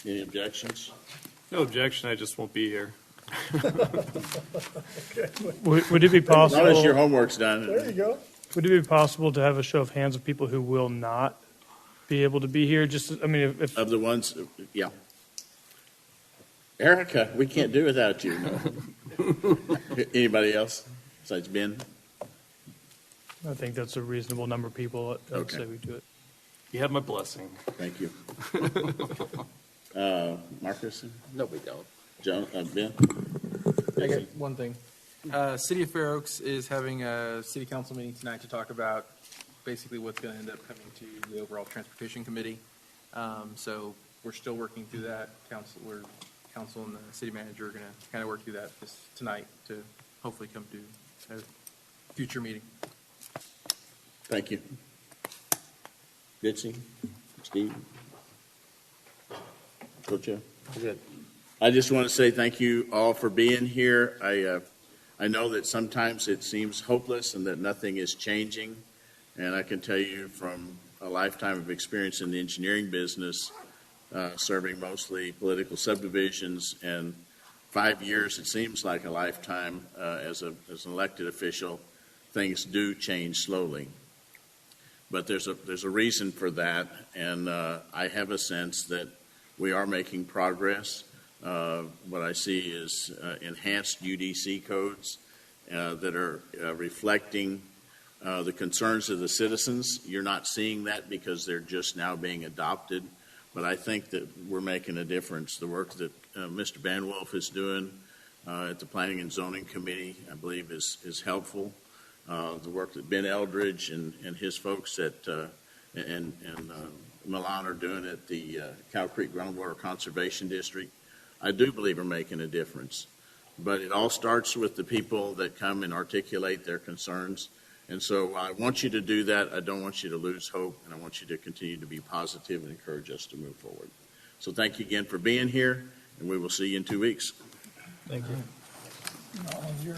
Any objections? No objection, I just won't be here. Would it be As long as possible, your homework's done. go. would it be possible to have a show of hands of people who will not be able to be here? Just, I mean, if Of the ones, yeah. Erica, we can't do without you. No. Anybody else besides Ben? I think that's a reasonable number of people, I would Okay. say we do it. You have my blessing. Thank you. Marcus? No, we don't. John, Ben? I got one thing. City of Fair Oaks is having a city council meeting tonight to talk about basically what's going to end up coming to the overall transportation committee. So we're still working through that. Council and the city manager are going to kind of work through that tonight to hopefully come to a future meeting. Thank you. Bitsy? Steve? Coach? Good. I just want to say thank you all for being here. I know that sometimes it seems hopeless and that nothing is changing. And I can tell you from a lifetime of experience in the engineering business, serving mostly political subdivisions, and 5 years, it seems like a lifetime as an elected official, things do change slowly. But there's a reason for that, and I have a sense that we are making progress. What I see is enhanced UDC codes that are reflecting the concerns of the citizens. You're not seeing that because they're just now being adopted, but I think that we're making a difference. The work that Mr. Banwolf is doing at the Planning and Zoning Committee, I believe, is helpful. The work that Ben Eldridge and his folks at and Milan are doing at the Cow Creek Groundwater Conservation District, I do believe are making a difference. But it all starts with the people that come and articulate their concerns. And so I want you to do that. I don't want you to lose hope, and I want you to continue to be positive and encourage us to move forward. So thank you again for being here, and we will see you in 2 weeks. Thank you. On your